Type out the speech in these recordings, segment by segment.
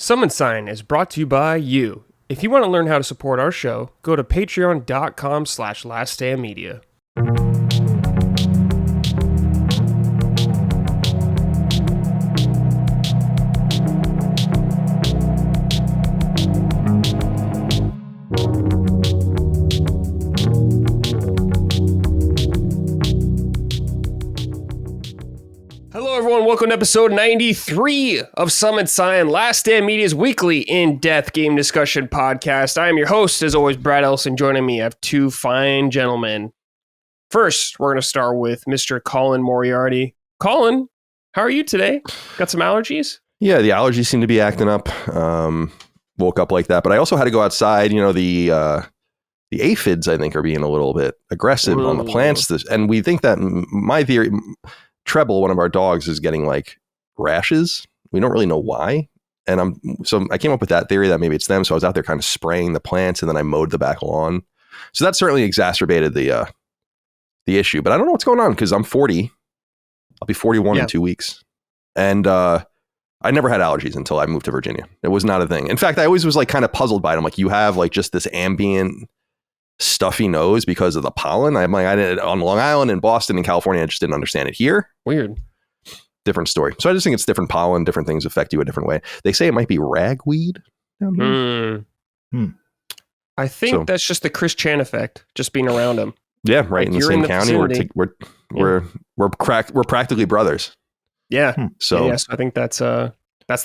Summon Sign is brought to you by you. If you want to learn how to support our show, go to patreon.com/laststandmedia. Hello everyone, welcome to episode 93 of Summon Sign, Last Stand Media's weekly in-depth game discussion podcast. I am your host, as always, Brad Ellison. Joining me, I have two fine gentlemen. First, we're going to start with Mr. Colin Moriarty. Colin, how are you today? Got some allergies? Yeah, the allergies seem to be acting up. Woke up like that, but I also had to go outside. You know, the aphids, I think, are being a little bit aggressive on the plants. And we think that, my theory... Treble, one of our dogs, is getting like rashes. We don't really know why. And I came up with that theory that maybe it's them. So I was out there kind of spraying the plants, and then I mowed the back lawn. So that certainly exacerbated the issue. But I don't know what's going on because I'm 40. I'll be 41 in 2 weeks. And I never had allergies until I moved to Virginia. It was not a thing. In fact, I always was like kind of puzzled by it. I'm like, you have like just this ambient stuffy nose because of the pollen. I'm like, I did on Long Island and Boston and California. I just didn't understand it here. Weird. Different story. So I just think it's different pollen. Different things affect you a different way. They say it might be ragweed down here. I think that's just the Chris Chan effect, just being around him. Yeah, right. Like in the same county. We're practically brothers. Yeah. So yes, I think that's the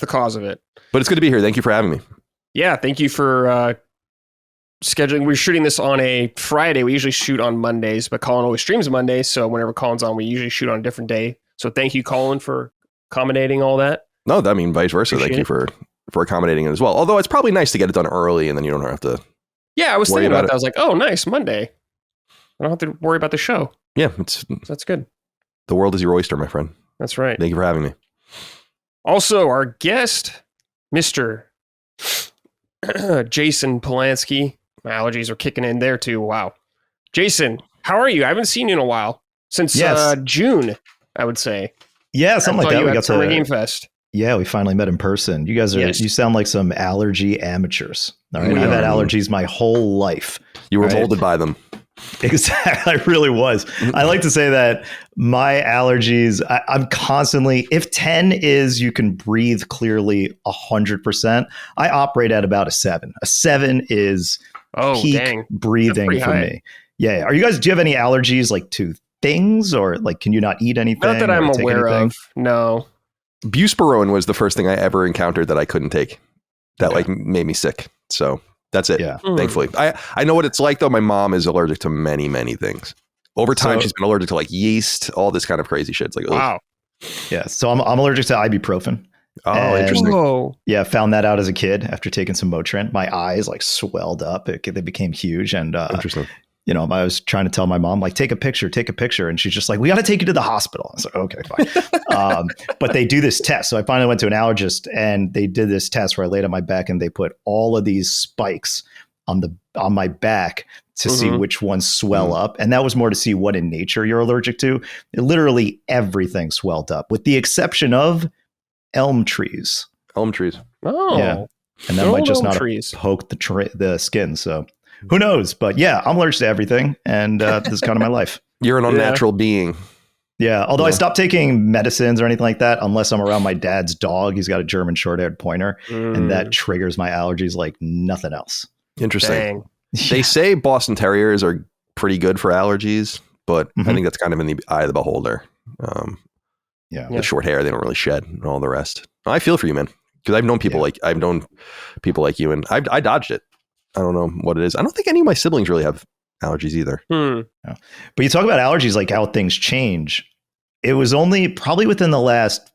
cause of it. But it's good to be here. Thank you for having me. Yeah, thank you for scheduling. We're shooting this on a Friday. We usually shoot on Mondays, but Colin always streams Mondays. So whenever Colin's on, we usually shoot on a different day. So thank you, Colin, for accommodating all that. No, I mean, vice versa. Thank you for accommodating it as well. Although it's probably nice to get it done early and then you don't have to. Yeah, I was thinking about that. I was like, oh, nice, Monday. I don't have to worry about the show. Yeah, that's good. The world is your oyster, my friend. That's right. Thank you for having me. Also, our guest, Mr. Jason Polansky. My allergies are kicking in there too. Wow. Jason, how are you? I haven't seen you in a while. Since June, I would say. Yeah, something like that. We got to Game Fest. Yeah, we finally met in person. You guys you sound like some allergy amateurs. All right. I've had allergies my whole life. You were molded by them. Exactly. I really was. I like to say that my allergies, I'm constantly, if 10 is you can breathe clearly 100%, I operate at about a 7. A 7 is peak breathing for me. Yeah. Do you have any allergies like to things or like, can you not eat anything? Not that I'm aware of. No. Buspirone was the first thing I ever encountered that I couldn't take. That like made me sick. So that's it. Yeah. Thankfully. I know what it's like though. My mom is allergic to many, many things. Over time, she's been allergic to like yeast, all this kind of crazy shit. It's like, wow. Yeah. So I'm allergic to ibuprofen. Oh, interesting. Whoa. Yeah. Found that out as a kid after taking some Motrin. My eyes like swelled up. They became huge. And interesting. You know, I was trying to tell my mom, like, take a picture. And she's just like, we got to take you to the hospital. I was like, okay, fine. But they do this test. So I finally went to an allergist and they did this test where I laid on my back and they put all of these spikes on my back to see which ones swell up. And that was more to see what in nature you're allergic to. Literally everything swelled up with the exception of elm trees. Elm trees. Oh. Yeah. And that might just not poke the skin. So who knows? But yeah, I'm allergic to everything. And this is kind of my life. You're an unnatural being. Yeah. Although I stopped taking medicines or anything like that, unless I'm around my dad's dog. He's got a German short-haired pointer. And that triggers my allergies like nothing else. Interesting. They say Boston Terriers are pretty good for allergies, but I think that's kind of in the eye of the beholder. The short hair, they don't really shed and all the rest. I feel for you, man. Because I've known people like you and I dodged it. I don't know what it is. I don't think any of my siblings really have allergies either. Yeah. But you talk about allergies, like how things change. It was only probably within the last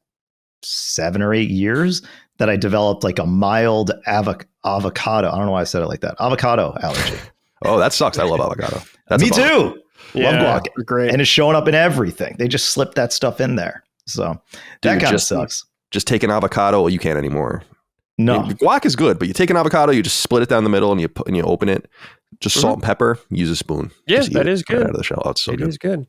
7 or 8 years that I developed like a mild avocado. I don't know why I said it like that. Avocado allergy. Oh, that sucks. I love avocado. Me too. Yeah, love guac. Great. And it's showing up in everything. They just slip that stuff in there. So that kind of sucks. Just take an avocado. Well, you can't anymore. No, I mean, guac is good, but you take an avocado, you just split it down the middle, and you open it. Just salt and pepper. Use a spoon. Yeah, that is good. Right out of the shell. Oh, it's so good. It is good.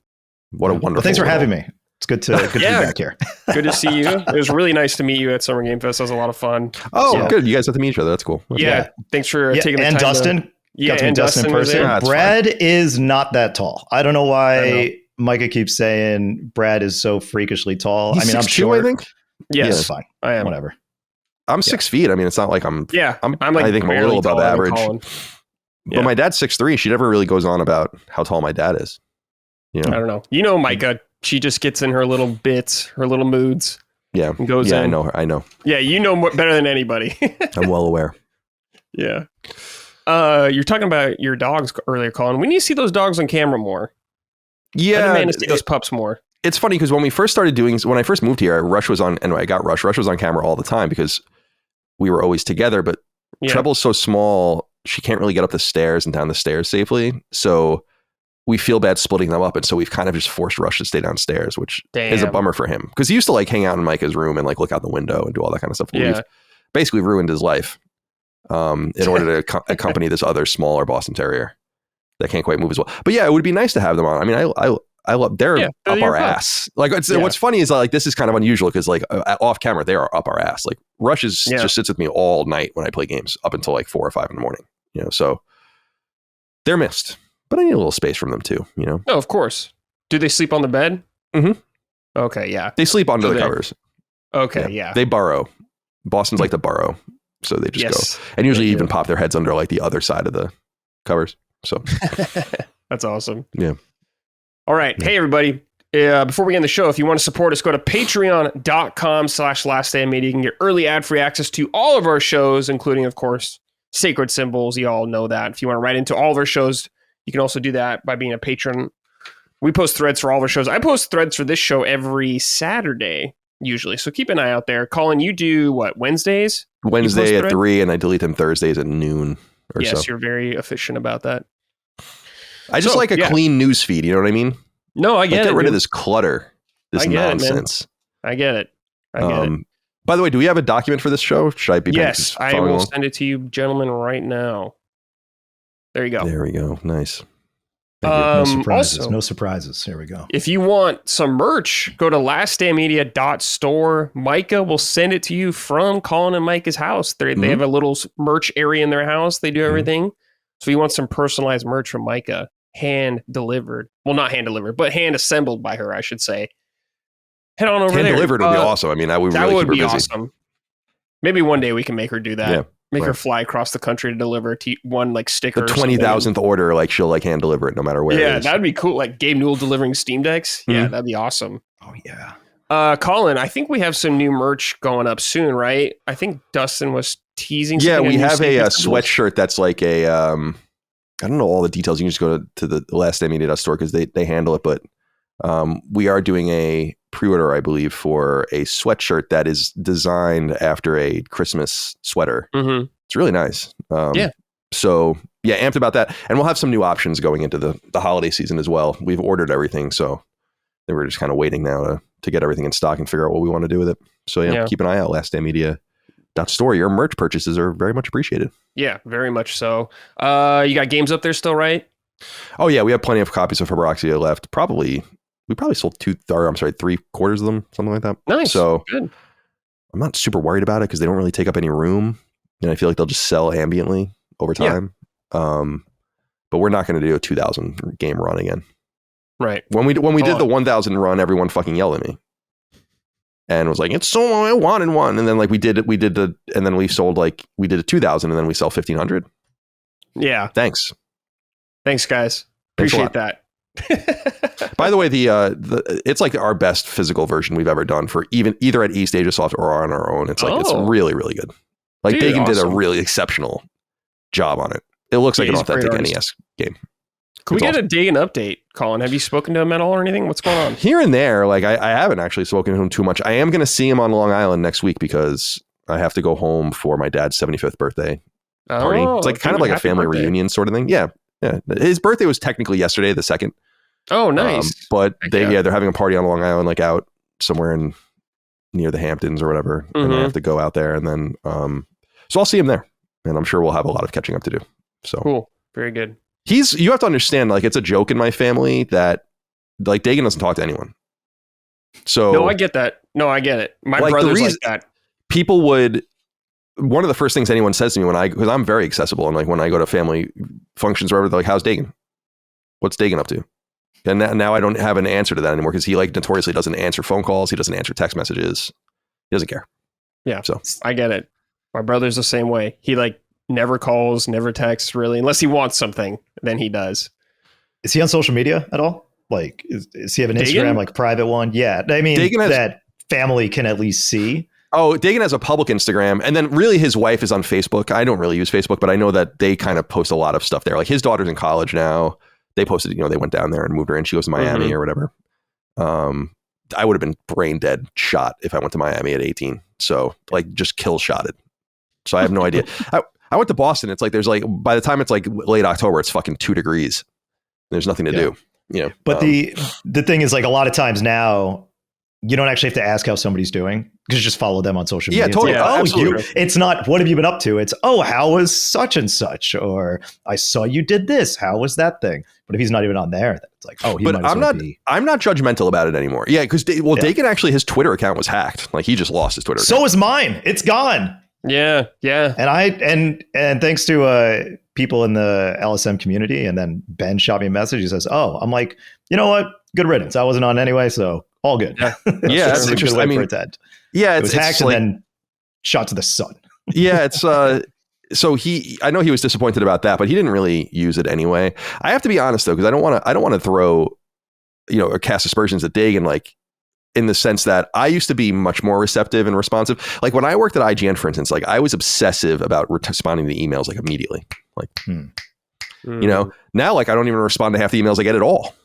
What a wonderful. Well, thanks for having me. It's good to be back here. Good to see you. It was really nice to meet you at Summer Game Fest. That was a lot of fun. Oh, good. You guys have to meet each other. That's cool. Thanks for taking the time. And Dustin. Got to meet Dustin in person. Brad is not that tall. I don't know why Micah keeps saying Brad is so freakishly tall. He's I'm 6'2", short. I think. Yes, yeah, fine. I am. Whatever. I'm 6 feet. I mean, it's not like I'm like I think I'm a little above average. Yeah. But my dad's 6'3". She never really goes on about how tall my dad is. You know? I don't know. You know, Micah, she just gets in her little bits, her little moods. Yeah. And goes in. I know her. I know. Yeah, you know better than anybody. I'm well aware. Yeah. You're talking about your dogs earlier, Colin. We need to see those dogs on camera more. Yeah. I need to see those pups more. It's funny because when I first moved here, Rush was on, and I got Rush. Rush was on camera all the time because we were always together, but Treble's so small, she can't really get up the stairs and down the stairs safely. So we feel bad splitting them up. And so we've kind of just forced Rush to stay downstairs, which is a bummer for him because he used to like hang out in Micah's room and like look out the window and do all that kind of stuff. We've basically ruined his life in order to accompany this other smaller Boston Terrier that can't quite move as well. But yeah, it would be nice to have them on. I mean, I love, they're up our ass. Like what's funny is like, this is kind of unusual because like off camera, they are up our ass. Like Rush just sits with me all night when I play games up until like 4 or 5 in the morning, you know, so they're missed, but I need a little space from them too, you know? No, of course. Do they sleep on the bed? Mm-hmm. Okay. Yeah. They sleep under the covers. Okay. Yeah. They burrow. Boston's like to burrow. So they just go and usually even pop their heads under like the other side of the covers. So that's awesome. Yeah. All right. Yeah. Hey, everybody. Before we end the show, if you want to support us, go to patreon.com/laststandmedia. You can get early ad-free access to all of our shows, including, of course, Sacred Symbols. You all know that. If you want to write into all of our shows, you can also do that by being a patron. We post threads for all of our shows. I post threads for this show every Saturday, usually. So keep an eye out there. Colin, you do what, Wednesdays? Wednesday at 3, and I delete them Thursdays at noon or so. Yes, you're very efficient about that. I just like a clean news feed. You know what I mean? No, I get it. Get rid of this clutter, this nonsense. I get it. I get it. By the way, do we have a document for this show? Should I be? Yes, I will send it to you, gentlemen, right now. There you go. There we go. Nice. No surprises. No surprises. Here we go. If you want some merch, go to laststandmedia.store. Micah will send it to you from Colin and Micah's house. They have a little merch area in their house. They do everything. So you want some personalized merch from Micah, hand delivered. Well, not hand delivered, but hand assembled by her, I should say. Head on over there. Hand delivered would be awesome. I mean, that would be awesome. Maybe one day we can make her do that. Yeah. Make her fly across the country to deliver one like sticker. The 20,000th order, like she'll like hand deliver it no matter where it is. Yeah, that'd be cool. Like Gabe Newell delivering Steam Decks. Yeah, that'd be awesome. Oh yeah. Colin, I think we have some new merch going up soon, right? I think Dustin was teasing. Yeah, we have a sweatshirt that's like a I don't know all the details. You can just go to the laststandmedia.store because they handle it. But we are doing a pre-order, I believe, for a sweatshirt that is designed after a Christmas sweater. Mm-hmm. It's really nice. So yeah, amped about that. And we'll have some new options going into the holiday season as well. We've ordered everything. So then we're just kind of waiting now to get everything in stock and figure out what we want to do with it. So yeah. Keep an eye out, laststandmedia.store. Your merch purchases are very much appreciated. Yeah, very much so. You got games up there still, right? Oh yeah, we have plenty of copies of Hyperoxia left. We probably sold 3/4 of them, something like that. Nice. So good. I'm not super worried about it because they don't really take up any room, and I feel like they'll just sell ambiently over time. Yeah. But we're not going to do a 2,000 game run again. Right. When we did the 1,000 run, everyone fucking yelled at me, and was like, "It's so long, I wanted one." And then like we did and then we sold we did a 2,000, and then we sell 1,500. Yeah. Thanks, guys. Appreciate that. By the way, it's like our best physical version we've ever done for either at East Asia Soft or on our own. It's like it's really, really good. Like Dagan did a really exceptional job on it. It looks like an authentic NES game. Can we get a Dagan update, Colin? Have you spoken to him at all or anything? What's going on? Here and there. Like I haven't actually spoken to him too much. I am going to see him on Long Island next week because I have to go home for my dad's 75th birthday party. It's like kind of like a family reunion sort of thing. Yeah. Yeah. His birthday was technically yesterday, the 2nd. Oh, nice. But they're having a party on Long Island, like out somewhere near the Hamptons or whatever. Mm-hmm. And I have to go out there and then, so I'll see him there and I'm sure we'll have a lot of catching up to do. So cool. Very good. You have to understand, like, it's a joke in my family that like Dagan doesn't talk to anyone. So no, I get that. No, I get it. My Like, the brother's reason- like that. people would, one of the first things anyone says to me because I'm very accessible, and like when I go to family functions or whatever, they're like, how's Dagan? What's Dagan up to? And now I don't have an answer to that anymore, because he like notoriously doesn't answer phone calls. He doesn't answer text messages. He doesn't care. Yeah. So I get it. My brother's the same way. He like never calls, never texts really, unless he wants something, then he does. Is he on social media at all? Like, is he have an Dagan? Instagram, like private one? Yeah. I mean, Dagan has- that family can at least see. Oh, Dagan has a public Instagram, and then really his wife is on Facebook. I don't really use Facebook, but I know that they kind of post a lot of stuff there. Like his daughter's in college now. They posted, they went down there and moved her in. She goes to Miami or whatever. I would have been brain dead shot if I went to Miami at 18. So like just kill shotted. So I have no idea. I went to Boston. It's like, there's like, by the time it's like late October, it's fucking 2 degrees. There's nothing to do. But the thing is, like, a lot of times now, you don't actually have to ask how somebody's doing, because you just follow them on social media. Yeah, totally. It's like, Absolutely. it's not, what have you been up to? It's, oh, how was such and such? Or I saw you did this. How was that thing? But if he's not even on there, it's like, oh, he But might as I'm well not. be. I'm not judgmental about it anymore. Yeah, because Dagan actually, his Twitter account was hacked. Like he just lost his Twitter. So account. is mine. It's gone. Yeah. And thanks to people in the LSM community, and then Ben shot me a message. He says, "Oh," I'm like, you know what? Good riddance. I wasn't on anyway, so all good. Yeah. Yeah, That's it's a good just- way I mean, for it to end. Yeah, It was hacked like, and then shot to the sun. yeah, it's so I know he was disappointed about that, but he didn't really use it anyway. I have to be honest though, because I don't want to throw, or cast aspersions at Dagan, like in the sense that I used to be much more receptive and responsive. Like when I worked at IGN, for instance, like I was obsessive about responding to emails like immediately. Like, now like I don't even respond to half the emails I get at all.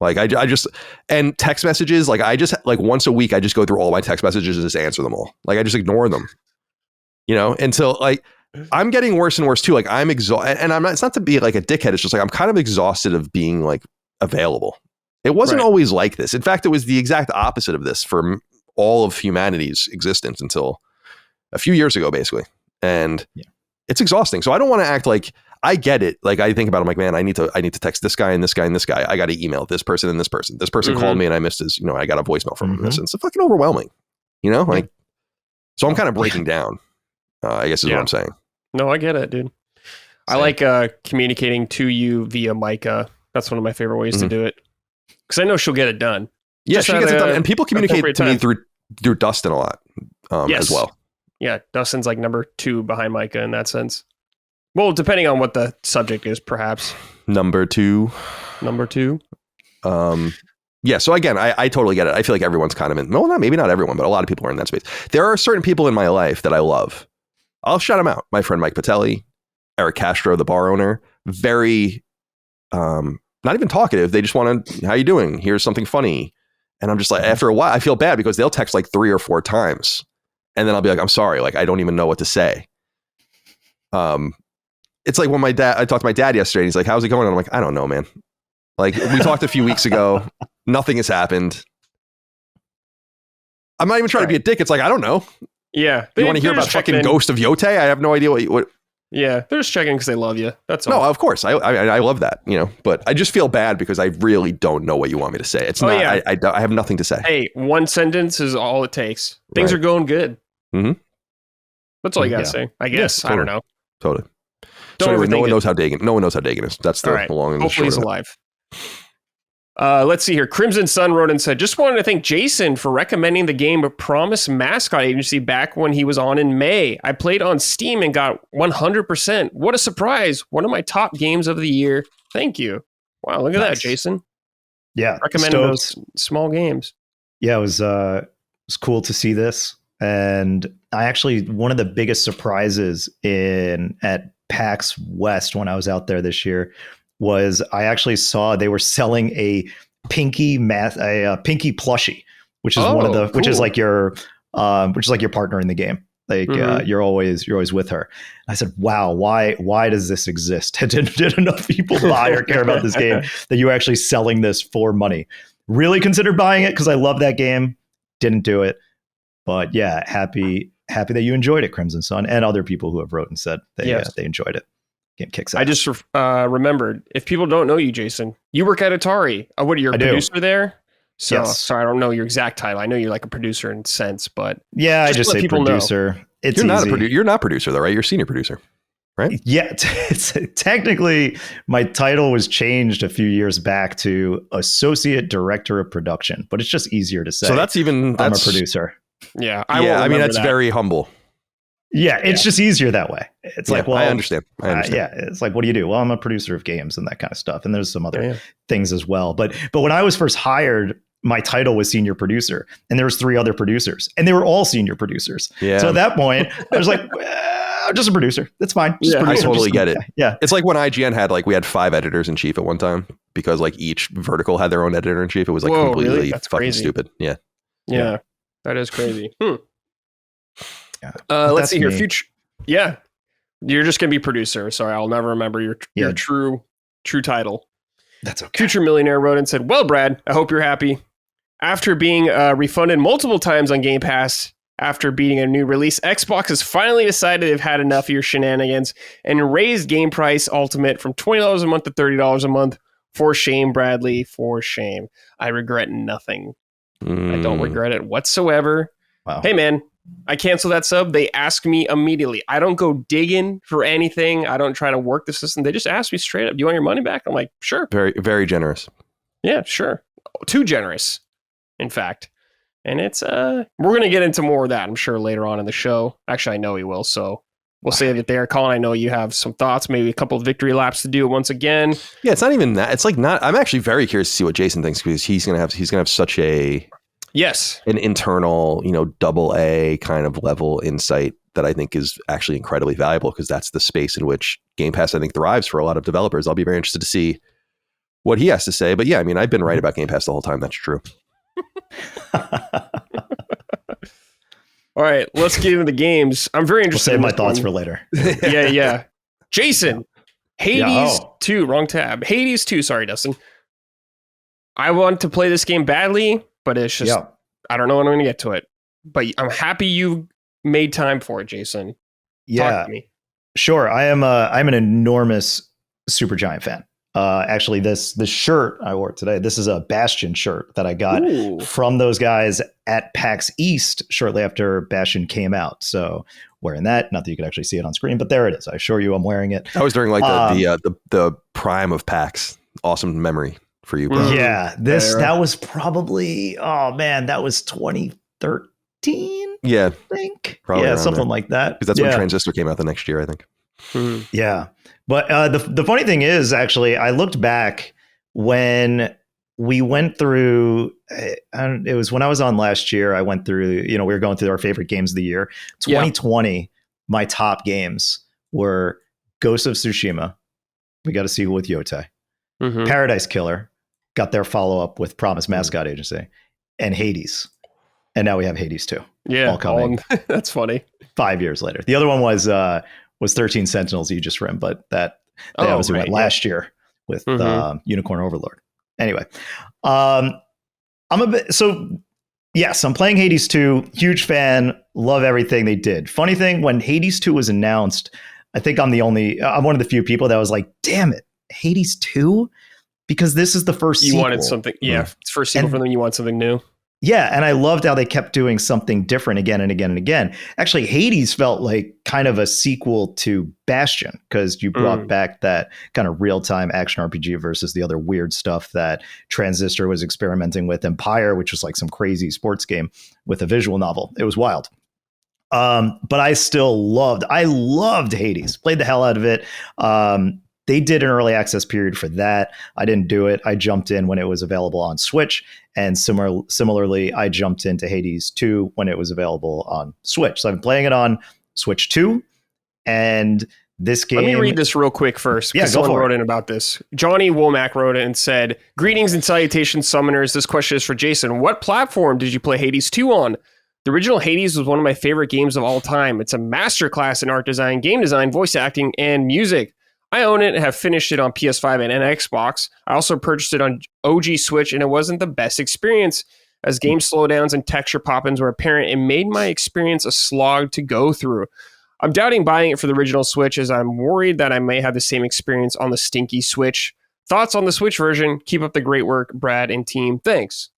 Like I just, and text messages, like I just, like once a week, I just go through all my text messages and just answer them all. Like I just ignore them, until like I'm getting worse and worse too. Like I'm exhausted, and I'm not, it's not to be like a dickhead. It's just like, I'm kind of exhausted of being like available. It wasn't always like this. In fact, it was the exact opposite of this for all of humanity's existence until a few years ago, basically. And it's exhausting. So I don't want to act like I get it. Like I think about it, I'm like, man, I need to text this guy and this guy and this guy. I got to email this person and this person. This person called me and I missed his, I got a voicemail from him. And it's fucking overwhelming, like, so I'm kind of breaking down, I guess is what I'm saying. No, I get it, dude. I like communicating to you via Micah. That's one of my favorite ways to do it. Because I know she'll get it done. Yeah, Just she at gets it done. a And people communicate appropriate to me time. through Dustin a lot as well. Yeah, Dustin's like number 2 behind Micah in that sense. Well, depending on what the subject is, perhaps. Number 2. Yeah, so again, I totally get it. I feel like everyone's kind of in, well, maybe not everyone, but a lot of people are in that space. There are certain people in my life that I love. I'll shout them out. My friend Mike Patelli, Eric Castro, the bar owner, very, not even talkative. They just want to, how you doing? Here's something funny. And I'm just like, after a while, I feel bad because they'll text like 3 or 4 times. And then I'll be like, I'm sorry. Like, I don't even know what to say. It's like when I talked to my dad yesterday, and he's like, how's it going? And I'm like, I don't know, man. Like we talked a few weeks ago, nothing has happened. I'm not even trying to be a dick. It's like, I don't know. Yeah. You want to hear about fucking Ghost of Yōtei? I have no idea what. Yeah, they're just checking because they love you. That's all. No, of course. I love that, but I just feel bad because I really don't know what you want me to say. It's not, yeah. I have nothing to say. Hey, one sentence is all it takes. Things are going good. Mm-hmm. That's all you got to say, I guess. Totally. I don't know. Totally. Don't so anyway, no overthink one it. knows how Dagan. No one knows how Dagan is. That's the long and the Hopefully short he's of it. alive. Let's see here. Crimson Sun wrote and said, just wanted to thank Jason for recommending the game Promise Mascot Agency back when he was on in May. I played on Steam and got 100%. What a surprise. One of my top games of the year. Thank you. Wow, look at that, Jason. Yeah. Recommending those small games. Yeah, it was cool to see this. And I actually, one of the biggest surprises at PAX West when I was out there this year was I actually saw they were selling a Pinky plushie, which is one of the, which is like your partner in the game. Like you're always with her. I said, wow, why does this exist? Did enough people buy or care about this game that you're actually selling this for money? Really considered buying it because I love that game. Didn't do it. But yeah, happy that you enjoyed it, Crimson Sun, and other people who have wrote and said they enjoyed it. Game kicks ass. I just remembered, if people don't know you, Jason, you work at Atari. What are you, a producer there? So Yes. sorry, I don't know your exact title. I know you're like a producer in a sense, but Yeah, I just let say people know. producer. It's You're not easy. you're not producer though, right? You're senior producer. Right? Yeah, it's technically my title was changed a few years back to associate director of production, but it's just easier to say. So that's I'm a producer. yeah, I mean, that's very humble. Yeah, it's just easier that way. It's like, well, I understand. yeah, it's like, what do you do? Well, I'm a producer of games and that kind of stuff, and there's some other things as well. But when I was first hired, my title was senior producer, and there was 3 other producers, and they were all senior producers. Yeah. So at that point, I was like, I'm just a producer. That's fine. Just producer. I totally get it. Yeah. It's like when IGN had we had 5 editors in chief at one time because each vertical had their own editor in chief. It was completely really? That's fucking crazy. stupid. Yeah. Yeah. That is crazy. Yeah. Let's see here. Future. Yeah. You're just going to be producer. Sorry, I'll never remember your true title. That's okay. Future Millionaire wrote and said, well, Brad, I hope you're happy. After being refunded multiple times on Game Pass after beating a new release, Xbox has finally decided they've had enough of your shenanigans and raised game price Ultimate from $20 a month to $30 a month. For shame, Bradley, for shame. I regret nothing. I don't regret it whatsoever. Wow. Hey, man, I cancel that sub. They ask me immediately. I don't go digging for anything. I don't try to work the system. They just ask me straight up, do you want your money back? I'm like, sure. Very, very generous. Yeah, sure. Too generous, in fact. And it's, we're going to get into more of that, I'm sure, later on in the show. Actually, I know he will. So we'll save it there. Colin, I know you have some thoughts, maybe a couple of victory laps to do once again. Yeah, it's not even that. It's not, I'm actually very curious to see what Jason thinks because he's going to have such an internal, double A kind of level insight that I think is actually incredibly valuable because that's the space in which Game Pass, I think, thrives for a lot of developers. I'll be very interested to see what he has to say. But yeah, I mean, I've been right about Game Pass the whole time. That's true. All right, let's get into the games. I'm very interested. We'll save my thoughts for later. Yeah. Jason, Hades 2, wrong tab. Hades 2, sorry, Dustin. I want to play this game badly, but it's just, I don't know when I'm going to get to it. But I'm happy you made time for it, Jason. Talk to me. Sure. I'm an enormous Supergiant fan. Actually, this shirt I wore today, this is a Bastion shirt that I got from those guys at PAX East shortly after Bastion came out. So wearing that, not that you could actually see it on screen, but there it is. I assure you I'm wearing it. That was during the prime of PAX. Awesome memory for you, bro. Yeah, that was probably, that was 2013. Yeah, I think. Probably something like that. Because that's when Transistor came out the next year, I think. Yeah. But the funny thing is, actually, I looked back when we went through, it was when I was on last year, I went through, we were going through our favorite games of the year. 2020, my top games were Ghost of Tsushima. We got to see with Yōtei. Paradise Killer got their follow-up with Promise Mascot Agency, and Hades. And now we have Hades 2. Yeah. All coming. That's funny. 5 years later. The other one was 13 Sentinels Aegis Rim, but they obviously went last year with Unicorn Overlord. Anyway, I'm playing Hades 2, huge fan, love everything they did. Funny thing, when Hades 2 was announced, I think I'm one of the few people that was like, damn it, Hades 2? Because this is the first sequel. You wanted something, it's first sequel for them, you want something new. Yeah, and I loved how they kept doing something different again and again and again. Actually, Hades felt like kind of a sequel to Bastion because you brought back that kind of real-time action RPG versus the other weird stuff that Transistor was experimenting with. Empire, which was like some crazy sports game with a visual novel. It was wild. But I loved Hades. Played the hell out of it. They did an early access period for that. I didn't do it. I jumped in when it was available on Switch. And similarly, I jumped into Hades 2 when it was available on Switch. So I'm playing it on Switch 2. And this game... Let me read this real quick first. Yeah, someone wrote in about this. Johnny Womack wrote it and said, greetings and salutations, summoners. This question is for Jason. What platform did you play Hades 2 on? The original Hades was one of my favorite games of all time. It's a masterclass in art design, game design, voice acting, and music. I own it and have finished it on PS5 and Xbox. I also purchased it on OG Switch, and it wasn't the best experience. As game slowdowns and texture pop-ins were apparent, it made my experience a slog to go through. I'm doubting buying it for the original Switch, as I'm worried that I may have the same experience on the stinky Switch. Thoughts on the Switch version? Keep up the great work, Brad and team. Thanks.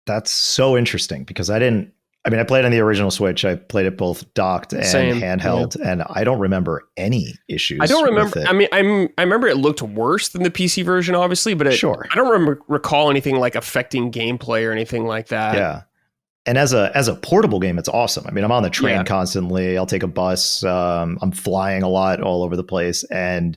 That's so interesting because I played on the original Switch. I played it both docked and handheld, and I don't remember any issues. I don't remember. With it. I mean, I remember it looked worse than the PC version, obviously, but sure. I don't recall anything like affecting gameplay or anything like that. Yeah. And as a portable game, it's awesome. I mean, I'm on the train constantly. I'll take a bus. I'm flying a lot all over the place, and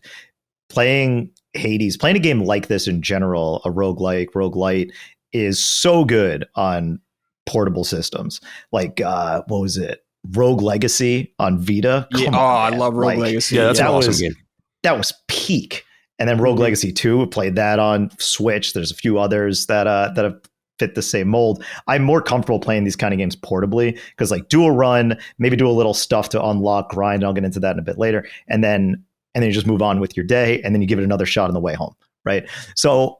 playing Hades, playing a game like this in general, a roguelite, is so good on portable systems. Like, what was it? Rogue Legacy on Vita. I love Rogue Legacy. Yeah, that's an awesome game. That was peak. And then Rogue Legacy 2, played that on Switch. There's a few others that have fit the same mold. I'm more comfortable playing these kind of games portably because, like, do a run, maybe do a little stuff to unlock, grind. I'll get into that in a bit later. And then you just move on with your day, and then you give it another shot on the way home, right? So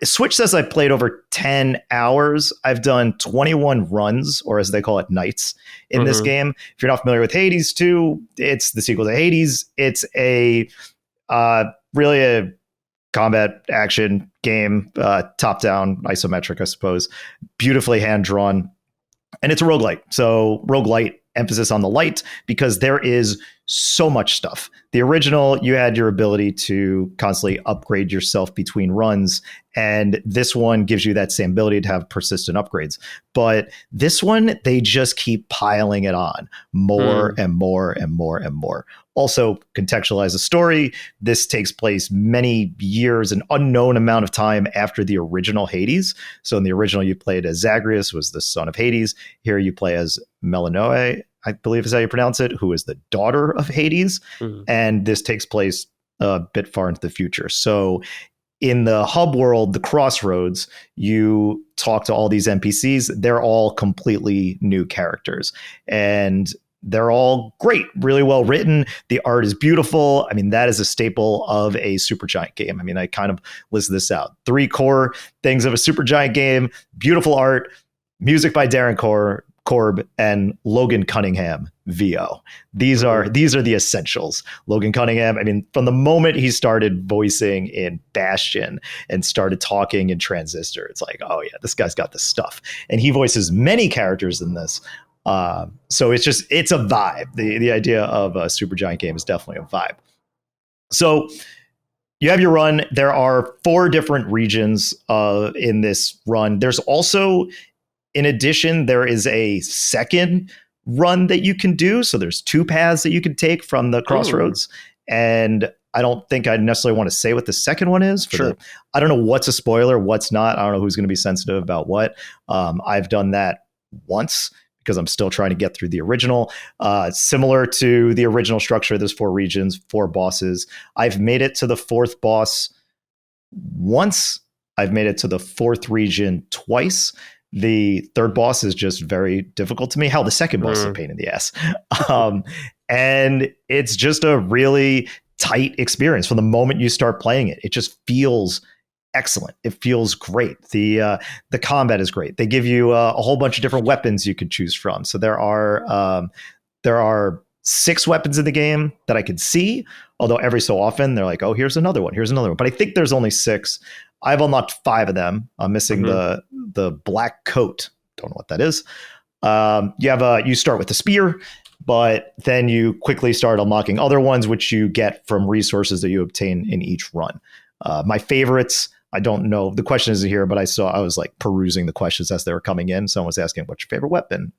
Switch says I played over 10 hours. I've done 21 runs, or as they call it, nights in this game. If you're not familiar with Hades 2, it's the sequel to Hades. It's really a combat action game, top-down, isometric, I suppose, beautifully hand-drawn. And it's a roguelite. So roguelite, emphasis on the light, because there is so much stuff. The original, you had your ability to constantly upgrade yourself between runs, and this one gives you that same ability to have persistent upgrades. But this one, they just keep piling it on more and more and more and more. Also, contextualize the story. This takes place many years, an unknown amount of time after the original Hades. So in the original, you played as Zagreus, was the son of Hades. Here you play as Melinoe, I believe is how you pronounce it, who is the daughter of Hades. And this takes place a bit far into the future. So in the hub world, the Crossroads, you talk to all these NPCs. They're all completely new characters. And they're all great, really well written. The art is beautiful. I mean, that is a staple of a Supergiant game. I mean, I kind of listed this out. 3 core things of a Supergiant game: beautiful art, music by Darren Korb, and Logan Cunningham VO. These are the essentials. Logan Cunningham, I mean, from the moment he started voicing in Bastion and started talking in Transistor, it's like, oh yeah, this guy's got the stuff. And he voices many characters in this. So it's a vibe. The idea of a Supergiant game is definitely a vibe. So you have your run. There are 4 different regions in this run. There's also, in addition, there is a second run that you can do. So there's 2 paths that you can take from the Crossroads. And I don't think I necessarily want to say what the second one is. I don't know what's a spoiler, what's not. I don't know who's going to be sensitive about what. I've done that once because I'm still trying to get through the original. Similar to the original structure, there's 4 regions, 4 bosses. I've made it to the 4th boss once. I've made it to the 4th region twice. The 3rd boss is just very difficult to me. Hell, the 2nd boss is a pain in the ass. And it's just a really tight experience from the moment you start playing it. It just feels excellent. It feels great. The combat is great. They give you a whole bunch of different weapons you could choose from. So there are 6 weapons in the game that I could see, although every so often they're like, oh, here's another one. But I think there's only 6. I've unlocked 5 of them. I'm missing the black coat. Don't know what that is. You start with the spear, but then you quickly start unlocking other ones, which you get from resources that you obtain in each run. My favorites, I don't know. The question isn't here, but I was like perusing the questions as they were coming in. Someone was asking, what's your favorite weapon?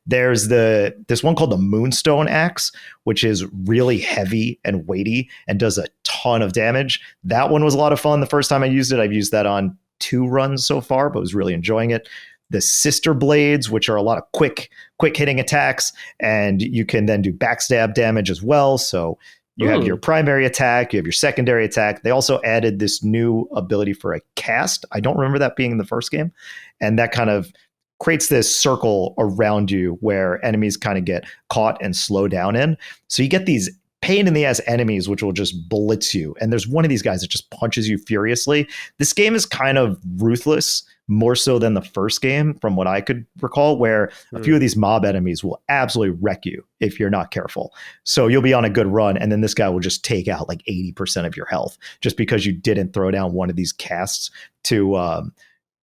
There's this one called the Moonstone Axe, which is really heavy and weighty and does a ton of damage. That one was a lot of fun. The first time I used it, I've used that on 2 runs so far, but was really enjoying it. The Sister Blades, which are a lot of quick hitting attacks, and you can then do backstab damage as well. So you have your primary attack, you have your secondary attack. They also added this new ability for a cast. I don't remember that being in the first game. And that kind of creates this circle around you where enemies kind of get caught and slow down in. So you get these pain in the ass enemies, which will just blitz you. And there's one of these guys that just punches you furiously. This game is kind of ruthless, more so than the first game, from what I could recall, where a few of these mob enemies will absolutely wreck you if you're not careful. So you'll be on a good run, and then this guy will just take out like 80% of your health just because you didn't throw down one of these casts to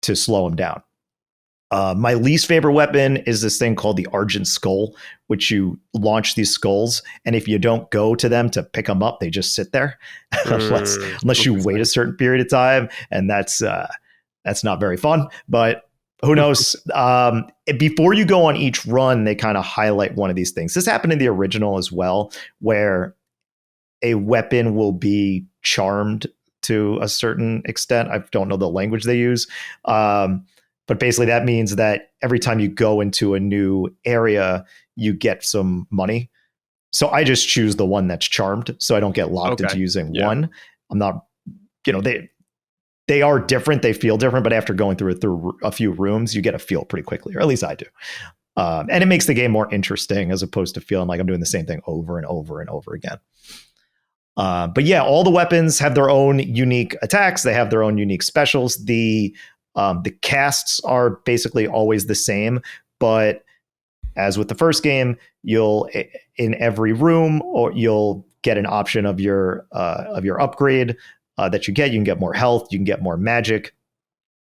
slow him down. My least favorite weapon is this thing called the Argent Skull, which you launch these skulls, and if you don't go to them to pick them up, they just sit there unless you wait a certain period of time, and that's not very fun. But who knows? Before you go on each run, they kind of highlight one of these things. This happened in the original as well, where a weapon will be charmed to a certain extent. I don't know the language they use. But basically that means that every time you go into a new area, you get some money. So I just choose the one that's charmed, so I don't get locked into using one. I'm not, they are different. They feel different, but after going through a few rooms, you get a feel pretty quickly, or at least I do. And it makes the game more interesting as opposed to feeling like I'm doing the same thing over and over and over again. But yeah, all the weapons have their own unique attacks. They have their own unique specials. The casts are basically always the same, but as with the first game, you'll in every room, or you'll get an option of your upgrade that you get. You can get more health, you can get more magic,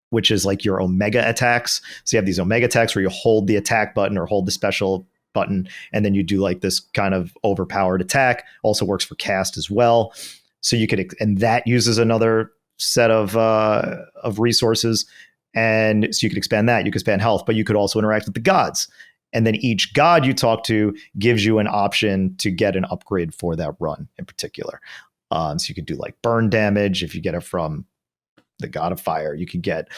which is like your Omega attacks. So you have these Omega attacks where you hold the attack button or hold the special button, and then you do like this kind of overpowered attack. Also works for cast as well. So you could, and that uses another set of resources, and so you could expand that. You could expand health, but you could also interact with the gods, and then each god you talk to gives you an option to get an upgrade for that run in particular. So you could do like burn damage if you get it from the god of fire. You can get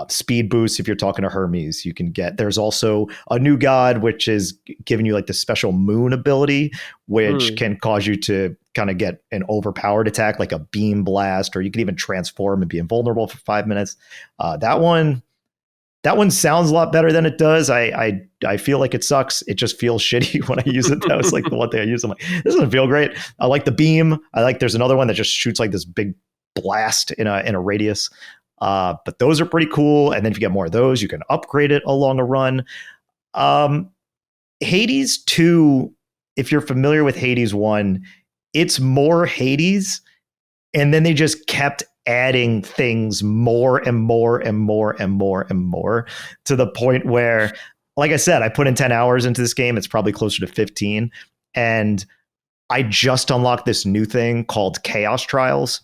speed boosts if you're talking to Hermes. You can get, there's also a new god which is giving you like the special moon ability, which can cause you to kind of get an overpowered attack like a beam blast, or you can even transform and be invulnerable for 5 minutes. That one sounds a lot better than it does. I feel like it sucks. It just feels shitty when I use it. That was like the one thing I used. I'm like, this doesn't feel great. I like the beam. There's another one that just shoots like this big blast in a radius. But those are pretty cool. And then if you get more of those, you can upgrade it along a run. Hades 2, if you're familiar with Hades 1, it's more Hades. And then they just kept adding things more and more and more and more and more, to the point where, like I said, I put in 10 hours into this game. It's probably closer to 15. And I just unlocked this new thing called Chaos Trials.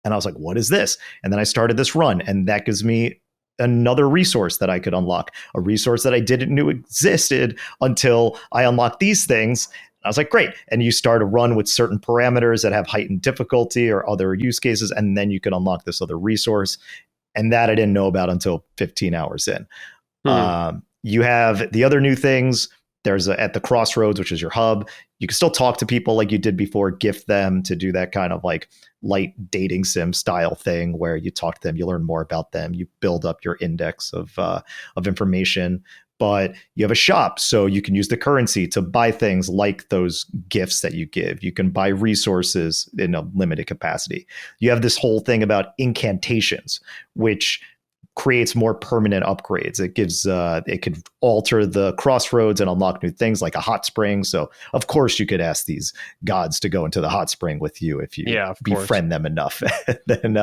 And I was like, what is this? And then I started this run, and that gives me another resource that I could unlock, a resource that I didn't know existed until I unlocked these things. I was like, great. And you start a run with certain parameters that have heightened difficulty or other use cases, and then you can unlock this other resource. And that I didn't know about until 15 hours in. You have the other new things. There's at the Crossroads, which is your hub. You can still talk to people like you did before, gift them, to do that kind of like light dating sim style thing where you talk to them, you learn more about them, you build up your index of information. But you have a shop, so you can use the currency to buy things like those gifts that you give. You can buy resources in a limited capacity. You have this whole thing about incantations, which creates more permanent upgrades. It gives it could alter the Crossroads and unlock new things like a hot spring. So of course you could ask these gods to go into the hot spring with you if you befriend them enough. Then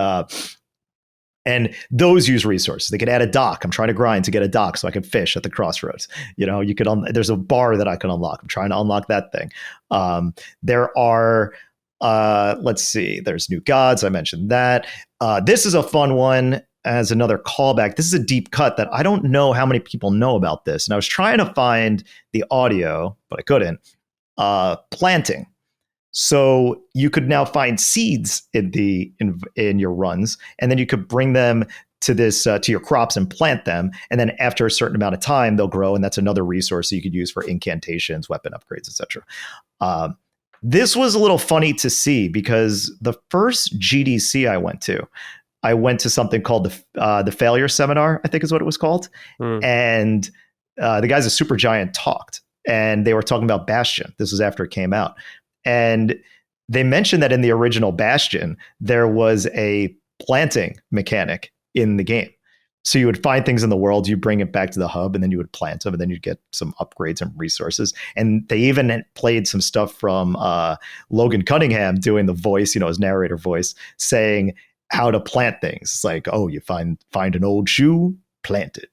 and those use resources. They could add a dock. I'm trying to grind to get a dock so I can fish at the Crossroads. You could there's a bar that I can unlock. I'm trying to unlock that thing. There are let's see, there's new gods. I mentioned that. This is a fun one as another callback. This is a deep cut that I don't know how many people know about this. And I was trying to find the audio, but I couldn't. Planting. So you could now find seeds in your runs, and then you could bring them to this to your crops and plant them. And then after a certain amount of time, they'll grow, and that's another resource you could use for incantations, weapon upgrades, etc. This was a little funny to see because the first GDC I went to something called the Failure Seminar, I think is what it was called. And the guys at Supergiant talked, and they were talking about Bastion. This was after it came out. And they mentioned that in the original Bastion, there was a planting mechanic in the game. So you would find things in the world, you bring it back to the hub, and then you would plant them, and then you'd get some upgrades and resources. And they even played some stuff from Logan Cunningham doing the voice, his narrator voice, saying how to plant things. It's like, oh, you find an old shoe, plant it.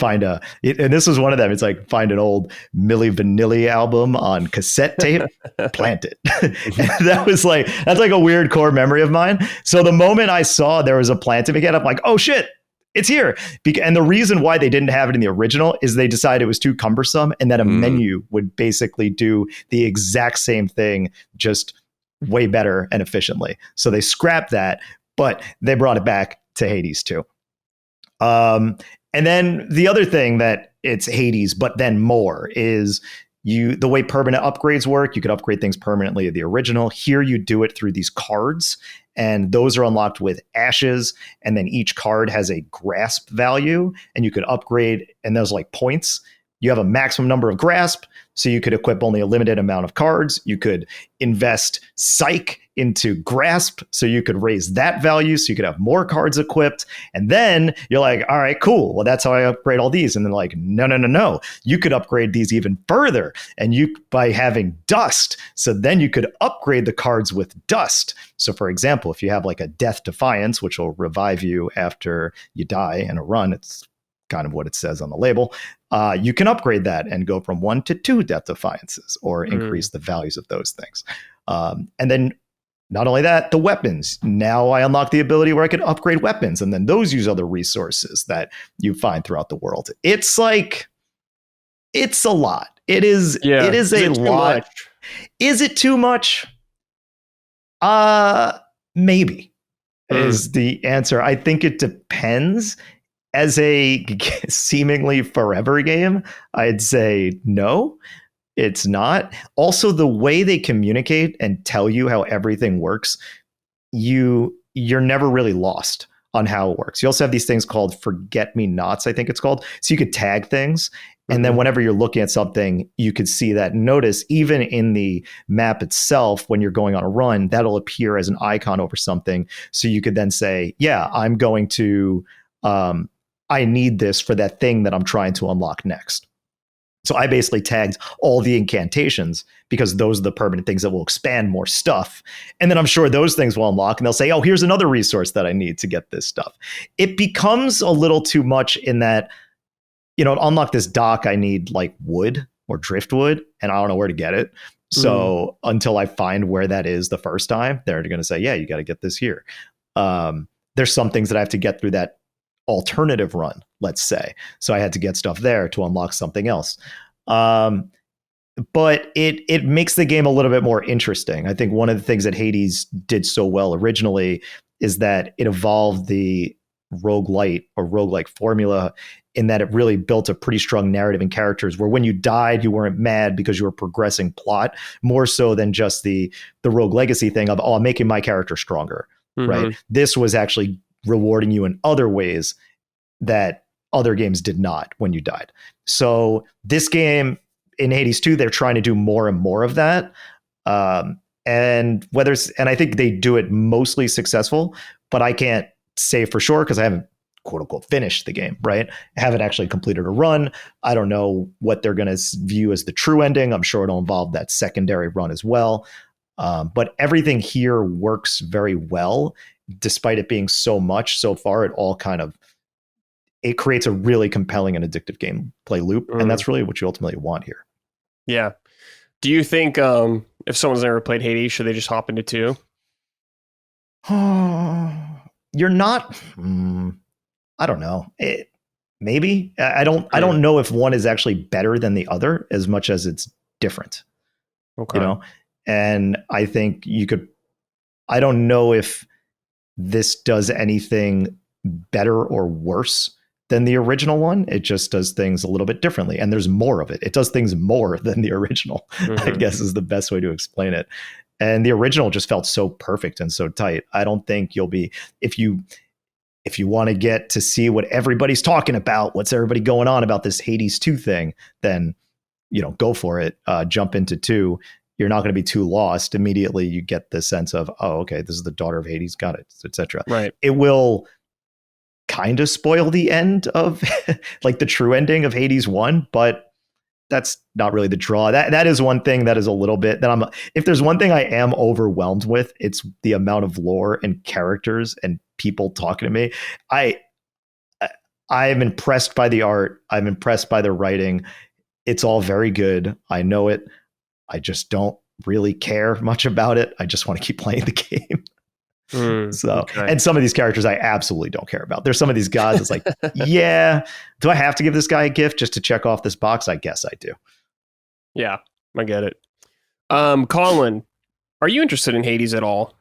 and this was one of them. It's like find an old Milli Vanilli album on cassette tape, plant it. That's like a weird core memory of mine. So the moment I saw there was a plant to begin, I'm like, oh shit, it's here. And the reason why they didn't have it in the original is they decided it was too cumbersome and that a menu would basically do the exact same thing, just way better and efficiently. So they scrapped that, but they brought it back to Hades 2. And then the other thing that it's Hades, but then more, is the way permanent upgrades work. You could upgrade things permanently in the original. Here you do it through these cards, and those are unlocked with ashes. And then each card has a grasp value, and you could upgrade, and those like points. You have a maximum number of grasp, so you could equip only a limited amount of cards. You could invest psych into grasp, so you could raise that value, so you could have more cards equipped. And then you're like, all right, cool. Well, that's how I upgrade all these. And then like, no. You could upgrade these even further, and by having dust. So then you could upgrade the cards with dust. So for example, if you have like a Death Defiance, which will revive you after you die in a run, it's kind of what it says on the label. You can upgrade that and go from 1 to 2 Death Defiances, or increase the values of those things. And then not only that, the weapons. Now I unlock the ability where I can upgrade weapons, and then those use other resources that you find throughout the world. It's like, it's a lot. It is. Yeah. It is a lot. Is it too much? Maybe is the answer. I think it depends. As a seemingly forever game, I'd say no, it's not. Also, the way they communicate and tell you how everything works, you're never really lost on how it works. You also have these things called forget-me-nots, I think it's called. So you could tag things, and then whenever you're looking at something, you could see that. Notice even in the map itself, when you're going on a run, that'll appear as an icon over something. So you could then say, yeah, I'm going to... I need this for that thing that I'm trying to unlock next. So I basically tagged all the incantations because those are the permanent things that will expand more stuff. And then I'm sure those things will unlock, and they'll say, oh, here's another resource that I need to get this stuff. It becomes a little too much in that, to unlock this dock, I need like wood or driftwood, and I don't know where to get it. So until I find where that is the first time, they're going to say, yeah, you got to get this here. There's some things that I have to get through that alternative run, let's say. So I had to get stuff there to unlock something else. But it makes the game a little bit more interesting. I think one of the things that Hades did so well originally is that it evolved the roguelite or roguelike formula in that it really built a pretty strong narrative and characters where when you died, you weren't mad because you were progressing plot, more so than just the rogue legacy thing of, oh, I'm making my character stronger, right? This was actually rewarding you in other ways that other games did not when you died. So this game in Hades 2, they're trying to do more and more of that. And I think they do it mostly successful, but I can't say for sure because I haven't quote unquote finished the game, right? I haven't actually completed a run. I don't know what they're going to view as the true ending. I'm sure it'll involve that secondary run as well. But everything here works very well. Despite it being so much so far, it creates a really compelling and addictive gameplay loop. And that's really what you ultimately want here. Yeah. Do you think if someone's never played Hades, should they just hop into 2? You're not. I don't know. Maybe. I don't know if one is actually better than the other as much as it's different. Okay. And I think I don't know if this does anything better or worse than the original one. It just does things a little bit differently, and there's more of it. It does things more than the original, I guess is the best way to explain it. And the original just felt so perfect and so tight. I don't think you'll be, if you want to get to see what everybody's talking about, what's everybody going on about this Hades 2 thing, then, go for it. Jump into 2. You're not going to be too lost. Immediately you get the sense of, oh, okay, this is the daughter of Hades, got it, etc. Right. It will kind of spoil the end of like the true ending of Hades 1, but that's not really the draw. That is one thing that is a little bit that if there's one thing I am overwhelmed with, it's the amount of lore and characters and people talking to me. I am impressed by the art. I'm impressed by the writing. It's all very good. I know it. I just don't really care much about it. I just want to keep playing the game. And some of these characters I absolutely don't care about. There's some of these gods. It's like, yeah, do I have to give this guy a gift just to check off this box? I guess I do. Yeah, I get it. Colin, are you interested in Hades at all?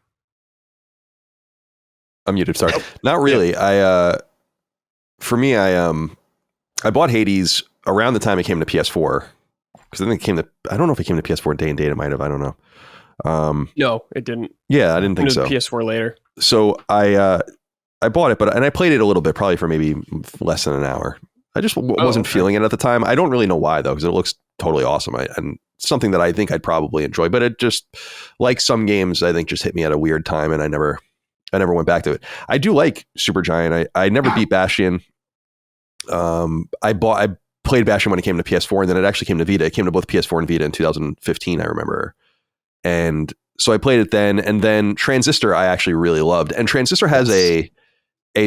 I'm muted. Sorry. Not really. Yeah. I bought Hades around the time it came to PS4 because I think I don't know if it came to PS4 day and date. It might have. I don't know. No, it didn't. Yeah, I didn't think so. PS4 later. So I bought it, and I played it a little bit, probably for maybe less than an hour. I just wasn't feeling it at the time. I don't really know why though, because it looks totally awesome and something that I think I'd probably enjoy. But it just, like some games, I think just hit me at a weird time, and I never went back to it. I do like Supergiant. I never beat Bastion. I played Bastion when it came to PS4, and then it actually came to Vita. It came to both PS4 and Vita in 2015, I remember. And so I played it then, and then Transistor I actually really loved. And Transistor has a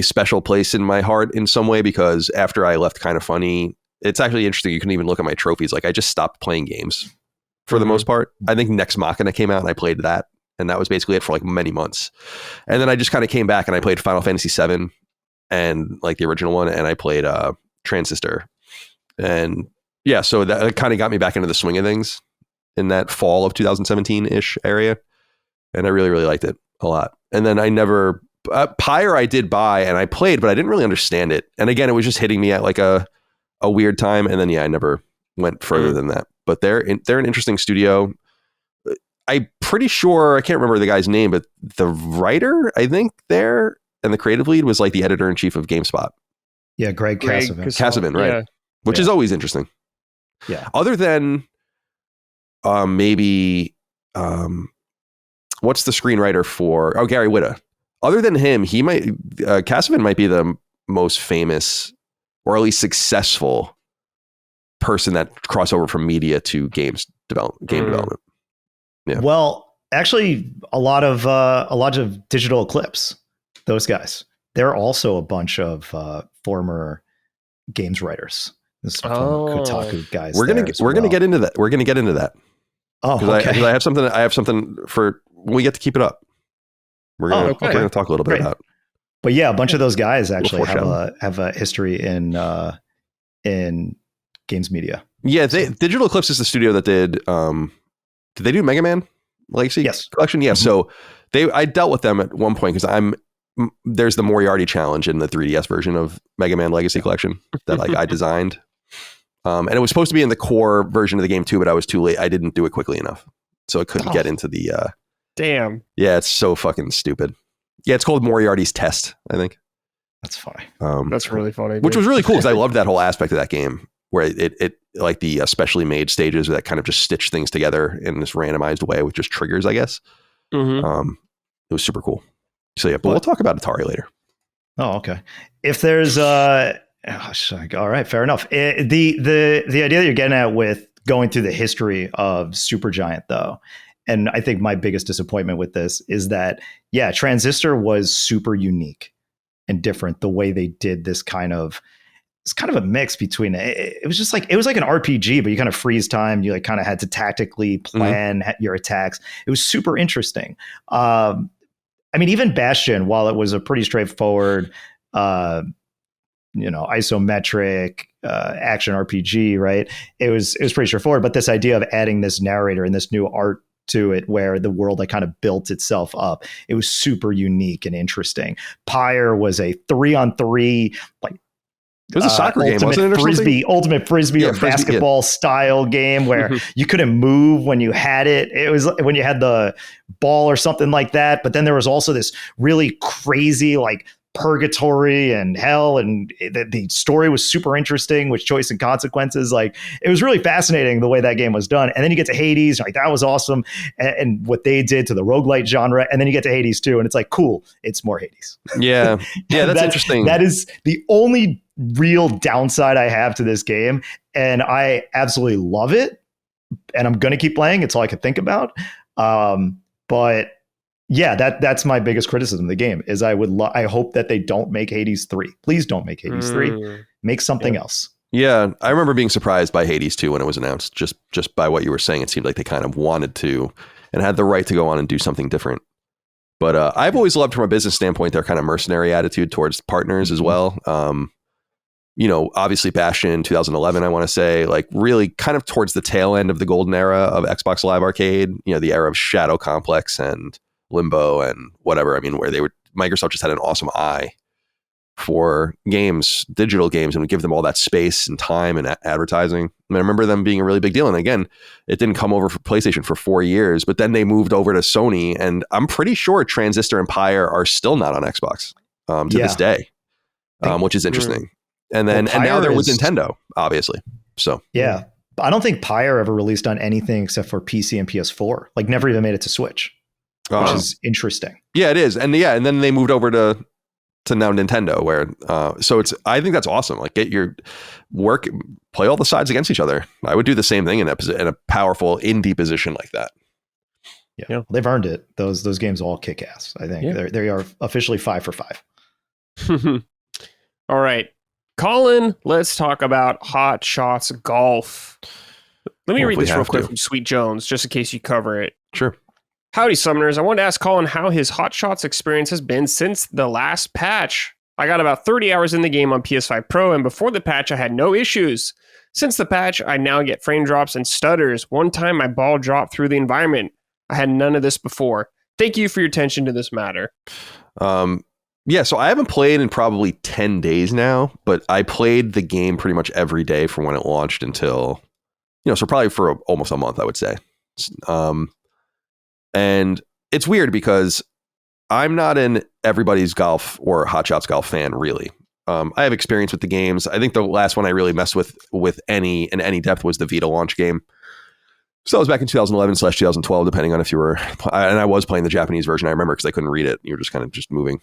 special place in my heart in some way, because after I left Kind of Funny, it's actually interesting. You can even look at my trophies. Like, I just stopped playing games for the most part. I think Nex Machina came out and I played that. And that was basically it for like many months. And then I just kind of came back and I played Final Fantasy VII and like the original one. And I played Transistor. And yeah, so that kind of got me back into the swing of things in that fall of 2017-ish area. And I really, really liked it a lot. And then I never... Pyre I did buy and I played, but I didn't really understand it. And again, it was just hitting me at like a weird time. And then, yeah, I never went further than that. But they're an interesting studio. I'm pretty sure, I can't remember the guy's name, but the writer, I think there, and the creative lead was like the editor-in-chief of GameSpot. Yeah, Greg Kasavin. Kasavin, right. Yeah. Which is always interesting. Yeah. Other than maybe, what's the screenwriter for, Gary Whitta. Other than him, Kasavin might be the most famous, or at least successful person that crossover from media to game development. Yeah. Well, actually, a lot of Digital Eclipse, those guys, they're also a bunch of former games writers. This Kotaku guys. We're gonna get into that. We're gonna get into that. Oh, okay. Because I have something for when we get to keep it up. We're gonna talk a little bit about. But yeah, a bunch of those guys actually have a history in games media. Yeah, Digital Eclipse is the studio that did they do Mega Man Legacy Collection? Yeah. Mm-hmm. So I dealt with them at one point because there's the Moriarty challenge in the 3DS version of Mega Man Legacy Collection that I designed. And it was supposed to be in the core version of the game too, but I was too late. I didn't do it quickly enough. So I couldn't get into the damn. Yeah, it's so fucking stupid. Yeah, it's called Moriarty's Test, I think. That's funny. That's really funny. Which was really cool because I loved that whole aspect of that game where it like the specially made stages that kind of just stitch things together in this randomized way with just triggers, I guess. Mm-hmm. It was super cool. So yeah, but we'll talk about Atari later. Oh, okay. If there's all right, fair enough. The idea that you're getting at with going through the history of Supergiant, though, and I think my biggest disappointment with this is that, yeah, Transistor was super unique and different. The way they did this it's kind of a mix between it was like an RPG, but you kind of freeze time. You like kind of had to tactically plan your attacks. It was super interesting. I mean, even Bastion, while it was a pretty straightforward, isometric action RPG, right? It was pretty straightforward. But this idea of adding this narrator and this new art to it, where the world kind of built itself up, it was super unique and interesting. Pyre was a 3-on-3, like, it was a soccer game, wasn't it? Ultimate Frisbee or basketball style game where you couldn't move when you had it. It was when you had the ball or something like that. But then there was also this really crazy, like, purgatory and hell, and the story was super interesting with choice and consequences. Like, it was really fascinating the way that game was done. And then you get to Hades, like, that was awesome, and what they did to the roguelite genre. And then you get to Hades too, and it's like, cool, it's more Hades. Yeah, that's interesting. That is the only real downside I have to this game, and I absolutely love it, and I'm gonna keep playing. It's all I could think about. But Yeah, that's my biggest criticism of the game is I hope that they don't make Hades 3. Please don't make Hades 3. Make something else. Yeah, I remember being surprised by Hades 2 when it was announced. Just by what you were saying, it seemed like they kind of wanted to and had the right to go on and do something different. But I've always loved, from a business standpoint, their kind of mercenary attitude towards partners as well. Obviously Bastion 2011, I want to say, like really kind of towards the tail end of the golden era of Xbox Live Arcade, the era of Shadow Complex and Limbo and whatever. I mean, where Microsoft just had an awesome eye for games, digital games, and would give them all that space and time and advertising. I remember them being a really big deal. And again, it didn't come over for PlayStation for 4 years, but then they moved over to Sony, and I'm pretty sure Transistor and Pyre are still not on Xbox to this day, which is interesting. And then and now they're with Nintendo, obviously. So yeah, I don't think Pyre ever released on anything except for PC and PS4. Like never even made it to Switch, which is interesting. Yeah, it is. And then they moved over to now Nintendo, where I think that's awesome. Like get your work, play all the sides against each other. I would do the same thing in a powerful indie position like that. Yeah. They've earned it. Those games all kick ass. I think they are officially 5 for 5. All right, Colin, let's talk about Hot Shots Golf. Let me read this real quick from Sweet Jones, just in case you cover it. Sure. Howdy, Summoners. I wanted to ask Colin how his Hot Shots experience has been since the last patch. I got about 30 hours in the game on PS5 Pro, and before the patch, I had no issues. Since the patch, I now get frame drops and stutters. One time, my ball dropped through the environment. I had none of this before. Thank you for your attention to this matter. So I haven't played in probably 10 days now, but I played the game pretty much every day from when it launched until, so probably for almost a month, I would say. And it's weird because I'm not an Everybody's Golf or Hot Shots Golf fan, really. I have experience with the games. I think the last one I really messed with any depth was the Vita launch game. So that was back in 2011/2012, depending on if you were, and I was playing the Japanese version. I remember because I couldn't read it. You were just kind of just moving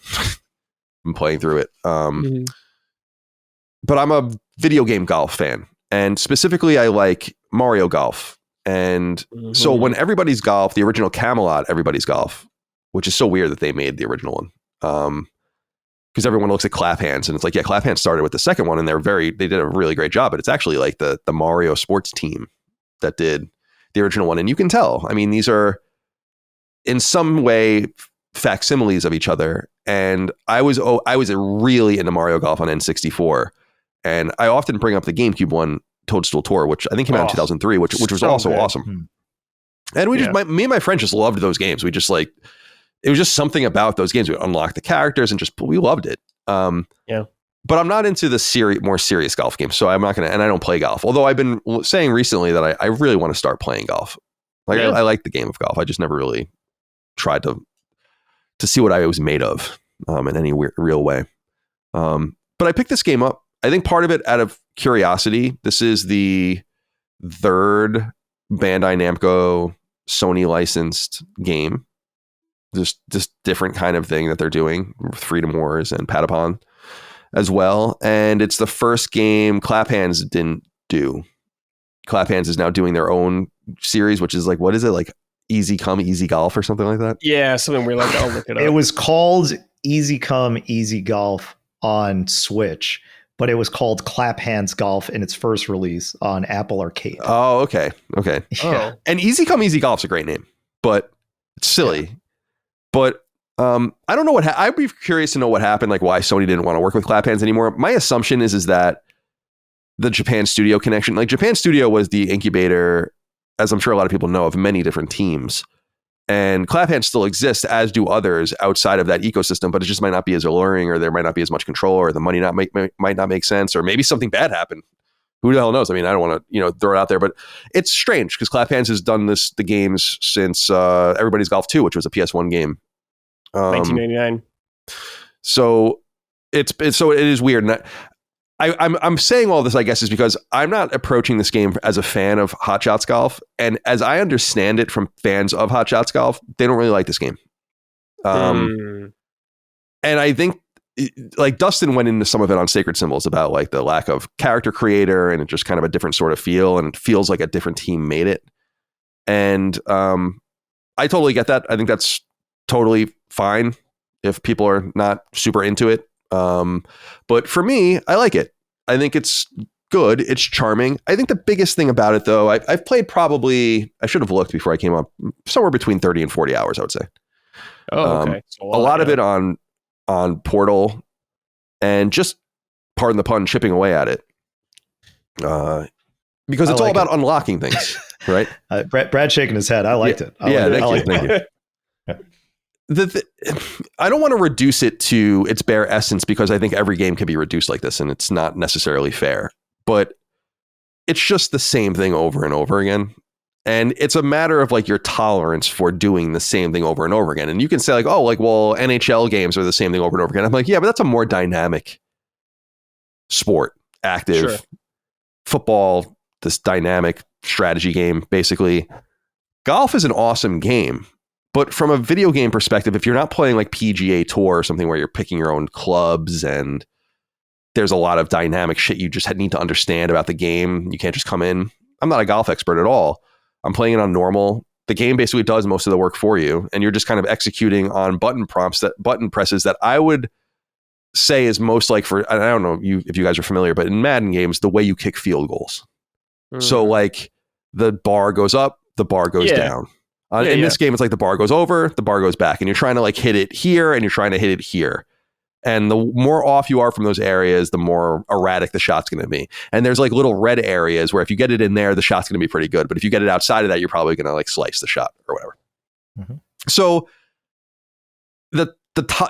and playing through it. But I'm a video game golf fan, and specifically I like Mario Golf. And so when Everybody's Golf, the original Camelot Everybody's Golf, which is so weird that they made the original one, because everyone looks at Clap Hands and it's like, yeah, Clap Hands started with the second one and they did a really great job, but it's actually like the Mario sports team that did the original one. And you can tell, I mean, these are in some way facsimiles of each other. And I was really into Mario Golf on N64, and I often bring up the GameCube one, Toadstool Tour, which I think came out in 2003, which was so also good. Awesome. And me and my friends just loved those games. We just it was just something about those games. We unlocked the characters and we loved it. But I'm not into the more serious golf games. So I'm not going to, and I don't play golf. Although I've been saying recently that I really want to start playing golf. I like the game of golf. I just never really tried to see what I was made of in any real way. But I picked this game up. I think part of it out of curiosity. This is the third Bandai Namco Sony licensed game. Just different kind of thing that they're doing. Freedom Wars and Patapon as well. And it's the first game Clap Hands didn't do. Clap Hands is now doing their own series, which is like, what is it? Like Easy Come, Easy Golf or something like that? Yeah, something weird like that. I'll look it up. It was called Easy Come, Easy Golf on Switch, but it was called Clap Hands Golf in its first release on Apple Arcade. Oh, okay. Yeah. Oh. And Easy Come, Easy Golf's a great name, but it's silly. Yeah. But I don't know I'd be curious to know what happened, like why Sony didn't want to work with Clap Hands anymore. My assumption is that the Japan Studio connection, like Japan Studio was the incubator, as I'm sure a lot of people know, of many different teams. And Clap Hands still exists, as do others outside of that ecosystem, but it just might not be as alluring, or there might not be as much control, or the money might not make sense, or maybe something bad happened. Who the hell knows? I mean, I don't want to, throw it out there, but it's strange because Clap Hands has done the games since Everybody's Golf 2, which was a PS1 game. 1999. So it is weird. And I'm saying all this, I guess, is because I'm not approaching this game as a fan of Hot Shots Golf. And as I understand it from fans of Hot Shots Golf, they don't really like this game. And I think like Dustin went into some of it on Sacred Symbols about like the lack of character creator and just kind of a different sort of feel. And it feels like a different team made it. And I totally get that. I think that's totally fine if people are not super into it. But for me, I like it. I think it's good. It's charming. I think the biggest thing about it, though, I've played probably, I should have looked before I came up, somewhere between 30 and 40 hours, I would say. Oh, okay. So a lot of it on Portal, and just, pardon the pun, chipping away at it. Because it's all about unlocking things, right? Brad shaking his head. I liked it. Thank you. I don't want to reduce it to its bare essence, because I think every game can be reduced like this, and it's not necessarily fair. But it's just the same thing over and over again. And it's a matter of like your tolerance for doing the same thing over and over again. And you can say like, oh, like, well, NHL games are the same thing over and over again. I'm like, yeah, but that's a more dynamic sport, active. Sure. Football, this dynamic strategy game, basically. Golf is an awesome game. But from a video game perspective, if you're not playing like PGA Tour or something where you're picking your own clubs and there's a lot of dynamic shit you just need to understand about the game, you can't just come in. I'm not a golf expert at all. I'm playing it on normal. The game basically does most of the work for you, and you're just kind of executing on button presses that I would say is most like for, I don't know if you guys are familiar, but in Madden games, the way you kick field goals. So like the bar goes up, the bar goes down. In this game, it's like the bar goes over, the bar goes back, and you're trying to like hit it here and you're trying to hit it here. And the more off you are from those areas, the more erratic the shot's going to be. And there's like little red areas where if you get it in there, the shot's going to be pretty good. But if you get it outside of that, you're probably going to like slice the shot or whatever. Mm-hmm. So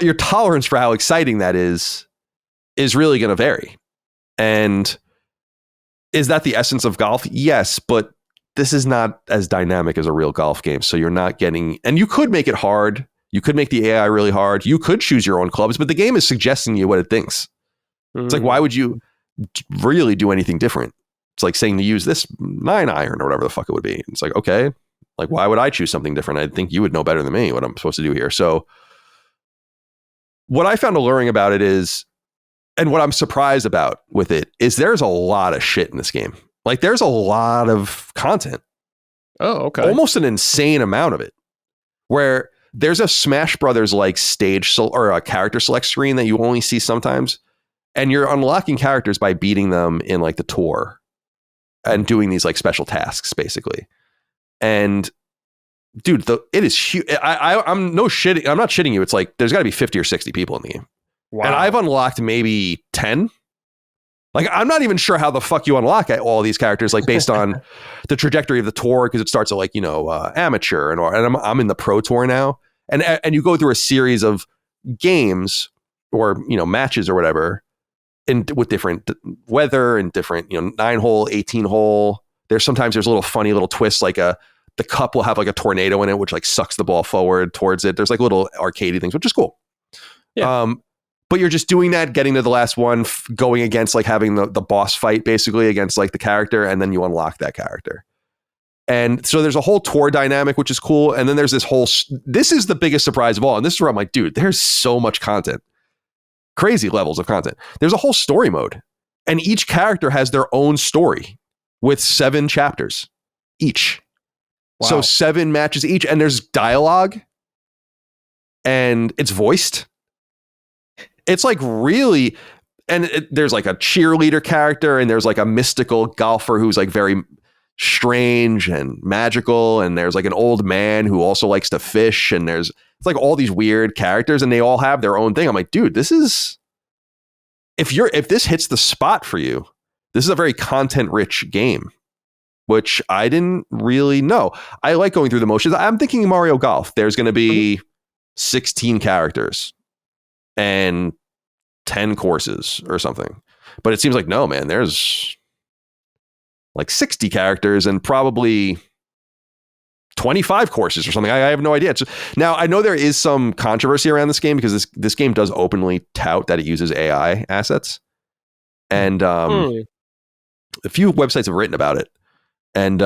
your tolerance for how exciting that is really going to vary. And is that the essence of golf? Yes, but this is not as dynamic as a real golf game. So you're not getting, and you could make it hard. You could make the AI really hard. You could choose your own clubs, but the game is suggesting to you what it thinks. Mm-hmm. It's like, why would you really do anything different? It's like saying to use this 9-iron or whatever the fuck it would be. It's like, okay, like, why would I choose something different? I think you would know better than me what I'm supposed to do here. So what I found alluring about it is, and what I'm surprised about with it is there's a lot of shit in this game. Like there's a lot of content. Oh, okay. Almost an insane amount of it, where there's a Smash Brothers like stage or a character select screen that you only see sometimes. And you're unlocking characters by beating them in like the tour and doing these like special tasks basically. And dude, it is huge. I'm not shitting you. It's like, there's gotta be 50 or 60 people in the game. Wow. And I've unlocked maybe 10. Like, I'm not even sure how the fuck you unlock all these characters, like based on the trajectory of the tour, because it starts at like, amateur and I'm in the pro tour now. And you go through a series of games or, matches or whatever with different weather and different, 9-hole, 18-hole. There's a little funny little twist, like the cup will have like a tornado in it, which like sucks the ball forward towards it. There's like little arcadey things, which is cool. Yeah. But you're just doing that, getting to the last one, going against like having the boss fight basically against like the character, and then you unlock that character. And so there's a whole tour dynamic, which is cool. And then there's this is the biggest surprise of all. And this is where I'm like, dude, there's so much content, crazy levels of content. There's a whole story mode, and each character has their own story with 7 chapters each. Wow. So 7 matches each, and there's dialogue, and it's voiced. It's like really, and there's like a cheerleader character, and there's like a mystical golfer who's like very strange and magical, and there's like an old man who also likes to fish, and it's like all these weird characters, and they all have their own thing. I'm like, dude, this is, if this hits the spot for you, this is a very content rich game, which I didn't really know. I like going through the motions. I'm thinking Mario Golf. There's going to be 16 characters and 10 courses or something. But it seems like, no, man, there's like 60 characters and probably 25 courses or something. I have no idea. Now, I know there is some controversy around this game because this game does openly tout that it uses AI assets. And a few websites have written about it. And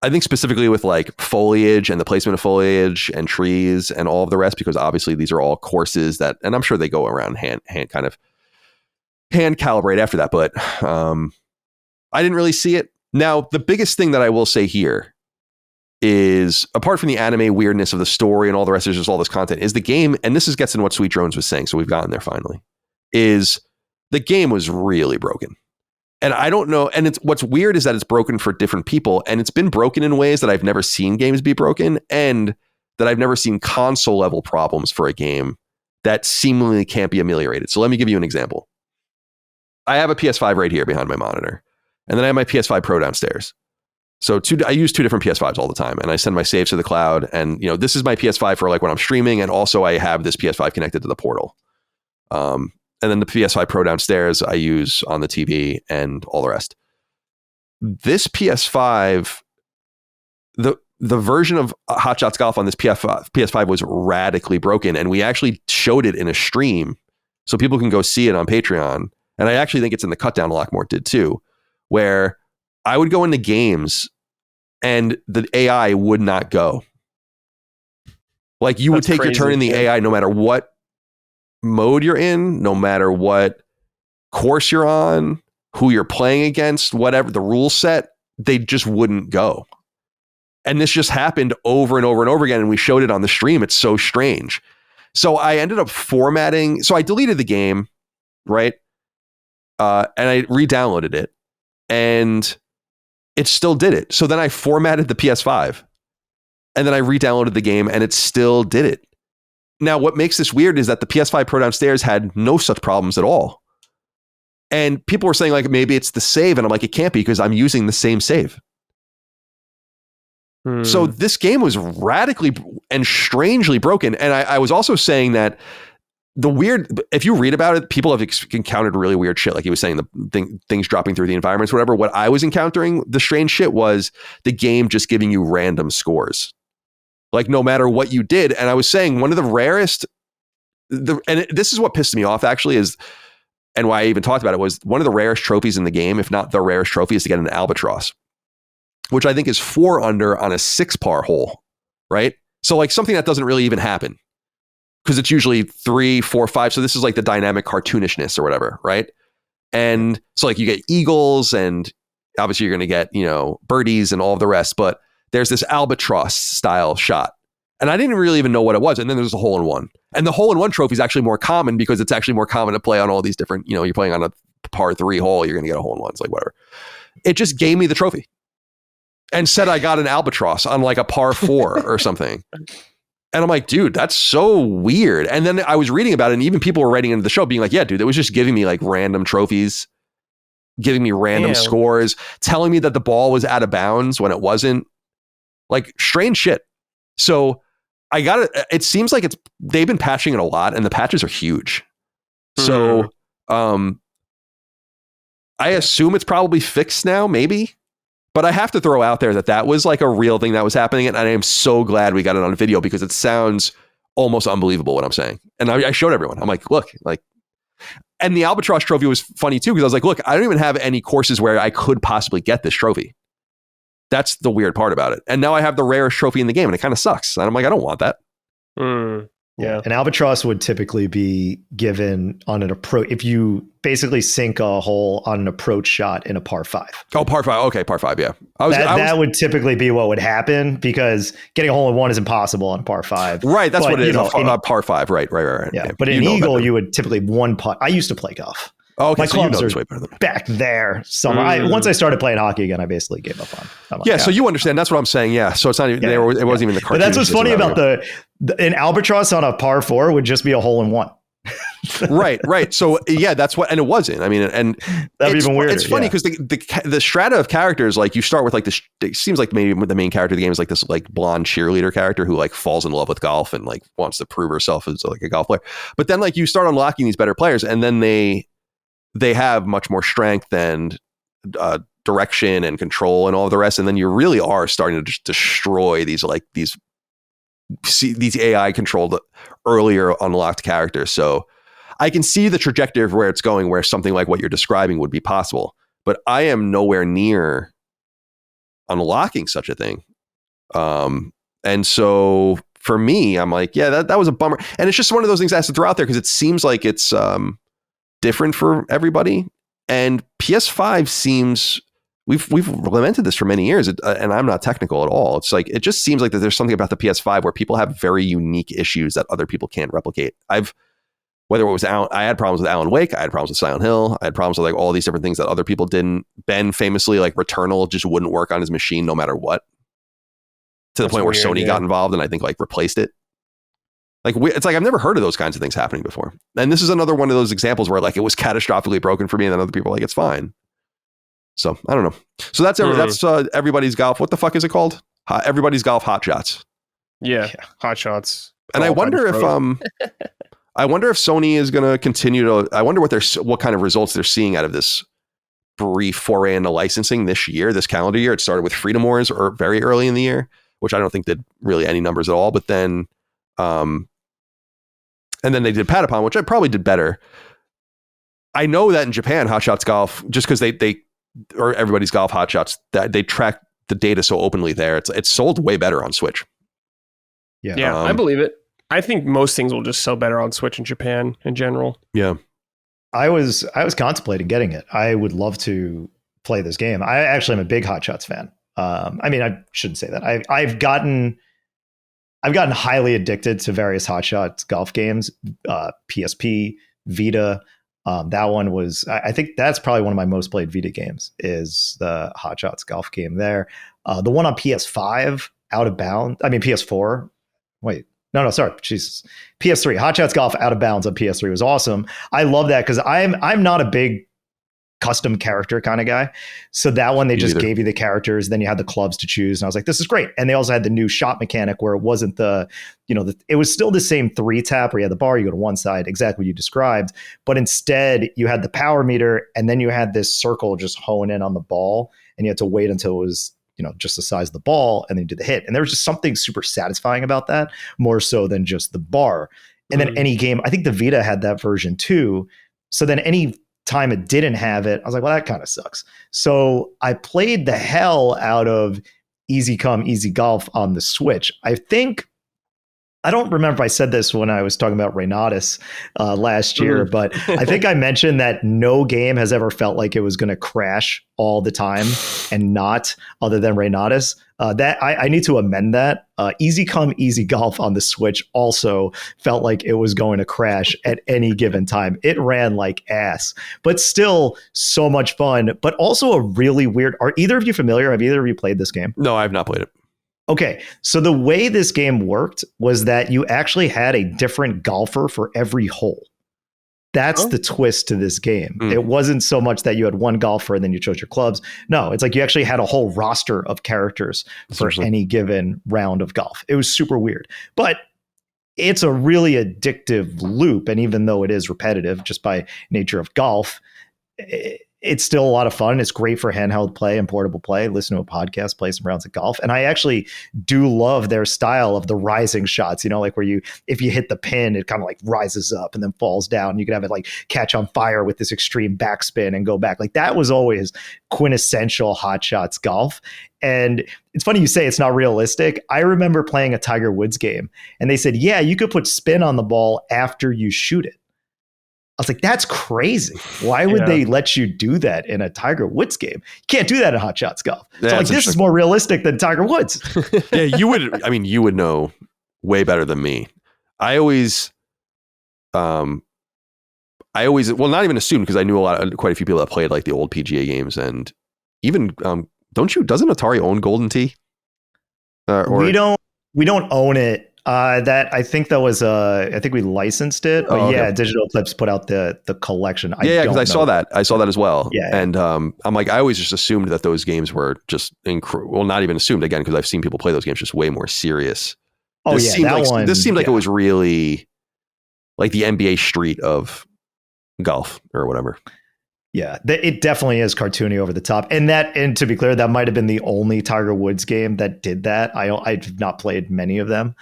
I think specifically with like foliage and the placement of foliage and trees and all of the rest, because obviously these are all courses that, and I'm sure they go around hand calibrate after that. But I didn't really see it. Now, the biggest thing that I will say here is, apart from the anime weirdness of the story and all the rest, there's just all this content, is the game, and this gets in what Sweet Drones was saying, so we've gotten there finally, is the game was really broken. And I don't know, and it's what's weird is that it's broken for different people, and it's been broken in ways that I've never seen games be broken, and that I've never seen console level problems for a game that seemingly can't be ameliorated. So let me give you an example. I have a PS5 right here behind my monitor, and then I have my PS5 Pro downstairs. So I use two different PS5s all the time, and I send my saves to the cloud. And this is my PS5 for like when I'm streaming, and also I have this PS5 connected to the portal. And then the PS5 Pro downstairs I use on the TV and all the rest. This PS5, the version of Hot Shots Golf on this PS5 was radically broken, and we actually showed it in a stream, so people can go see it on Patreon. And I actually think it's in the cut down a lot more did too, where I would go into games and the AI would not go. Like you would take your turn in the AI no matter what mode you're in, no matter what course you're on, who you're playing against, whatever the rule set, they just wouldn't go. And this just happened over and over and over again. And we showed it on the stream. It's so strange. So I ended up formatting. So I deleted the game, right? And I re-downloaded it, and it still did it. So then I formatted the PS5, and then I re-downloaded the game, and it still did it. Now, what makes this weird is that the PS5 Pro downstairs had no such problems at all. And people were saying like, maybe it's the save. And I'm like, it can't be, because I'm using the same save. So this game was radically and strangely broken. And I was also saying that if you read about it, people have encountered really weird shit. Like he was saying, things dropping through the environments, whatever. What I was encountering, the strange shit was the game just giving you random scores. Like no matter what you did. And I was saying one of the rarest, and this is what pissed me off actually is, and why I even talked about it, was one of the rarest trophies in the game, if not the rarest trophy, is to get an albatross, which I think is 4 under on a 6 par hole, right? So like something that doesn't really even happen, because it's usually 3, 4, 5. So this is like the dynamic cartoonishness or whatever, right? And so like you get eagles, and obviously you're going to get, birdies and all of the rest, but there's this albatross style shot. And I didn't really even know what it was. And then there's a hole in one. And the hole in one trophy is actually more common, because it's actually more common to play on all these different, you're playing on a par 3 hole, you're going to get a hole in one. It's like whatever. It just gave me the trophy and said I got an albatross on like a par 4 or something. And I'm like, dude, that's so weird. And then I was reading about it, and even people were writing into the show being like, yeah, dude, it was just giving me like random trophies, giving me random scores, telling me that the ball was out of bounds when it wasn't. Like strange shit. So I got it. It seems like they've been patching it a lot, and the patches are huge. So I assume it's probably fixed now, maybe. But I have to throw out there that was like a real thing that was happening. And I am so glad we got it on video, because it sounds almost unbelievable what I'm saying. And I showed everyone. I'm like, look, like, and the albatross trophy was funny too, because I was like, look, I don't even have any courses where I could possibly get this trophy. That's the weird part about it. And now I have the rarest trophy in the game, and it kind of sucks. And I'm like, I don't want that. Yeah. An albatross would typically be given on an approach. If you basically sink a hole on an approach shot in a par 5. Oh, par 5. Okay, par 5. Yeah. That would typically be what would happen, because getting a hole in one is impossible on par 5. Right. That's what it is. Par 5. Right. Yeah. But in eagle, you would typically one putt. I used to play golf. Oh, okay. My clubs are back there somewhere. Once I started playing hockey again, I basically gave up on. Yeah, so you understand. That's what I'm saying. Yeah, so it's not even, it wasn't even the cartoon. But that's what's funny about an albatross on a par 4 would just be a hole in one. Right. So yeah, that's what, and it wasn't. I mean, and that'd be even weirder. It's funny because the strata of characters, like you start with like this. It seems like maybe the main character of the game is like this like blonde cheerleader character who like falls in love with golf and like wants to prove herself as like a golf player. But then like you start unlocking these better players, and then they have much more strength and direction and control and all of the rest. And then you really are starting to just destroy these AI controlled earlier unlocked characters. So I can see the trajectory of where it's going, where something like what you're describing would be possible, but I am nowhere near unlocking such a thing. And so for me, I'm like, yeah, that was a bummer. And it's just one of those things I have to throw out there, because it seems like it's different for everybody. And PS5 seems we've lamented this for many years, and I'm not technical at all. It's like, it just seems like that there's something about the PS5 where people have very unique issues that other people can't replicate. Whether it was I had problems with Alan Wake, I had problems with Silent Hill, I had problems with like all these different things that other people didn't. Ben famously, like Returnal just wouldn't work on his machine no matter what. To the point where Sony got involved and I think like replaced it. Like it's like I've never heard of those kinds of things happening before. And this is another one of those examples where like it was catastrophically broken for me, and then other people are like, it's fine. So I don't know. So that's Everybody's Golf. What the fuck is it called? Everybody's Golf Hot Shots. Yeah. Hot Shots. And I wonder if Sony is going to continue to. I wonder what kind of results they're seeing out of this brief foray into licensing this calendar year. It started with Freedom Wars or very early in the year, which I don't think did really any numbers at all. But then, and then they did Patapon, which I probably did better. I know that in Japan, Hot Shots Golf, just because or Everybody's Golf Hot Shots, that they track the data so openly there, it's sold way better on Switch. Yeah, I believe it. I think most things will just sell better on Switch in Japan in general. Yeah. I was contemplating getting it. I would love to play this game. I actually am a big Hot Shots fan. I mean, I shouldn't say that. I've gotten highly addicted to various Hot Shots golf games, PSP, Vita. That one was, I think that's probably one of my most played Vita games is the Hot Shots golf game there. The one on PS5, Out of Bounds. I mean, PS4. Wait, no, sorry. Jesus. PS3, Hot Shots Golf Out of Bounds on PS3 was awesome. I love that because I'm not a big custom character kind of guy. So that one, they just gave you the characters, then you had the clubs to choose. And I was like, this is great. And they also had the new shot mechanic where it wasn't it was still the same 3-tap where you had the bar, you go to one side, exactly what you described. But instead you had the power meter and then you had this circle just hone in on the ball and you had to wait until it was, just the size of the ball and then do the hit. And there was just something super satisfying about that, more so than just the bar. And then any game, I think the Vita had that version too. So then any time it didn't have it, I was like, well, that kind of sucks. So I played the hell out of Easy Come, Easy Golf on the Switch. I don't remember if I said this when I was talking about Renatus last year, but I think I mentioned that no game has ever felt like it was going to crash all the time and not, other than Renatus. That I need to amend that. Easy Come, Easy Golf on the Switch also felt like it was going to crash at any given time. It ran like ass, but still so much fun, but also a really weird. Are either of you familiar? Have either of you played this game? No, I have not played it. Okay, so the way this game worked was that you actually had a different golfer for every hole. That's the twist to this game. It wasn't so much that you had one golfer and then you chose your clubs. No, it's like you actually had a whole roster of characters for any given round of golf. It was super weird, but it's a really addictive loop. And even though it is repetitive just by nature of golf, it's still a lot of fun. It's great for handheld play and portable play. Listen to a podcast, play some rounds of golf. And I actually do love their style of the rising shots, like where if you hit the pin, it kind of like rises up and then falls down. You can have it like catch on fire with this extreme backspin and go back. Like that was always quintessential Hot Shots golf. And it's funny you say it's not realistic. I remember playing a Tiger Woods game and they said, yeah, you could put spin on the ball after you shoot it. I was like, that's crazy. Why would they let you do that in a Tiger Woods game? You can't do that in Hot Shots golf. So like, this is more realistic than Tiger Woods. Yeah, you would know way better than me. I always, well, not even assumed because I knew quite a few people that played like the old PGA games and even, doesn't Atari own Golden Tee? We don't own it. I think we licensed it, but Digital Eclipse put out the collection. Because I saw that as well. Yeah. And I'm like, I always just assumed that those games were just not even assumed again, because I've seen people play those games just way more serious. This seemed like it was really like the NBA Street of golf or whatever. Yeah, it definitely is cartoony over the top. And to be clear, that might have been the only Tiger Woods game that did that. I've not played many of them.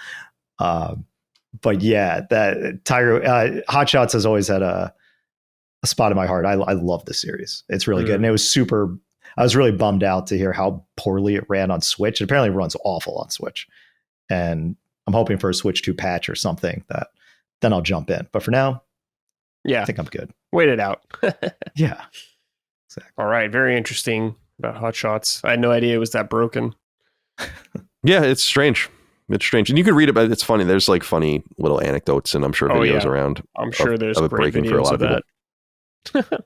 But yeah, that Tiger Hot Shots has always had a spot in my heart. I love this series. It's really good. And it was I was really bummed out to hear how poorly it ran on Switch. It apparently runs awful on Switch. And I'm hoping for a Switch 2 patch or something then I'll jump in. But for now, I think I'm good. Wait it out. Yeah. Exactly. All right. Very interesting. about Hot Shots. I had no idea it was that broken. Yeah, it's strange. It's strange. And you could read about it. It's funny. There's like funny little anecdotes and I'm sure videos around. I'm sure there's of it great breaking for a videos lot of of people. that.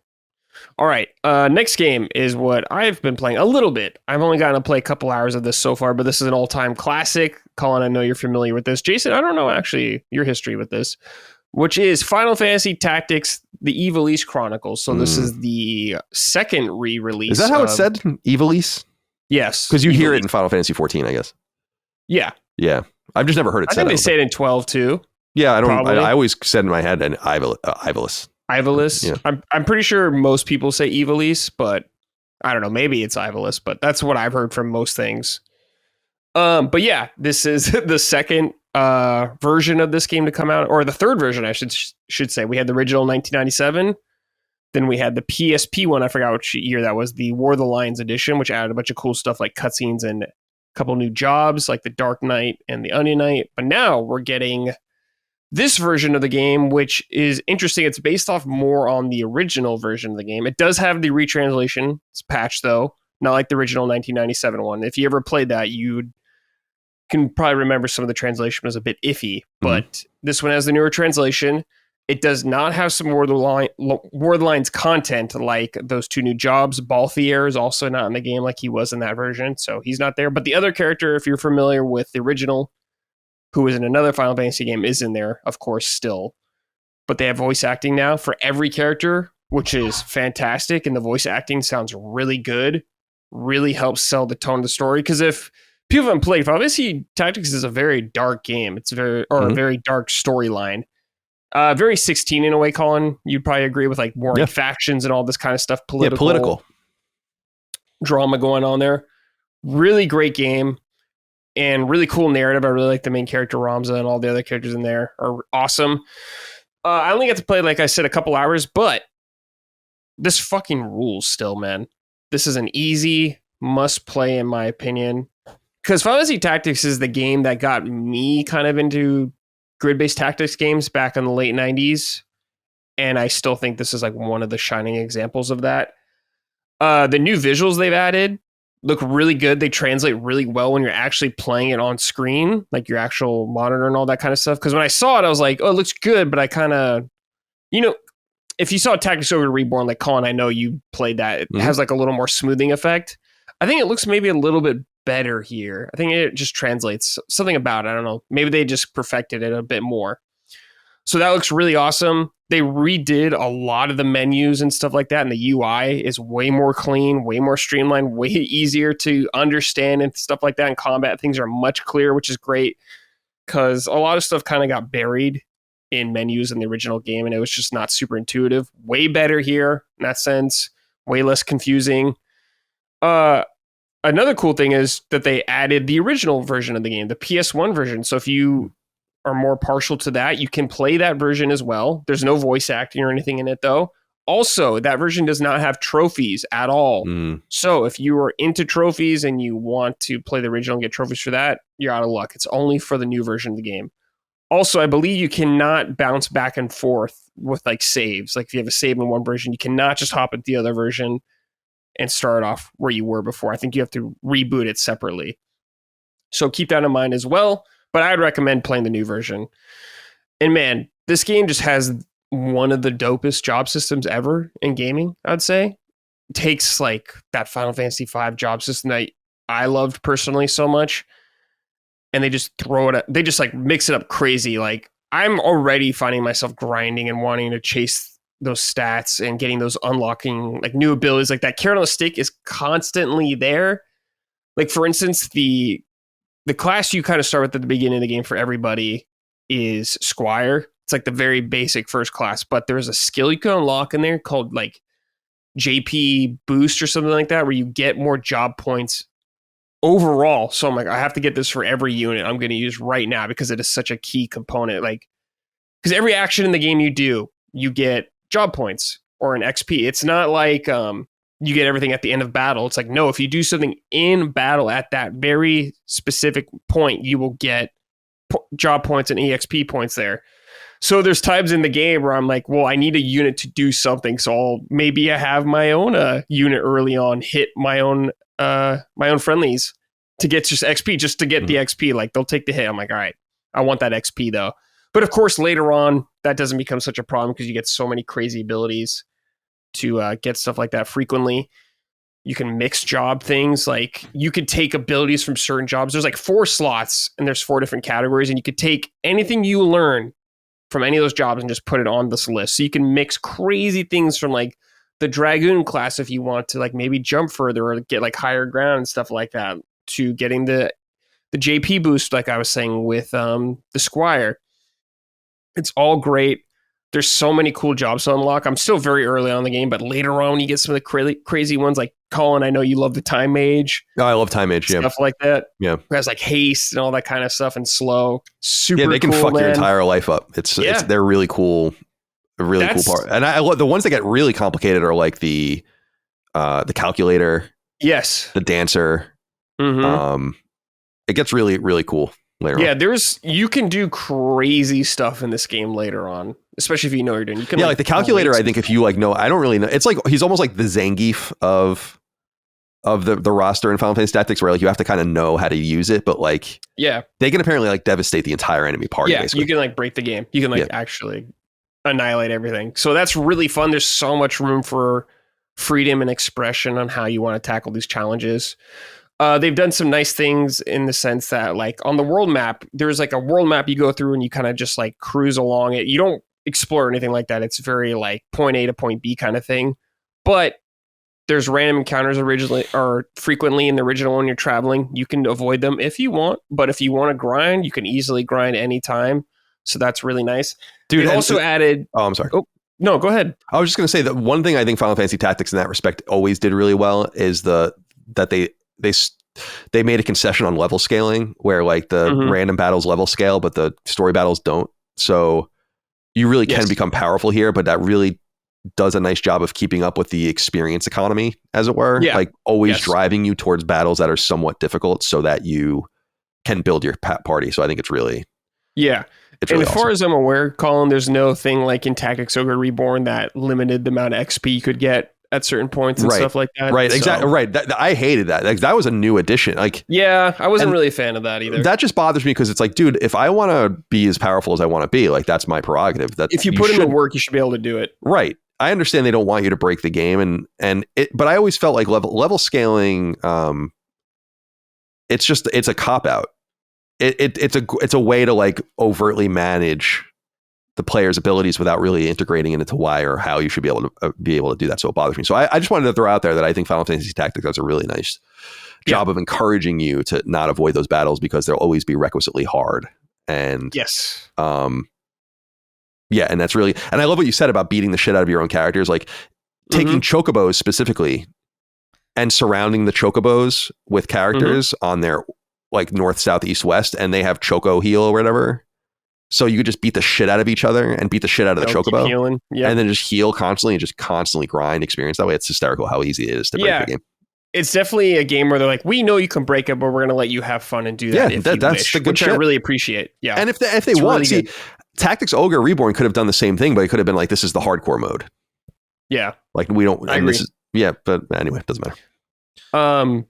All right. Next game is what I've been playing a little bit. I've only gotten to play a couple hours of this so far, but this is an all-time classic. Colin, I know you're familiar with this. Jason, I don't know actually your history with this, which is Final Fantasy Tactics, the Ivalice Chronicles. So this is the second re-release. Is that how it's said? Ivalice? Yes. Because you hear it in Final Fantasy 14, I guess. Yeah. Yeah. I've just never heard it said. I think they say it in 12 too. Yeah, I always said in my head an Ivalice. Ivalice. Yeah. I'm pretty sure most people say Ivalice, but I don't know. Maybe it's Ivalice, but that's what I've heard from most things. But yeah, this is the second version of this game to come out, or the third version, I should say. We had the original 1997. Then we had the PSP one. I forgot which year that was. The War of the Lions edition, which added a bunch of cool stuff like cutscenes and a couple new jobs like the Dark Knight and the Onion Knight. But now we're getting this version of the game, which is interesting. It's based off more on the original version of the game. It does have the retranslation. It's patched, though, not like the original 1997 one. If you ever played that, you can probably remember some of the translation was a bit iffy. But this one has the newer translation. It does not have some War of the Lions content like those two new jobs. Balthier is also not in the game like he was in that version, so he's not there. But the other character, if you're familiar with the original, who is in another Final Fantasy game, is in there, of course, still. But they have voice acting now for every character, which is fantastic. And the voice acting sounds really good, really helps sell the tone of the story. Because if people haven't played, Final Fantasy Tactics is a very dark game. It's a very dark storyline. Very 16 in a way, Colin. You'd probably agree with like warring factions and all this kind of stuff. Political drama going on there. Really great game. And really cool narrative. I really like the main character, Ramza, and all the other characters in there are awesome. I only got to play, like I said, a couple hours, but this fucking rules still, man. This is an easy must play, in my opinion. Because Final Fantasy Tactics is the game that got me kind of into grid-based tactics games back in the late 90s. And I still think this is like one of the shining examples of that. The new visuals they've added look really good. They translate really well when you're actually playing it on screen, like your actual monitor and all that kind of stuff. Because when I saw it, I was like, oh, it looks good. But I kind of, if you saw Tactics Ogre Reborn, like Colin, I know you played that. It has like a little more smoothing effect. I think it looks maybe a little bit better here. I think it just translates something about it. I don't know. Maybe they just perfected it a bit more. So that looks really awesome. They redid a lot of the menus and stuff like that. And the UI is way more clean, way more streamlined, way easier to understand and stuff like that. In combat, things are much clearer, which is great because a lot of stuff kind of got buried in menus in the original game and it was just not super intuitive. Way better here in that sense. Way less confusing. Another cool thing is that they added the original version of the game, the PS1 version. So if you are more partial to that, you can play that version as well. There's no voice acting or anything in it though. Also, that version does not have trophies at all. So if you are into trophies and you want to play the original and get trophies for that, you're out of luck. It's only for the new version of the game. Also, I believe you cannot bounce back and forth with like saves. Like if you have a save in one version, you cannot just hop into the other version and start off where you were before. I think you have to reboot it separately. So keep that in mind as well. But I'd recommend playing the new version. And man, this game just has one of the dopest job systems ever in gaming, I'd say. It takes like that Final Fantasy V job system that I loved personally so much. And they just throw it up. They just like mix it up crazy. Like I'm already finding myself grinding and wanting to chase those stats and getting those unlocking like new abilities. Like that carrot on the stick is constantly there. Like for instance, the class you kind of start with at the beginning of the game for everybody is Squire. It's like the very basic first class, but there's a skill you can unlock in there called like JP Boost or something like that, where you get more job points overall. So I'm like, I have to get this for every unit I'm going to use right now because it is such a key component. Like, because every action in the game you do, you get job points or an XP. It's not like you get everything at the end of battle. It's like, no, if you do something in battle at that very specific point, you will get job points and EXP points there. So there's times in the game where I'm like, well, I need a unit to do something. So maybe I have my own unit early on, hit my own friendlies to get just XP, just to get the XP. Like they'll take the hit. I'm like, all right, I want that XP though. But of course, later on, that doesn't become such a problem because you get so many crazy abilities to get stuff like that frequently. You can mix job things. Like you could take abilities from certain jobs. There's like 4 slots and there's 4 different categories. And you could take anything you learn from any of those jobs and just put it on this list. So you can mix crazy things from like the Dragoon class if you want to like maybe jump further or get like higher ground and stuff like that, to getting the JP boost, like I was saying with the Squire. It's all great. There's so many cool jobs to unlock. I'm still very early on in the game, but later on when you get some of the crazy ones, like Colin, I know you love the Time Mage. Oh, I love Time Mage, stuff like that. Yeah. It has like haste and all that kind of stuff and slow. Super cool, they can fuck man. your entire life up. They're really cool. A really cool part. And I love the ones that get really complicated are like the calculator. Yes. The dancer. Mm-hmm. It gets really, really cool later on. You can do crazy stuff in this game later on, especially if you know what you're doing. You can like the calculator, I think if you like know, I don't really know. It's like he's almost like the Zangief of the roster in Final Fantasy Tactics, where like you have to kind of know how to use it, but like they can apparently like devastate the entire enemy party. Yeah, basically. you can like break the game. You can actually annihilate everything. So that's really fun. There's so much room for freedom and expression on how you want to tackle these challenges. They've done some nice things in the sense that like on the world map, there's like a world map you go through and you kind of just like cruise along it. You don't explore or anything like that. It's very like point A to point B kind of thing. But there's random encounters frequently in the original when you're traveling. You can avoid them if you want, but if you want to grind, you can easily grind anytime. So that's really nice. Dude, they also added... Oh, I'm sorry. Oh, no, go ahead. I was just going to say that one thing I think Final Fantasy Tactics in that respect always did really well is that they made a concession on level scaling where like the random battles level scale, but the story battles don't. So you really can become powerful here, but that really does a nice job of keeping up with the experience economy, as it were. Yeah. Like always driving you towards battles that are somewhat difficult so that you can build your party. So I think it's really... Yeah. It's really and as far as I'm aware, Colin, there's no thing like in Tactics Ogre Reborn that limited the amount of XP you could get at certain points and stuff like that. Right, exactly. Right. I hated that. Like, that was a new addition. Like, yeah, I wasn't really a fan of that either. That just bothers me because it's like, dude, if I want to be as powerful as I want to be, like that's my prerogative. That if you put in the work, you should be able to do it. Right. I understand they don't want you to break the game, but I always felt like level scaling. It's a cop out. It's a way to like overtly manage the player's abilities without really integrating it into why or how you should be able to do that. So it bothers me. So I just wanted to throw out there that I think Final Fantasy Tactics does a really nice job of encouraging you to not avoid those battles because they'll always be requisitely hard. And and that's really, and I love what you said about beating the shit out of your own characters, like taking chocobos specifically and surrounding the chocobos with characters on their like north, south, east, west, and they have choco heal or whatever. So you could just beat the shit out of each other and beat the shit out of the chocobo and then just heal constantly and just constantly grind experience. That way it's hysterical how easy it is to break the game. It's definitely a game where they're like, we know you can break it, but we're going to let you have fun and do that. Yeah, that's the good which shit. I really appreciate. Yeah. And if they want, really Tactics Ogre Reborn could have done the same thing, but it could have been like, this is the hardcore mode. Yeah. Like we don't, and this is, but anyway, it doesn't matter.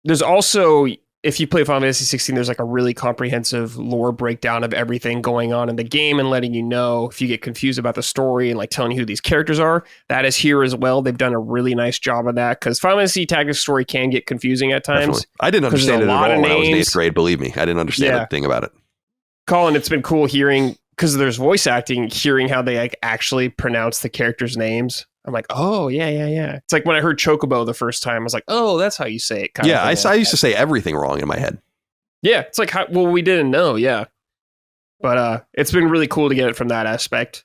There's also, if you play Final Fantasy 16, there's like a really comprehensive lore breakdown of everything going on in the game and letting you know if you get confused about the story and like telling you who these characters are. That is here as well. They've done a really nice job of that because Final Fantasy Tactics story can get confusing at times. Definitely. I didn't understand it at all when I was in 8th grade, believe me. I didn't understand a thing about it. Colin, it's been cool hearing, because there's voice acting, hearing how they like actually pronounce the characters' names. I'm like, oh, yeah. It's like when I heard Chocobo the first time, I was like, oh, that's how you say it. I used to say everything wrong in my head. Yeah, it's like, we didn't know, yeah. But it's been really cool to get it from that aspect.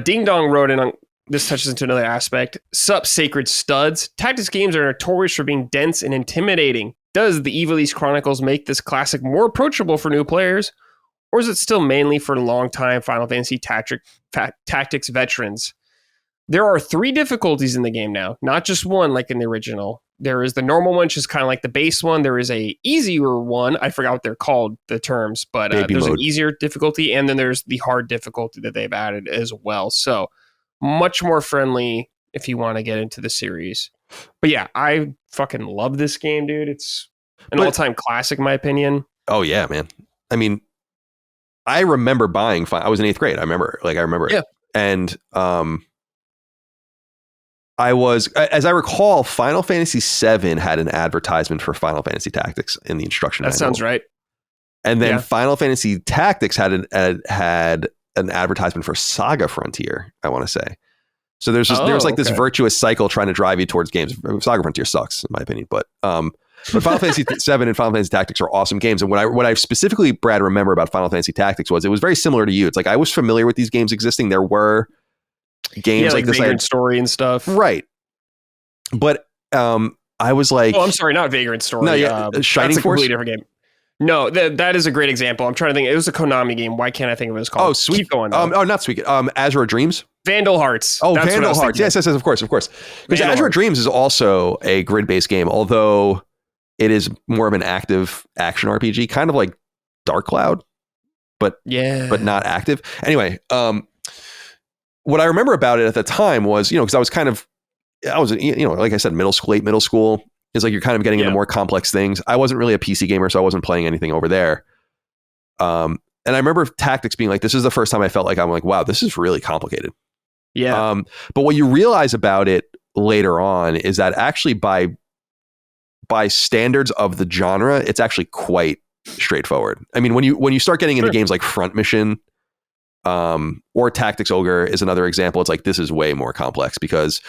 Ding Dong wrote in on, this touches into another aspect. Sup, sacred studs. Tactics games are notorious for being dense and intimidating. Does the Ivalice Chronicles make this classic more approachable for new players? Or is it still mainly for long-time Final Fantasy Tactics veterans? There are 3 difficulties in the game now, not just one like in the original. there is the normal one, which is kind of like the base one. There is a easier one. I forgot what they're called, the terms, but there's an easier difficulty, and then there's the hard difficulty that they've added as well. So much more friendly if you want to get into the series. But yeah, I fucking love this game, dude. It's an all-time classic, in my opinion. Oh yeah, man. I mean, I remember buying. I was in 8th grade. I remember it. Yeah. And I was, as I recall, Final Fantasy VII had an advertisement for Final Fantasy Tactics in the instruction manual. That sounds right. And then Final Fantasy Tactics had an advertisement for Saga Frontier, I want to say. So there's this virtuous cycle trying to drive you towards games. Saga Frontier sucks, in my opinion, but Final Fantasy VII and Final Fantasy Tactics are awesome games. And what I specifically, Brad, remember about Final Fantasy Tactics was it was very similar to you. It's like I was familiar with these games existing. There were games like this, Vagrant Story and stuff, right? But I was like, oh, I'm sorry, not Vagrant Story. No, that's Shining a Force, completely different game. No, that is a great example. I'm trying to think. It was a Konami game. Why can't I think of what it's called? Oh, Sweet. Keep going. Not Sweet. Azure Dreams. Vandal Hearts. Oh, that's Vandal Hearts. Yes, of course. Because Azure Dreams is also a grid-based game, although it is more of an active action RPG, kind of like Dark Cloud, but not active. Anyway, what I remember about it at the time was, because I was, like I said, late middle school. It's like you're kind of getting into more complex things. I wasn't really a PC gamer, so I wasn't playing anything over there. And I remember Tactics being like, this is the first time I felt like I'm like, wow, this is really complicated. Yeah. But what you realize about it later on is that actually by standards of the genre, it's actually quite straightforward. I mean, when you start getting into games like Front Mission, or Tactics Ogre is another example. It's like, this is way more complex because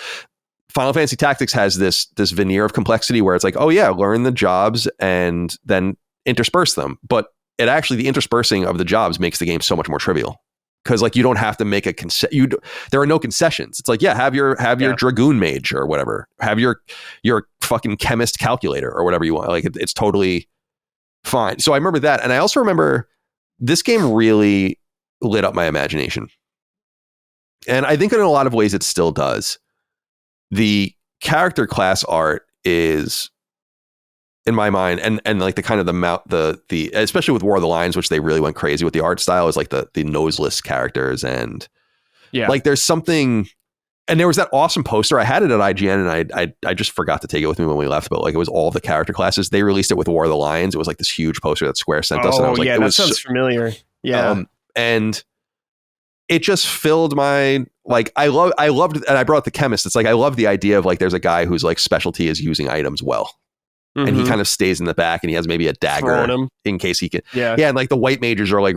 Final Fantasy Tactics has this veneer of complexity where it's like, oh yeah, learn the jobs and then intersperse them. But it actually, the interspersing of the jobs makes the game so much more trivial because like you don't have to make there are no concessions. It's like, yeah, have your Dragoon Mage or whatever, have your fucking chemist calculator or whatever you want. Like it's totally fine. So I remember that, and I also remember this game really lit up my imagination, and I think in a lot of ways it still does. The character class art is, in my mind, and like the kind of the especially with War of the Lions, which they really went crazy with the art style, is like the noseless characters, and like there's something. And there was that awesome poster. I had it at IGN, and I just forgot to take it with me when we left. But like it was all the character classes. They released it with War of the Lions. It was like this huge poster that Square sent us, and I was like, that sounds familiar. Yeah, and it just filled my, like, I loved, and I brought the chemist. It's like, I love the idea of like, there's a guy whose like specialty is using items well. Mm-hmm. And he kind of stays in the back and he has maybe a dagger in case he can. Yeah. And like the white mages are like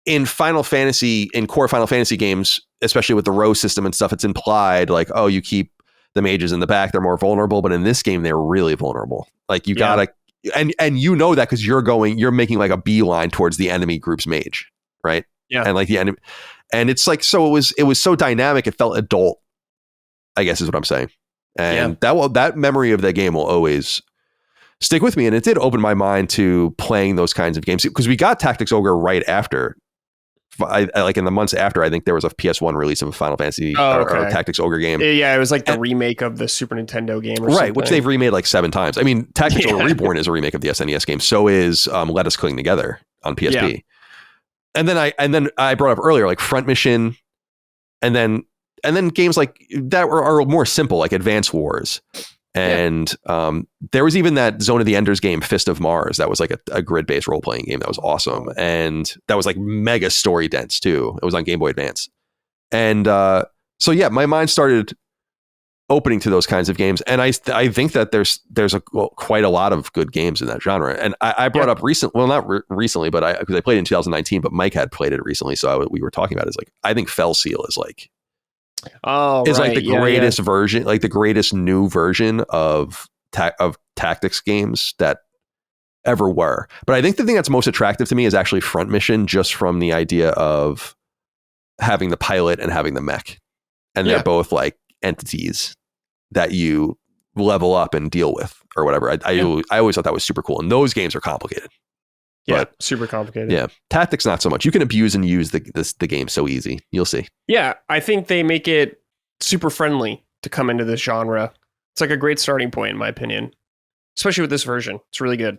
in core Final Fantasy games, especially with the row system and stuff, it's implied like, oh, you keep the mages in the back, they're more vulnerable. But in this game, they're really vulnerable. Like you gotta, and you know that because you're making like a beeline towards the enemy group's mage. Right. Yeah. And like the enemy, and it's like, so it was so dynamic. It felt adult, I guess is what I'm saying. And that memory of that game will always stick with me. And it did open my mind to playing those kinds of games because we got Tactics Ogre right after. I like in the months after, I think there was a PS1 release of a Final Fantasy or Tactics Ogre game. Yeah, it was like the remake of the Super Nintendo game, or something. Which they've remade like 7 times. I mean, Tactics Ogre Reborn is a remake of the SNES game. So is Let Us Cling Together on PSP. Yeah. And then I brought up earlier like Front Mission, and then games like that are more simple, like Advance Wars. And there was even that Zone of the Enders game, Fist of Mars, that was like a grid-based role-playing game that was awesome. And that was like mega story dense too. It was on Game Boy Advance. And so yeah, my mind started opening to those kinds of games. And I think that there's quite a lot of good games in that genre. And I brought up recently, but because I played it in 2019, but Mike had played it recently. So we were talking about it. It's like, I think Fell Seal is like, like the greatest version, like the greatest new version of tactics games that ever were. But I think the thing that's most attractive to me is actually Front Mission, just from the idea of having the pilot and having the mech. And they're both like entities that you level up and deal with or whatever. I always thought that was super cool. And those games are complicated. Yeah, super complicated. Yeah, Tactics not so much. You can abuse and use the game so easy. You'll see. Yeah, I think they make it super friendly to come into this genre. It's like a great starting point, in my opinion, especially with this version. It's really good.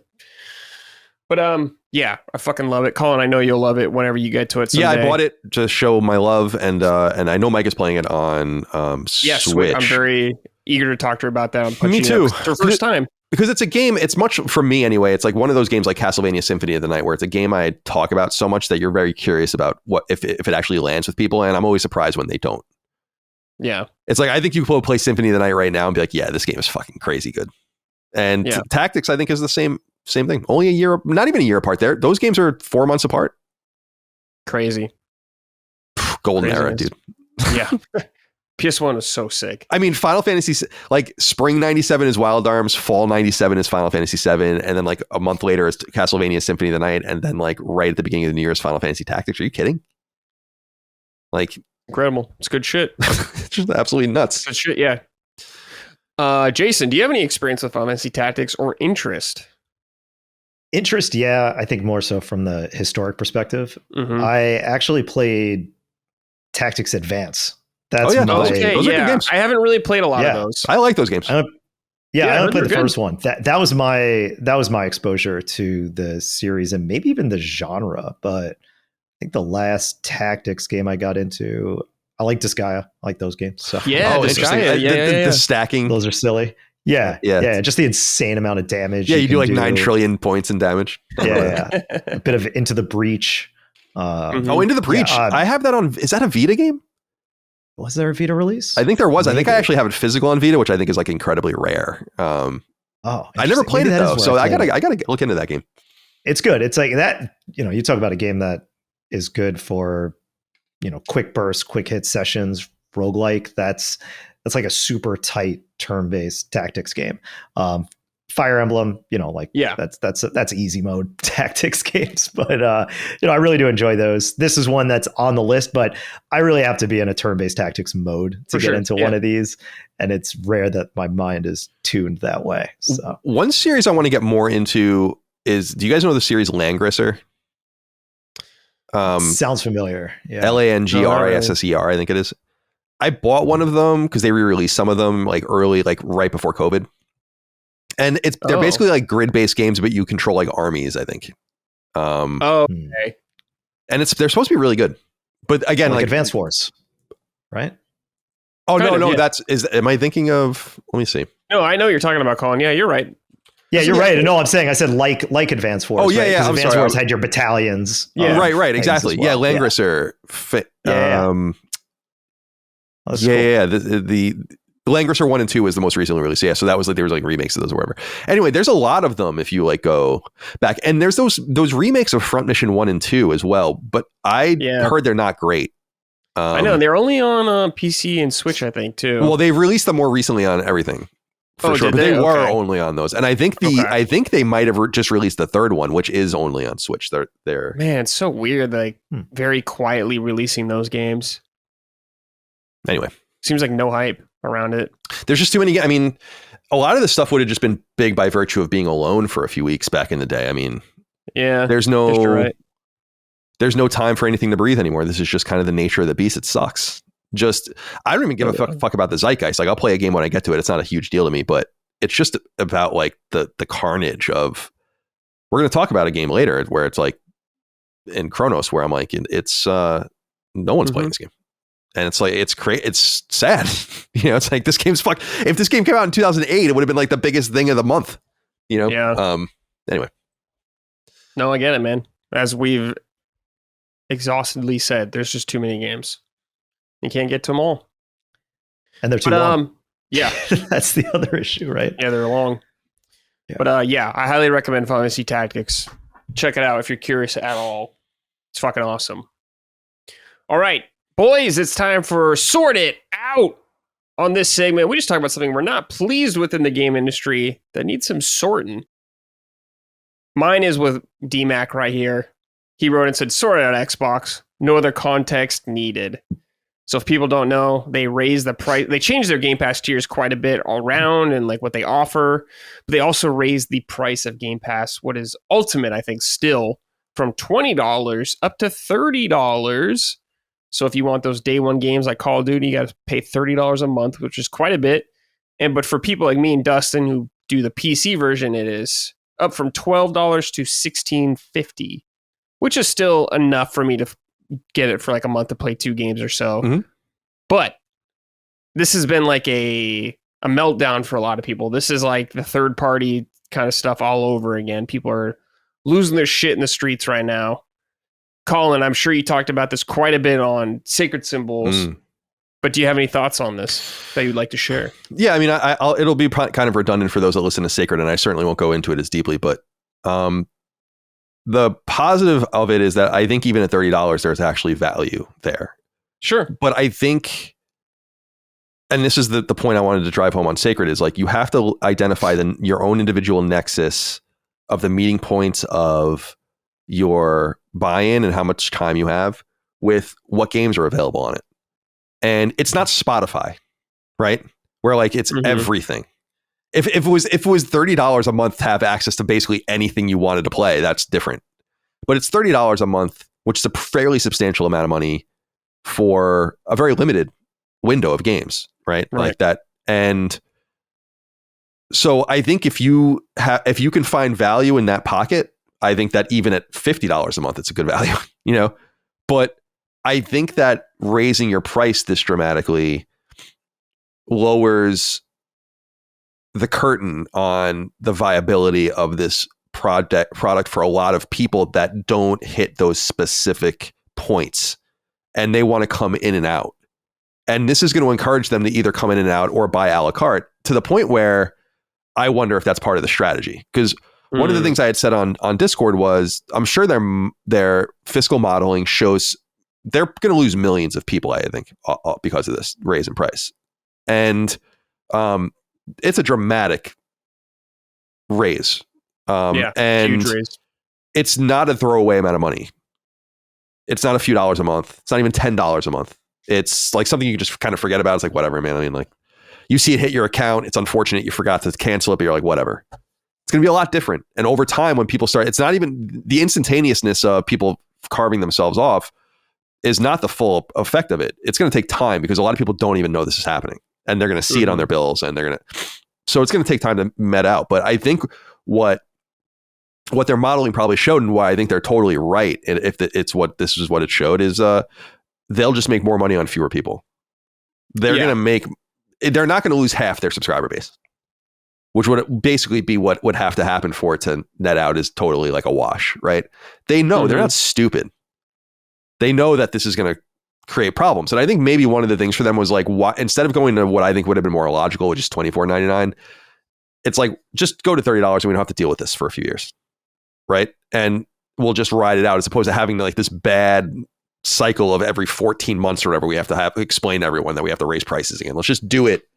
But yeah, I fucking love it. Colin, I know you'll love it whenever you get to it someday. Yeah, I bought it to show my love, and I know Mike is playing it on Switch. I'm very eager to talk to her about that. Me too. It's her first time. Because it's a game, it's much, for me anyway, it's like one of those games like Castlevania Symphony of the Night, where it's a game I talk about so much that you're very curious about what if it actually lands with people, and I'm always surprised when they don't. Yeah. It's like, I think you can play Symphony of the Night right now and be like, yeah, this game is fucking crazy good. And Tactics, I think, is the same thing. Only a year, not even a year apart there. Those games are 4 months apart. Crazy. Golden era, dude. Yeah. PS1 was so sick. I mean, Final Fantasy, like spring 97 is Wild Arms, fall 97 is Final Fantasy 7, and then like a month later is Castlevania Symphony of the Night, and then like right at the beginning of the new year is Final Fantasy Tactics. Are you kidding? Like, incredible. It's good shit. It's just absolutely nuts. Good shit, yeah. Jason, do you have any experience with Final Fantasy Tactics or interest? Interest, yeah. I think more so from the historic perspective. Mm-hmm. I actually played Tactics Advance. That's those are good games. I haven't really played a lot of those. I like those games. I only played the good. first one. That was my exposure to the series and maybe even the genre. But I think the last Tactics game I got into, I like Disgaea. I like those games. So Yeah, Disgaea. The stacking. Those are silly. Yeah. Just the insane amount of damage. Yeah, you do like 9 trillion points in damage. Yeah. A bit of Into the Breach. Into the Breach. I have that on. Is that a Vita game? Was there a Vita release? I think there was. Maybe. I think I actually have it physical on Vita, which I think is like incredibly rare. I never played it though, so I gotta look into that game. It's good. It's like that. You talk about a game that is good for quick bursts, quick hit sessions, roguelike. That's like a super tight turn-based tactics game. Fire Emblem, that's easy mode tactics games. But I really do enjoy those. This is one that's on the list, but I really have to be in a turn-based tactics mode to get into one of these, and it's rare that my mind is tuned that way. So one series I want to get more into is, do you guys know the series Langrisser? Sounds familiar. Yeah. Langrasser, I think it is. I bought one of them because they re-released some of them like early, like right before COVID. And they're basically like grid-based games, but you control like armies, I think. Okay. And they're supposed to be really good. But again, like Advance Wars, right? Oh, no, am I thinking of, let me see. No, I know you're talking about, Colin. Yeah, you're right. Yeah, you're right. No, I'm saying, I said like Advance Wars. Oh, yeah, right? yeah. Advance Wars had your battalions. Yeah. Right, exactly. Well. Yeah, Langrisser. The Langrisser 1 and 2 was the most recently released. Yeah, so that was like, there was like remakes of those or whatever. Anyway, there's a lot of them if you like go back. And there's those remakes of Front Mission 1 and 2 as well. But I heard they're not great. I know. They're only on PC and Switch, I think, too. Well, they've released them more recently on everything. For sure. But they were only on those. And I think I think they might have just released the third one, which is only on Switch. They're Man, it's so weird, like very quietly releasing those games. Anyway. Seems like no hype around it. There's just too many. I mean, a lot of this stuff would have just been big by virtue of being alone for a few weeks back in the day. I mean, there's no time for anything to breathe anymore. This is just kind of the nature of the beast. It sucks. I don't even give a fuck about the zeitgeist. Like, I'll play a game when I get to it. It's not a huge deal to me, but it's just about like the carnage of, we're going to talk about a game later where it's like in Cronos, where I'm like, it's no one's playing this game. And it's like, it's sad. It's like, this game's fuck. If this game came out in 2008, it would have been like the biggest thing of the month, Yeah. Anyway. No, I get it, man. As we've exhaustedly said, there's just too many games. You can't get to them all. And they're too long. Yeah. That's the other issue, right? Yeah, they're long. Yeah. But I highly recommend Final Fantasy Tactics. Check it out if you're curious at all. It's fucking awesome. All right. Boys, it's time for Sort It Out. On this segment, we just talk about something we're not pleased with in the game industry that needs some sorting. Mine is with DMAC right here. He wrote and said, sort it out, Xbox. No other context needed. So if people don't know, they raised the price. They changed their Game Pass tiers quite a bit all around and like what they offer. But they also raised the price of Game Pass, what is ultimate, I think, still from $20 up to $30. So if you want those day one games like Call of Duty, you got to pay $30 a month, which is quite a bit. But for people like me and Dustin who do the PC version, it is up from $12 to $16.50, which is still enough for me to get it for like a month to play 2 games or so. Mm-hmm. But this has been like a meltdown for a lot of people. This is like the third party kind of stuff all over again. People are losing their shit in the streets right now. Colin, I'm sure you talked about this quite a bit on Sacred Symbols, but do you have any thoughts on this that you'd like to share? Yeah, I mean, it'll be kind of redundant for those that listen to Sacred, and I certainly won't go into it as deeply, but the positive of it is that I think even at $30, there's actually value there. Sure. But I think, and this is the point I wanted to drive home on Sacred, is like you have to identify your own individual nexus of the meeting points of your buy-in and how much time you have with what games are available on it. And it's not Spotify, right? Where like it's everything. If it was $30 a month to have access to basically anything you wanted to play, that's different. But it's $30 a month, which is a fairly substantial amount of money for a very limited window of games, right? Like that. And so I think if you can find value in that pocket, I think that even at $50 a month, it's a good value, you know? But I think that raising your price this dramatically lowers the curtain on the viability of this product for a lot of people that don't hit those specific points and they want to come in and out. And this is going to encourage them to either come in and out or buy a la carte, to the point where I wonder if that's part of the strategy. Because one of the things I had said on Discord was, I'm sure their fiscal modeling shows they're going to lose millions of people, I think, because of this raise in price. And it's a dramatic raise. And huge raise. It's not a throwaway amount of money. It's not a few dollars a month. It's not even $10 a month. It's like something you can just kind of forget about. It's like, whatever, man. I mean, like, you see it hit your account. It's unfortunate you forgot to cancel it, but you're like, whatever. It's going to be a lot different. And over time, when people start, it's not even the instantaneousness of people carving themselves off is not the full effect of it. It's going to take time because a lot of people don't even know this is happening, and they're going to see it on their bills, and so it's going to take time to met out. But I think what their modeling probably showed, and why I think they're totally right, and if this is what it showed, is they'll just make more money on fewer people. They're not going to lose half their subscriber base, which would basically be what would have to happen for it to net out is totally like a wash, right? They know they're not stupid. They know that this is going to create problems. And I think maybe one of the things for them was like, instead of going to what I think would have been more logical, which is $24.99, it's like, just go to $30 and we don't have to deal with this for a few years, right? And we'll just ride it out, as opposed to having like this bad cycle of every 14 months or whatever we have to explain to everyone that we have to raise prices again. Let's just do it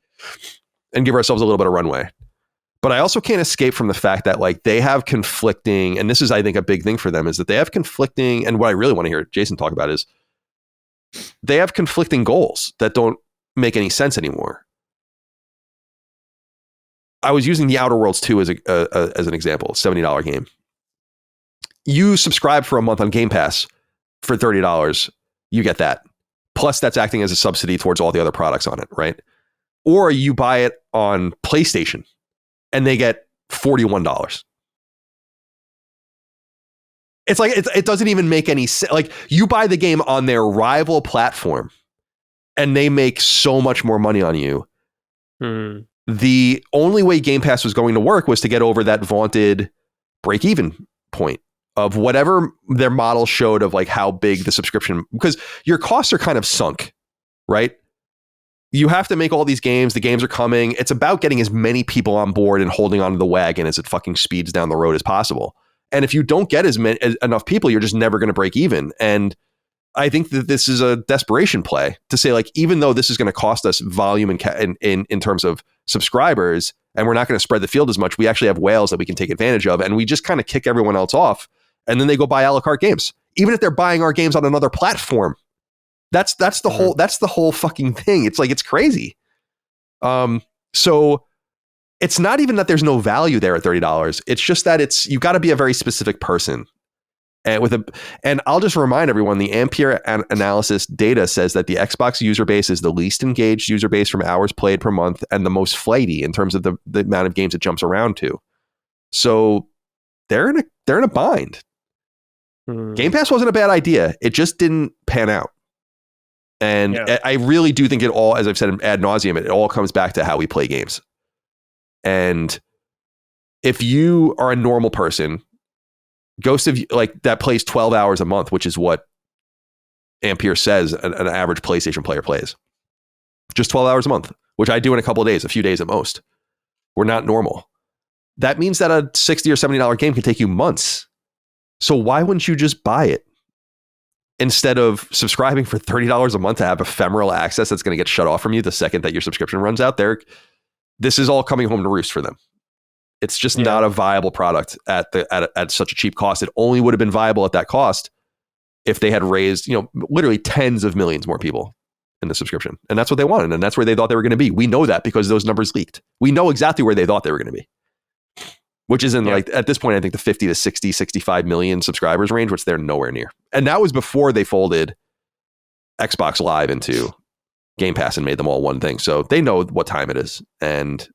and give ourselves a little bit of runway. But I also can't escape from the fact that like they have conflicting, and this is, I think, a big thing for them, is that they have conflicting, and what I really want to hear Jason talk about is they have conflicting goals that don't make any sense anymore. I was using The Outer Worlds 2 as an example, $70 game. You subscribe for a month on Game Pass for $30, you get that. Plus that's acting as a subsidy towards all the other products on it, right? Or you buy it on PlayStation and they get $41. It's like, it doesn't even make any sense. Like, you buy the game on their rival platform and they make so much more money on you. The only way Game Pass was going to work was to get over that vaunted break-even point of whatever their model showed of like how big the subscription, because your costs are kind of sunk, right? You have to make all these games. The games are coming. It's about getting as many people on board and holding onto the wagon as it fucking speeds down the road as possible. And if you don't get enough people, you're just never going to break even. And I think that this is a desperation play to say, like, even though this is going to cost us volume in terms of subscribers, and we're not going to spread the field as much, we actually have whales that we can take advantage of, and we just kind of kick everyone else off, and then they go buy a la carte games, even if they're buying our games on another platform. That's the whole fucking thing. It's like, it's crazy. So it's not even that there's no value there at $30. It's just that you got to be a very specific person And I'll just remind everyone, the Ampere analysis data says that the Xbox user base is the least engaged user base from hours played per month and the most flighty in terms of the amount of games it jumps around to. So they're in a bind. Game Pass wasn't a bad idea. It just didn't pan out. And I really do think it all, as I've said ad nauseum, it all comes back to how we play games. And if you are a normal person, Ghost of that plays 12 hours a month, which is what Ampere says an average PlayStation player plays. Just 12 hours a month, which I do in a couple of days, a few days at most. We're not normal. That means that a $60 or $70 game can take you months. So why wouldn't you just buy it instead of subscribing for $30 a month to have ephemeral access that's going to get shut off from you the second that your subscription runs out there? This is all coming home to roost for them. It's just not a viable product at such a cheap cost. It only would have been viable at that cost if they had raised, literally tens of millions more people in the subscription. And that's what they wanted. And that's where they thought they were going to be. We know that because those numbers leaked. We know exactly where they thought they were going to be, which is in at this point, I think the 50 to 60, 65 million subscribers range, which they're nowhere near. And that was before they folded Xbox Live into Game Pass and made them all one thing. So they know what time it is. And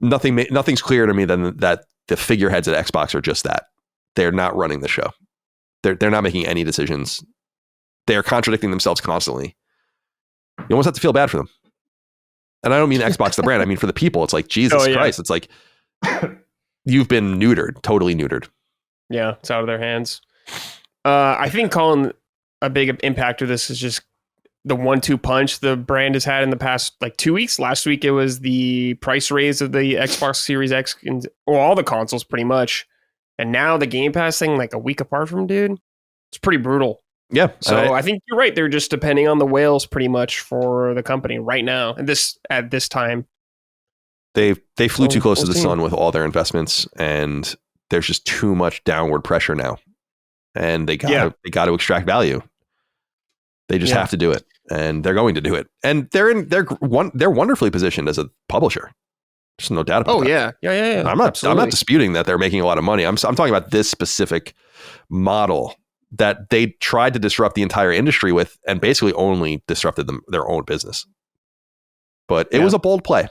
nothing's clearer to me than that the figureheads at Xbox are just that. They're not running the show. They're not making any decisions. They are contradicting themselves constantly. You almost have to feel bad for them. And I don't mean Xbox the brand. I mean for the people. It's like, Jesus Christ. It's like, you've been neutered, totally neutered. Yeah, it's out of their hands. I think, Colin, a big impact of this is just the 1-2 punch the brand has had in the past 2 weeks. Last week, it was the price raise of the Xbox Series X, or all the consoles pretty much. And now the Game Pass thing, a week apart from, dude, it's pretty brutal. Yeah. So I think you're right. They're just depending on the whales pretty much for the company right now. And at this time. They flew too close to the sun with all their investments, and there's just too much downward pressure now. And they got to extract value. They just have to do it, and they're going to do it. And they're wonderfully positioned as a publisher. There's no doubt about that. Yeah. I'm not disputing that they're making a lot of money. I'm talking about this specific model that they tried to disrupt the entire industry with, and basically only disrupted their own business. But it was a bold play.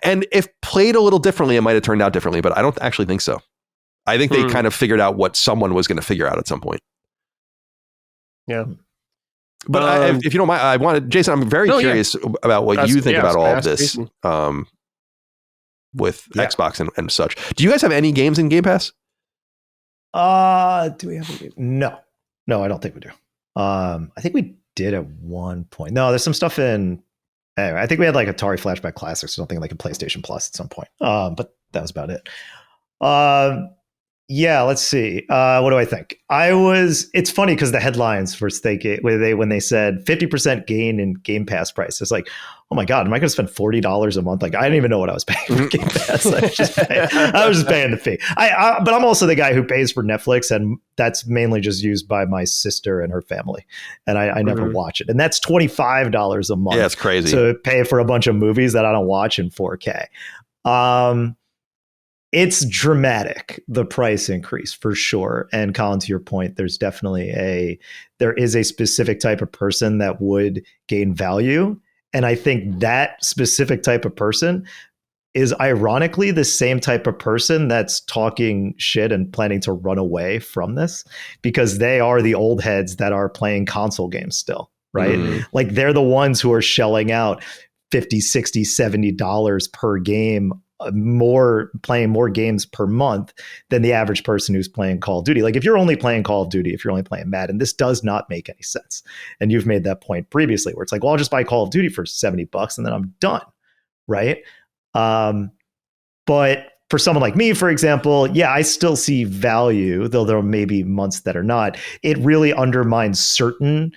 And if played a little differently, it might have turned out differently, but I don't actually think so. I think they kind of figured out what someone was going to figure out at some point. Yeah. But if you don't mind, Jason, I'm very curious about what you think about all of this with Xbox and such. Do you guys have any games in Game Pass? Do we have any? No, I don't think we do. I think we did at one point. No, there's some stuff in. Anyway, I think we had Atari Flashback Classics or something, a PlayStation Plus at some point. But that was about it. Let's see. What do I think? It's funny because the headlines first when they said 50% gain in Game Pass price, it's like, oh my God, am I going to spend $40 a month? I didn't even know what I was paying for Game Pass. I was just paying the fee. But I'm also the guy who pays for Netflix, and that's mainly just used by my sister and her family. And I never watch it. And that's $25 a month. Yeah, it's crazy. To pay for a bunch of movies that I don't watch in 4K. It's dramatic, the price increase for sure. And Colin, to your point, there is a specific type of person that would gain value. And I think that specific type of person is ironically the same type of person that's talking shit and planning to run away from this, because they are the old heads that are playing console games still, right? They're the ones who are shelling out $50, $60, $70 per game, playing more games per month than the average person who's playing Call of Duty. If you're only playing Call of Duty, if you're only playing Madden, this does not make any sense. And you've made that point previously where it's well, I'll just buy Call of Duty for $70 and then I'm done. Right. But for someone like me, for example, I still see value, though there may be months that are not. It really undermines certain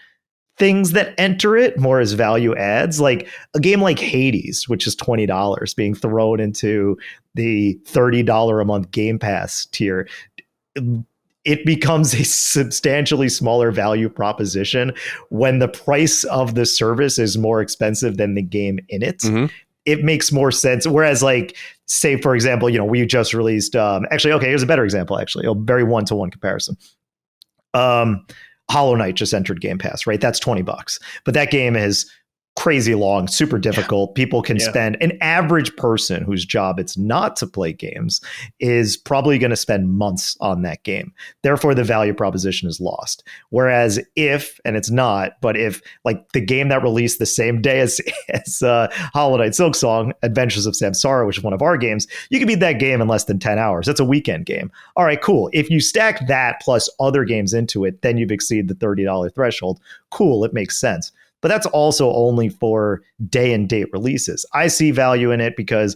things that enter it more as value adds, like a game like Hades, which is $20 being thrown into the $30 a month Game Pass tier. It becomes a substantially smaller value proposition when the price of the service is more expensive than the game in it. It makes more sense. Whereas say, for example, we just released, here's a better example, a very one-to-one comparison. Hollow Knight just entered Game Pass, right? That's $20, but that game is crazy long, super difficult. People can spend, an average person whose job it's not to play games is probably going to spend months on that game. Therefore, the value proposition is lost. Whereas if, and it's not, but if like the game that released the same day as Hollow Knight Silksong, Adventures of Samsara, which is one of our games, you can beat that game in less than 10 hours. That's a weekend game. All right, cool. If you stack that plus other games into it, then you've exceeded the $30 threshold. Cool, it makes sense. But that's also only for day and date releases. I see value in it because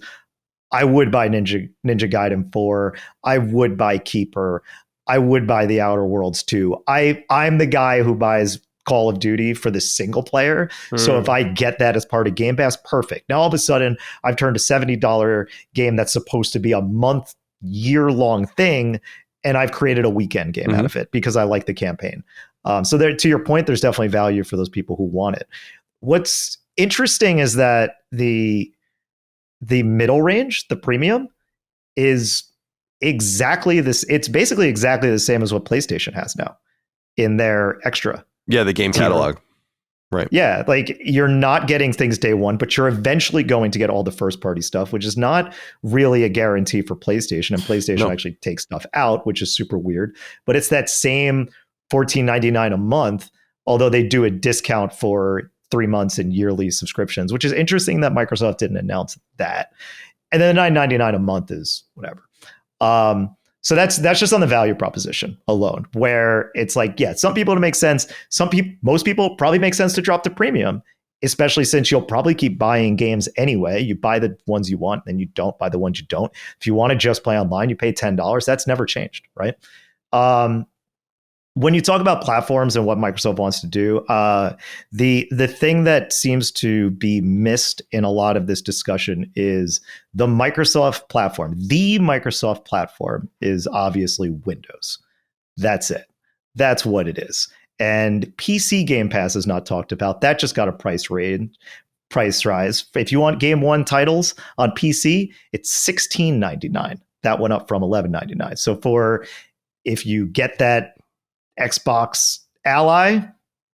I would buy Ninja Gaiden 4. I would buy Keeper. I would buy The Outer Worlds 2. I'm the guy who buys Call of Duty for the single player. So if I get that as part of Game Pass, perfect. Now all of a sudden I've turned a $70 game that's supposed to be a month, year-long thing, and I've created a weekend game out of it because I like the campaign. So there, to your point, there's definitely value for those people who want it. What's interesting is that the middle range, the premium, is exactly this. It's basically exactly the same as what PlayStation has now in their extra. Yeah, the game catalog. Right. Yeah, like you're not getting things day one, but you're eventually going to get all the first party stuff, which is not really a guarantee for PlayStation. And PlayStation actually takes stuff out, which is super weird. But it's that same $14.99 a month, although they do a discount for 3 months and yearly subscriptions, which is interesting that Microsoft didn't announce that. And then the $9.99 a month is whatever. So that's just on the value proposition alone, where it's like, yeah, some people it makes sense. Most people probably make sense to drop the premium, especially since you'll probably keep buying games anyway. You buy the ones you want, then you don't buy the ones you don't. If you want to just play online, you pay $10. That's never changed, right? When you talk about platforms and what Microsoft wants to do, the thing that seems to be missed in a lot of this discussion is the Microsoft platform. The Microsoft platform is obviously Windows. That's it. That's what it is. And PC Game Pass is not talked about. That just got a price rise. If you want Game One titles on PC, it's $16.99. That went up from $11.99. So if you get that Xbox Ally,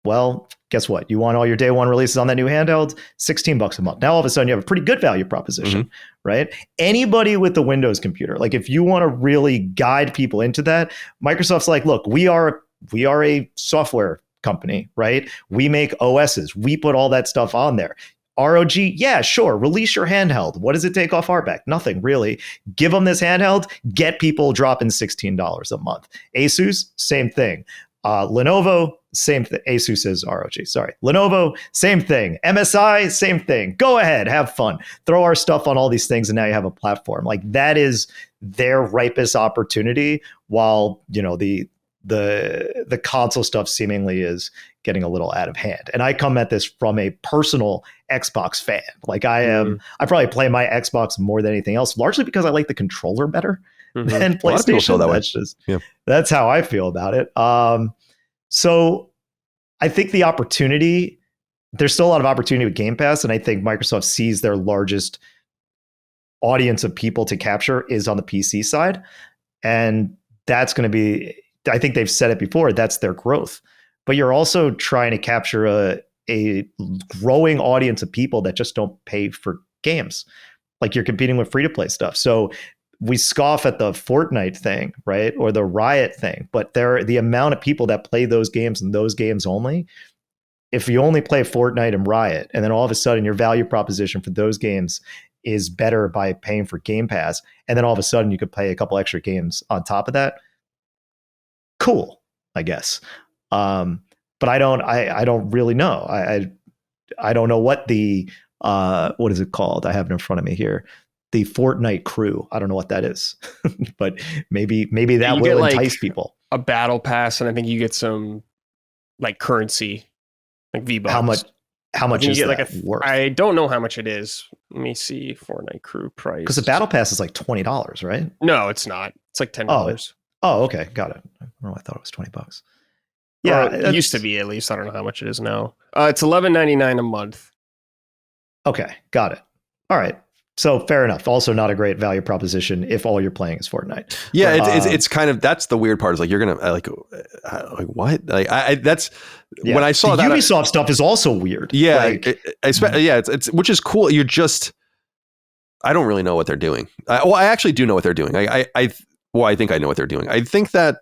well, guess what? You want all your day one releases on that new handheld, $16 a month. Now all of a sudden you have a pretty good value proposition, right? Anybody with the Windows computer, like if you want to really guide people into that, Microsoft's like, look, we are a software company, right? We make OSs. We put all that stuff on there. ROG, yeah, sure. Release your handheld. What does it take off our back? Nothing, really. Give them this handheld. Get people dropping $16 a month. Asus, same thing. Lenovo, same thing. Asus is ROG, sorry. Lenovo, same thing. MSI, same thing. Go ahead, have fun. Throw our stuff on all these things, and now you have a platform. Like that is their ripest opportunity, while the console stuff seemingly is getting a little out of hand. And I come at this from a personal Xbox fan. Like I probably play my Xbox more than anything else, largely because I like the controller better than PlayStation. A lot of people feel that way. That's how I feel about it. So I think there's still a lot of opportunity with Game Pass. And I think Microsoft sees their largest audience of people to capture is on the PC side. And that's going to be, I think they've said it before, that's their growth. But you're also trying to capture a growing audience of people that just don't pay for games. Like you're competing with free-to-play stuff. So we scoff at the Fortnite thing, right? Or the Riot thing. But the amount of people that play those games and those games only, if you only play Fortnite and Riot, and then all of a sudden your value proposition for those games is better by paying for Game Pass, and then all of a sudden you could play a couple extra games on top of that, cool, I guess. But I don't really know. I don't know what the what is it called? I have it in front of me here. The Fortnite crew. I don't know what that is, but maybe that will entice people. A battle pass, and I think you get some like currency, like V-Bucks. How much is that worth? I don't know how much it is. Let me see Fortnite crew price. Because the battle pass is like $20, right? No, it's not. It's like $10. Oh, okay, got it. I thought it was $20. Yeah, it used to be at least. I don't know how much it is now. It's $11.99 a month. Okay, got it. All right. So fair enough. Also not a great value proposition if all you're playing is Fortnite. Yeah, it's kind of, that's the weird part, is like you're gonna like what, like I that's when I saw the that Ubisoft stuff is also weird. Yeah, like, it's which is cool. I don't really know what they're doing. I actually do know what they're doing. I think I know what they're doing. I think that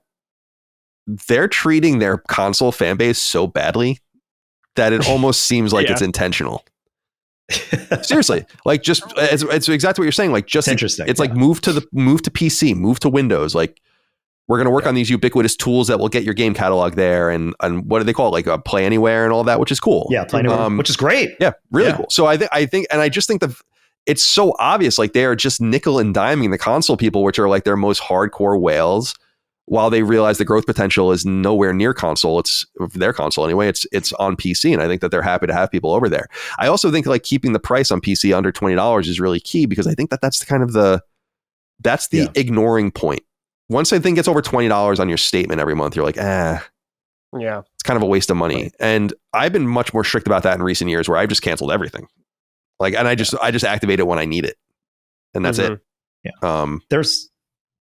they're treating their console fan base so badly that it almost seems like it's intentional. Seriously, like just it's exactly what you're saying. Like just interesting. It's like move to PC, move to Windows. Like we're going to work on these ubiquitous tools that will get your game catalog there, and what do they call it? Like a Play Anywhere and all that, which is cool. Yeah, Play Anywhere, which is great. Yeah, really cool. So I think, and I just think that it's so obvious. Like they are just nickel and diming the console people, which are like their most hardcore whales, while they realize the growth potential is nowhere near console. It's their console anyway. It's on PC, and I think that they're happy to have people over there. I also think like keeping the price on PC under $20 is really key, because I think that that's kind of the ignoring point. Once I think it's over $20 on your statement every month, you're like, yeah, it's kind of a waste of money. Right. And I've been much more strict about that in recent years, where I've just canceled everything. Like, and I just activate it when I need it, and that's it. Yeah.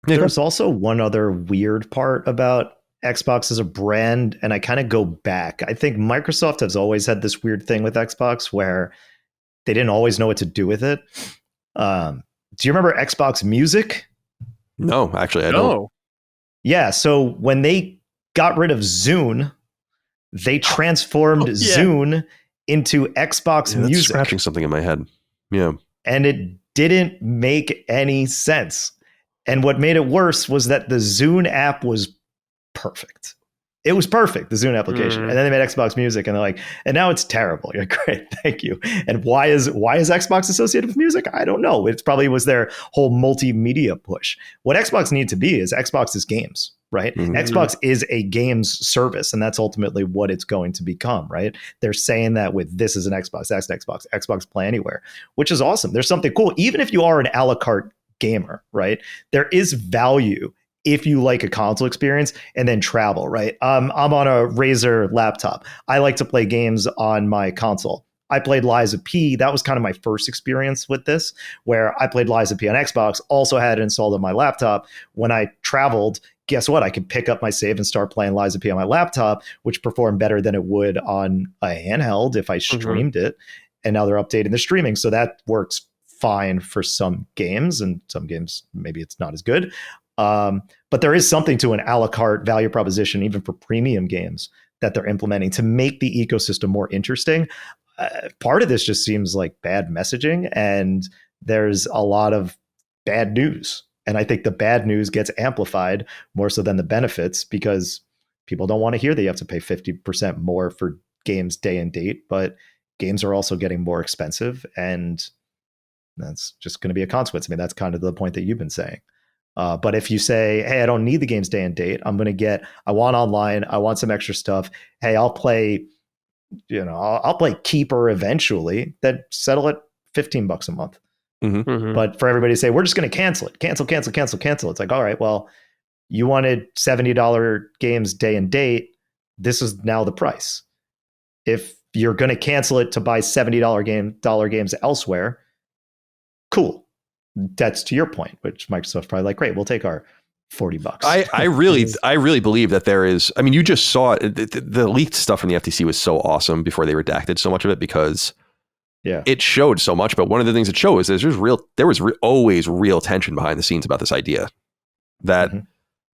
There's also one other weird part about Xbox as a brand, and I kind of go back. I think Microsoft has always had this weird thing with Xbox where they didn't always know what to do with it. Do you remember Xbox Music? No, actually, I don't. Yeah, so when they got rid of Zune, they transformed Zune into Xbox Music. That's scratching something in my head. Yeah. And it didn't make any sense. And what made it worse was that the Zune app was perfect. It was perfect, the Zune application. And then they made Xbox Music, and they're like, and now it's terrible. You're like, great, thank you. And why is Xbox associated with music? I don't know. It probably was their whole multimedia push. What Xbox needs to be is Xbox is games, right? Mm-hmm. Xbox is a games service, and that's ultimately what it's going to become, right? They're saying that with this is an Xbox, that's an Xbox Play Anywhere, which is awesome. There's something cool. Even if you are an a la carte gamer, right? There is value if you like a console experience and then travel, right? I'm on a Razer laptop. I like to play games on my console. I played Lies of P. That was kind of my first experience with this, where I played Lies of P on Xbox, also had it installed on my laptop. When I traveled, guess what? I could pick up my save and start playing Lies of P on my laptop, which performed better than it would on a handheld if I streamed it. And now they're updating the streaming. So that works fine for some games, and some games, maybe it's not as good. But there is something to an a la carte value proposition, even for premium games, that they're implementing to make the ecosystem more interesting. Part of this just seems like bad messaging, and there's a lot of bad news. And I think the bad news gets amplified more so than the benefits, because people don't want to hear that you have to pay 50% more for games day and date, but games are also getting more expensive, and that's just going to be a consequence. I mean, that's kind of the point that you've been saying. But if you say, hey, I don't need the games day and date, I want online, I want some extra stuff. Hey, I'll play Keeper eventually, then settle at $15 a month. Mm-hmm. Mm-hmm. But for everybody to say, we're just going to cancel it. Cancel. It's like, all right, well, you wanted $70 games day and date. This is now the price. If you're going to cancel it to buy $70 games elsewhere, cool. That's to your point, which Microsoft's probably like, great, we'll take our $40. I really believe that there is. I mean, you just saw it. The leaked stuff from the FTC was so awesome before they redacted so much of it, because it showed so much. But one of the things it showed is there was always real tension behind the scenes about this idea, that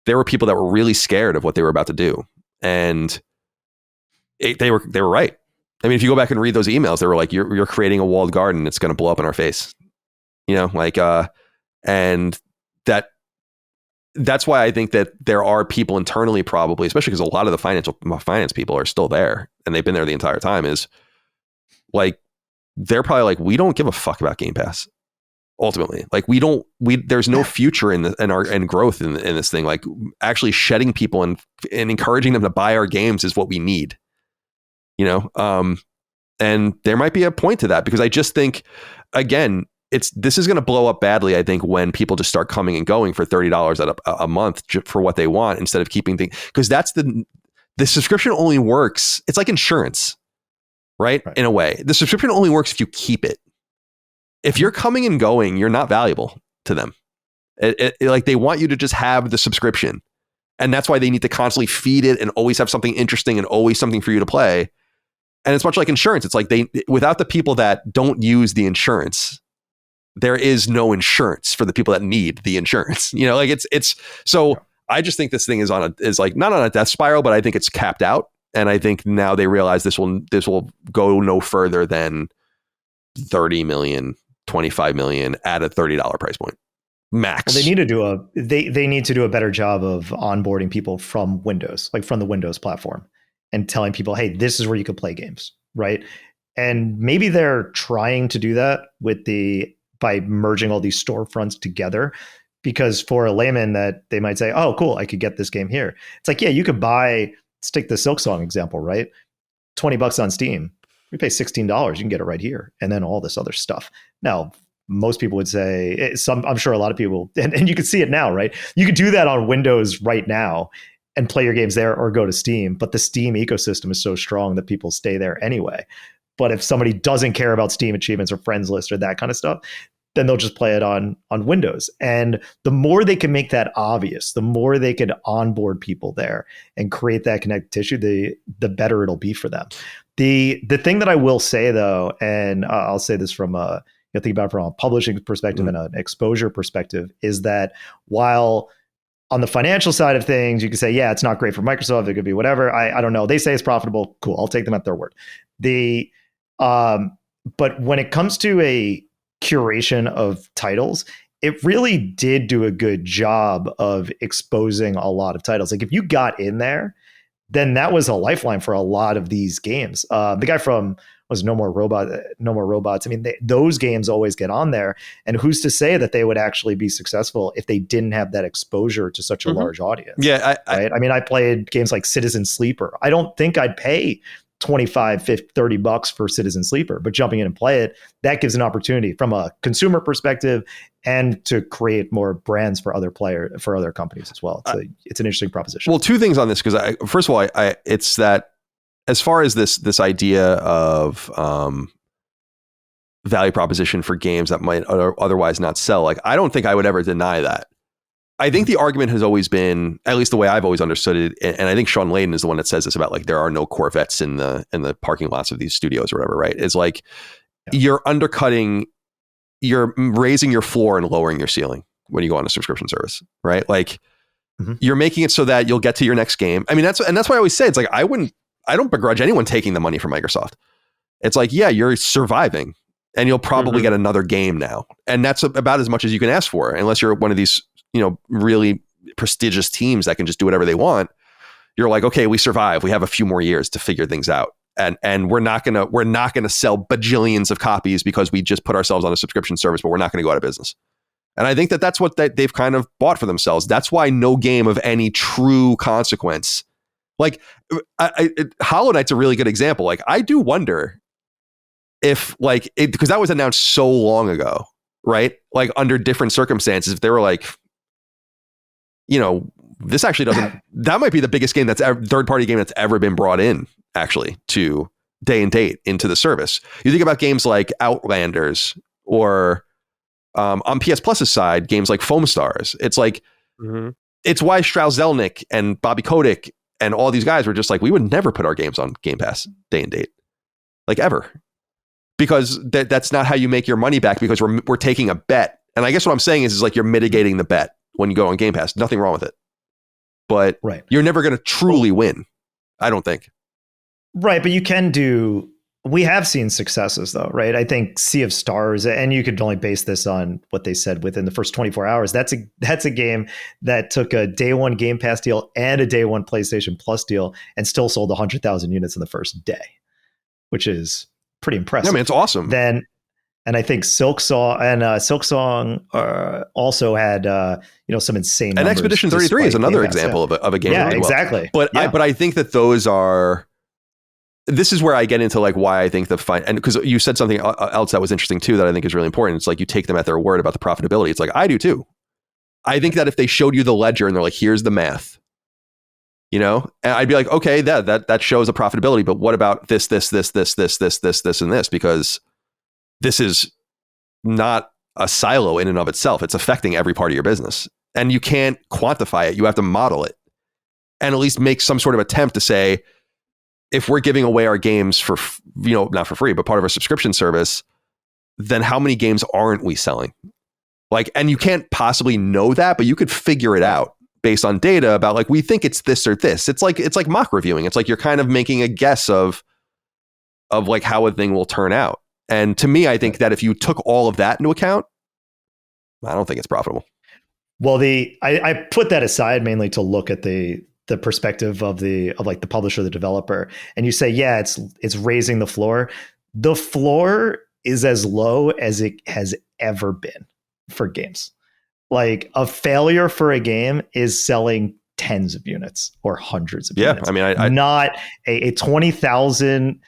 there were people that were really scared of what they were about to do, and they were right. I mean, if you go back and read those emails, they were like, "You're creating a walled garden. It's going to blow up in our face." You know, like, and that's why I think that there are people internally, probably, especially because a lot of the finance people are still there, and they've been there the entire time, is like, they're probably like, we don't give a fuck about Game Pass. Ultimately, like, there's no future in growth in this thing. Like, actually shedding people and encouraging them to buy our games is what we need, you know? And there might be a point to that, because I just think, again, this is going to blow up badly, I think, when people just start coming and going for $30 a month for what they want, instead of keeping things, because that's the subscription only works. It's like insurance, right? In a way, the subscription only works if you keep it. If you're coming and going, you're not valuable to them. Like they want you to just have the subscription. And that's why they need to constantly feed it and always have something interesting and always something for you to play. And it's much like insurance. It's like without the people that don't use the insurance, there is no insurance for the people that need the insurance. Like it's so I just think this thing is like not on a death spiral, but I think it's capped out. And I think now they realize this will go no further than 30 million, 25 million at a $30 price point. Max. Well, they need to do a better job of onboarding people from Windows, like from the Windows platform, and telling people, hey, this is where you could play games, right? And maybe they're trying to do that by merging all these storefronts together, because for a layman that they might say, oh, cool, I could get this game here. It's like, yeah, you could take the Silksong example, right? $20 on Steam. You pay $16, you can get it right here. And then all this other stuff. Now, most people would say, I'm sure a lot of people, and you can see it now, right? You could do that on Windows right now and play your games there or go to Steam. But the Steam ecosystem is so strong that people stay there anyway. But if somebody doesn't care about Steam achievements or friends list or that kind of stuff, then they'll just play it on Windows. And the more they can make that obvious, the more they can onboard people there and create that connective tissue, the better it'll be for them. The thing that I will say, though, and I'll say this from think about it from a publishing perspective and an exposure perspective, is that while on the financial side of things, you can say, yeah, it's not great for Microsoft. It could be whatever. I don't know. They say it's profitable. Cool. I'll take them at their word. But when it comes to a curation of titles, it really did do a good job of exposing a lot of titles. Like if you got in there, then that was a lifeline for a lot of these games. The guy from No More Robots. I mean, those games always get on there. And who's to say that they would actually be successful if they didn't have that exposure to such a large audience? Yeah. I mean, I played games like Citizen Sleeper. I don't think I'd pay $25, $50, $30 for Citizen Sleeper, but jumping in and play it, that gives an opportunity from a consumer perspective and to create more brands for other companies as well. It's an interesting proposition. Well, two things on this, because first of all, it's that as far as this idea of value proposition for games that might otherwise not sell, like I don't think I would ever deny that. I think the argument has always been, at least the way I've always understood it, and I think Sean Layden is the one that says this about like there are no Corvettes in the parking lots of these studios or whatever, right? It's like you're undercutting, you're raising your floor and lowering your ceiling when you go on a subscription service, right? Like you're making it so that you'll get to your next game. I mean, that's why I always say it's like I don't begrudge anyone taking the money from Microsoft. It's like, yeah, you're surviving and you'll probably get another game now. And that's about as much as you can ask for, unless you're one of these, really prestigious teams that can just do whatever they want. You're like, okay, we survive. We have a few more years to figure things out. And we're not gonna sell bajillions of copies because we just put ourselves on a subscription service, but we're not gonna go out of business. And I think that's what they've kind of bought for themselves. That's why no game of any true consequence, like Hollow Knight's a really good example. Like I do wonder if because that was announced so long ago, right? Like under different circumstances, if they were like, this actually doesn't, that might be the biggest game third party game that's ever been brought in actually to day and date into the service. You think about games like Outlanders or on PS Plus's side, games like Foam Stars. It's like, it's why Strauss Zelnick and Bobby Kotick and all these guys were just like, we would never put our games on Game Pass day and date, like ever. Because that's not how you make your money back, because we're taking a bet. And I guess what I'm saying is like you're mitigating the bet when you go on Game Pass. Nothing wrong with it. But you're never going to truly win, I don't think. Right, but we have seen successes though, right? I think Sea of Stars, and you could only base this on what they said within the first 24 hours. That's a game that took a day one Game Pass deal and a day one PlayStation Plus deal and still sold 100,000 units in the first day, which is pretty impressive. I mean, it's awesome. And I think Silksong also had some insane and numbers. Expedition 33 is another example of a game. Yeah, as well. Exactly. But I think that those are. This is where I get into like why I think and because you said something else that was interesting too that I think is really important. It's like you take them at their word about the profitability. It's like I do too. I think that if they showed you the ledger and they're like, here's the math, and I'd be like, okay, that shows a profitability, but what about this, and this? Because this is not a silo in and of itself. It's affecting every part of your business, and you can't quantify it. You have to model it and at least make some sort of attempt to say, if we're giving away our games for, not for free, but part of our subscription service, then how many games aren't we selling? Like, and you can't possibly know that, but you could figure it out based on data about like, we think it's this or this. It's like mock reviewing. It's like you're kind of making a guess of like how a thing will turn out. And to me, I think that if you took all of that into account, I don't think it's profitable. Well, I put that aside mainly to look at the perspective of like the publisher, the developer, and you say, yeah, it's raising the floor. The floor is as low as it has ever been for games. Like a failure for a game is selling tens of units or hundreds of units. Yeah, I mean, I not a 20,000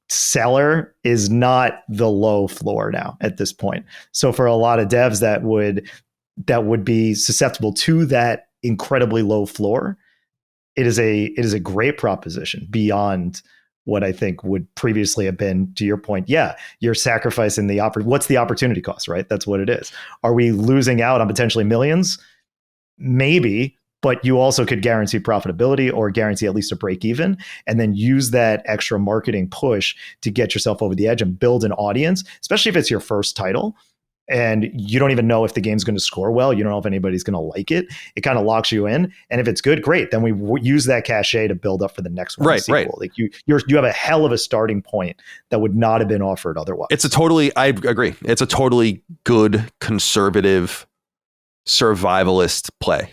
seller is not the low floor now at this point. So for a lot of devs that would be susceptible to that incredibly low floor, it is a great proposition beyond what I think would previously have been, to your point. Yeah, you're sacrificing what's the opportunity cost, right? That's what it is. Are we losing out on potentially millions? Maybe, but you also could guarantee profitability or guarantee at least a break even, and then use that extra marketing push to get yourself over the edge and build an audience, especially if it's your first title. And you don't even know if the game's going to score well. You don't know if anybody's going to like it. It kind of locks you in. And if it's good, great. Then we use that cachet to build up for the next one. Right. Like you have a hell of a starting point that would not have been offered otherwise. I agree. It's a totally good, conservative, survivalist play.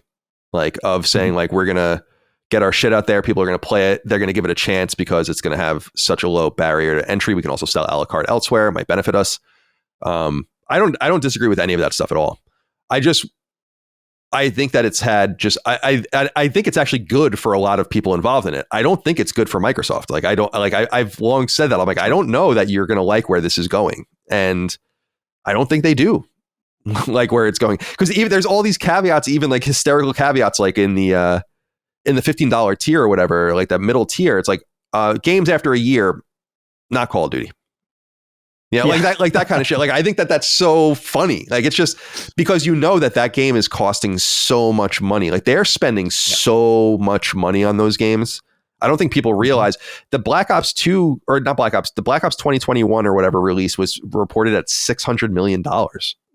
Like of saying like, we're going to get our shit out there. People are going to play it. They're going to give it a chance because it's going to have such a low barrier to entry. We can also sell a la carte elsewhere. It might benefit us. I don't disagree with any of that stuff at all. I think that it's had just, I think it's actually good for a lot of people involved in it. I don't think it's good for Microsoft. Like, I've long said that. I'm like, I don't know that you're going to like where this is going. And I don't think they do like where it's going. Because even there's all these caveats, even like hysterical caveats, like in the $15 tier or whatever, like that middle tier, it's like games after a year, not Call of Duty. Yeah, like that kind of shit. Like, I think that's so funny. Like, it's just because you know that game is costing so much money. Like, they're spending so much money on those games. I don't think people realize the Black Ops 2 or not Black Ops, the Black Ops 2021 or whatever release was reported at $600 million.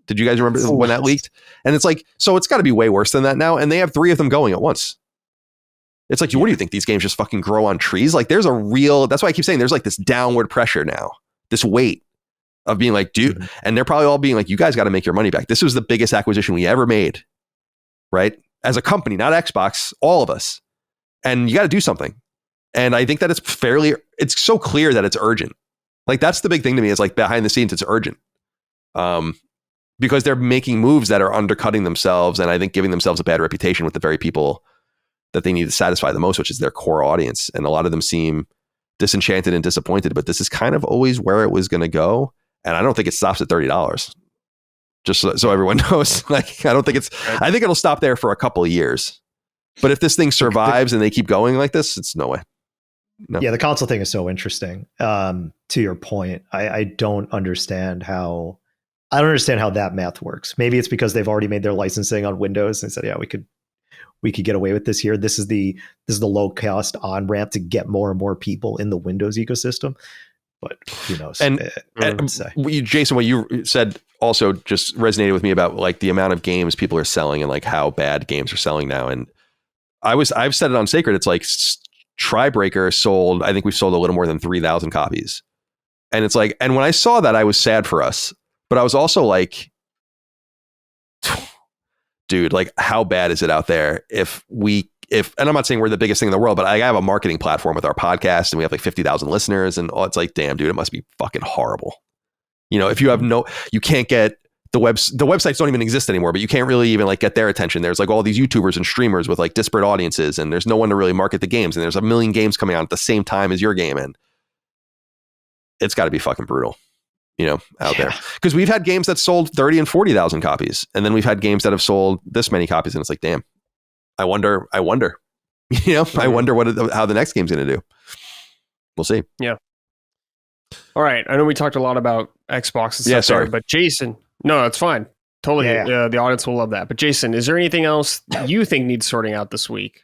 Did you guys remember when that leaked? And it's like, so it's got to be way worse than that now. And they have 3 of them going at once. It's like, what do you think? These games just fucking grow on trees? Like, there's that's why I keep saying there's like this downward pressure now, this weight of being like, dude, and they're probably all being like, you guys got to make your money back. This was the biggest acquisition we ever made, right? As a company, not Xbox, all of us. And you got to do something. And I think that it's so clear that it's urgent. Like, that's the big thing to me is like behind the scenes, it's urgent. Because they're making moves that are undercutting themselves. And I think giving themselves a bad reputation with the very people that they need to satisfy the most, which is their core audience. And a lot of them seem disenchanted and disappointed, but this is kind of always where it was going to go. And I don't think it stops at $30. Just so everyone knows, like, I think it'll stop there for a couple of years. But if this thing survives and they keep going like this, it's no way. No. Yeah, the console thing is so interesting. To your point, I don't understand how that math works. Maybe it's because they've already made their licensing on Windows and said, yeah, we could get away with this here. This is the low cost on ramp to get more and more people in the Windows ecosystem. But who knows? And Jason, what you said also just resonated with me about like the amount of games people are selling and like how bad games are selling now. And I've said it on Sacred. It's like Tribreaker sold, I think we've sold a little more than 3,000 copies. And it's like, and when I saw that, I was sad for us, but I was also like, dude, like how bad is it out there and I'm not saying we're the biggest thing in the world, but I have a marketing platform with our podcast and we have like 50,000 listeners and it's like, damn, dude, it must be fucking horrible. You know, if you have you can't get the websites don't even exist anymore, but you can't really even like get their attention. There's like all these YouTubers and streamers with like disparate audiences and there's no one to really market the games. And there's a million games coming out at the same time as your game. And it's got to be fucking brutal, you know, out there. Because we've had games that sold 30 and 40,000 copies. And then we've had games that have sold this many copies. And it's like, damn. I wonder, you know, I wonder how the next game's going to do. We'll see. Yeah. All right. I know we talked a lot about Xbox and stuff sorry. there, but Jason, no, that's fine. Totally. Yeah. The audience will love that. But Jason, is there anything else you think needs sorting out this week?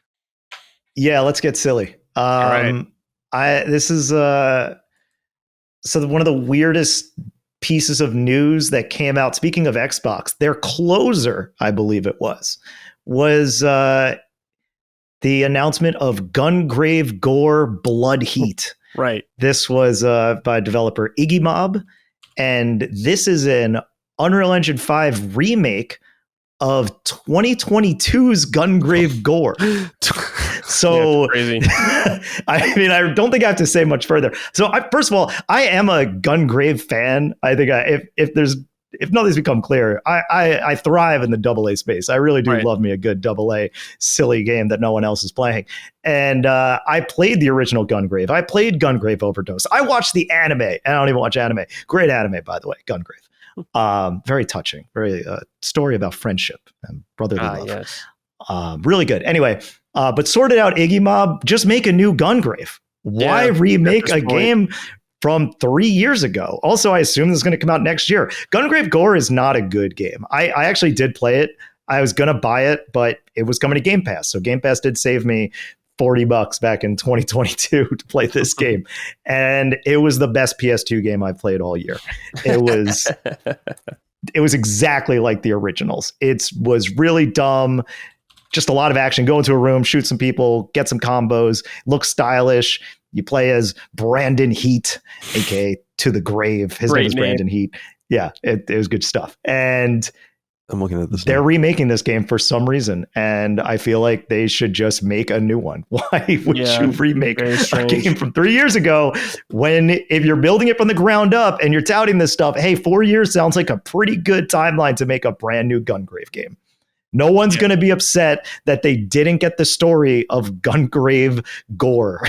Yeah, let's get silly. right. This is so one of the weirdest pieces of news that came out. Speaking of Xbox, their closer, I believe it was the announcement of Gungrave Gore Blood Heat. Right. This was by developer Iggy Mob, and this is an Unreal Engine 5 remake of 2022's Gungrave Gore. So, crazy. I mean, I don't think I have to say much further. So, first of all, I am a Gungrave fan. I think if nothing's become clear, I thrive in the AA space. I really do love me a good AA silly game that no one else is playing. And I played the original Gungrave. I played Gungrave Overdose. I watched the anime. I don't even watch anime. Great anime, by the way, Gungrave. Very touching. Very story about friendship and brotherly love. Yes. Really good. Anyway, but sort it out, Iggy Mob. Just make a new Gungrave. Why remake a game from 3 years ago? Also, I assume this is going to come out next year. Gungrave Gore is not a good game. I actually did play it. I was going to buy it, but it was coming to Game Pass. So Game Pass did save me $40 back in 2022 to play this game. And it was the best PS2 game I've played all year. It was exactly like the originals. It was really dumb. Just a lot of action. Go into a room, shoot some people, get some combos, look stylish. You play as Brandon Heat, aka To the Grave. His name is Brandon Heat. Yeah, it was good stuff. And I'm looking at this. They're remaking this game for some reason, and I feel like they should just make a new one. Why would you remake a game from 3 years ago when, if you're building it from the ground up and you're touting this stuff, hey, 4 years sounds like a pretty good timeline to make a brand new Gungrave game. No one's going to be upset that they didn't get the story of Gungrave Gore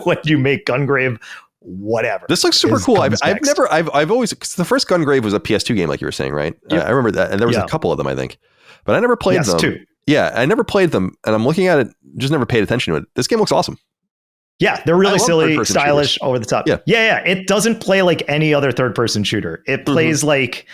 when you make Gungrave whatever. This looks super cool. I've always, because the first Gungrave was a PS2 game, like you were saying, right? I remember that, and there was a couple of them, I think, but I never played them. Two. Yeah, I never played them, and I'm looking at it, just never paid attention to it. This game looks awesome. Yeah, they're really silly, stylish, over the top. Yeah. It doesn't play like any other third-person shooter. It plays like,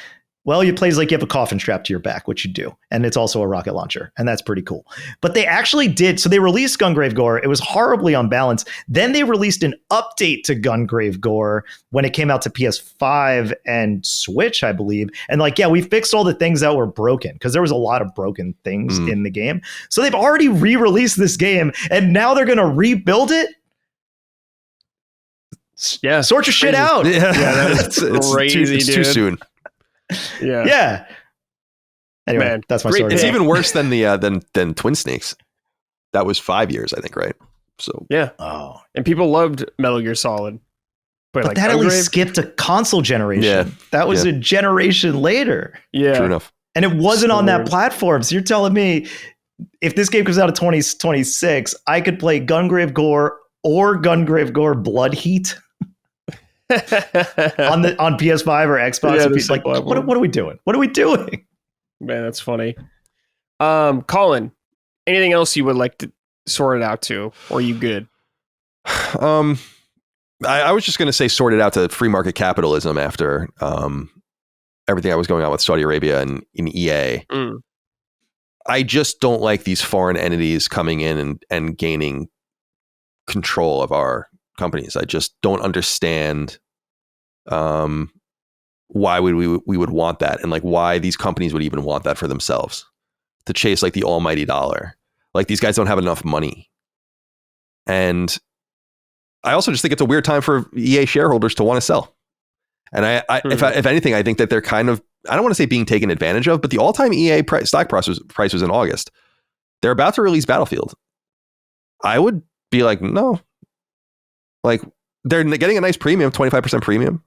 well, you plays like you have a coffin strapped to your back, which you do. And it's also a rocket launcher. And that's pretty cool. But they actually did. So they released Gungrave Gore. It was horribly unbalanced. Then they released an update to Gungrave Gore when it came out to PS5 and Switch, I believe. And we fixed all the things that were broken, because there was a lot of broken things in the game. So they've already re-released this game, and now they're going to rebuild it. Yeah. Sort your shit out. Yeah, that's crazy, it's too soon. Yeah. Anyway, man, that's my story. It's even worse than the than Twin Snakes. That was 5 years, I think, right? So yeah. Oh, and people loved Metal Gear Solid, but that at least skipped a console generation. Yeah. That was a generation later. Yeah, true enough. And it wasn't on that platform. So you're telling me if this game comes out in 2026, I could play Gungrave Gore or Gungrave Gore Blood Heat on PS5 or Xbox. What are we doing? What are we doing? Man, that's funny. Colin, anything else you would like to sort it out to, or are you good? I was just going to say sort it out to free market capitalism after everything that was going on with Saudi Arabia and in EA. I just don't like these foreign entities coming in and gaining control of our companies. I just don't understand why we would want that, and why these companies would even want that for themselves, to chase the almighty dollar. These guys don't have enough money. And I also just think it's a weird time for EA shareholders to want to sell. And if anything, I think that they're kind of, I don't want to say being taken advantage of, but the all-time EA stock price was in August. They're about to release Battlefield. I would be like, no. They're getting a nice premium, 25% premium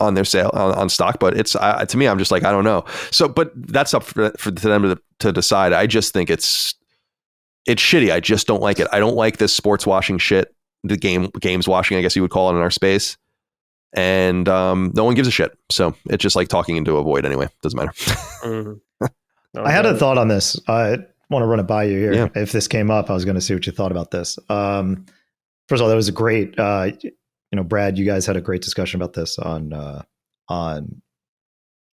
on their sale on stock, but it's to me, I'm just I don't know. So, but that's up for them to decide. I just think it's shitty. I just don't like it. I don't like this sports washing shit. The games washing, I guess you would call it in our space. And no one gives a shit. So it's just like talking into a void anyway. Doesn't matter. I had a thought on this. I want to run it by you here. Yeah. If this came up, I was going to see what you thought about this. First of all, that was a great, Brad, you guys had a great discussion about this on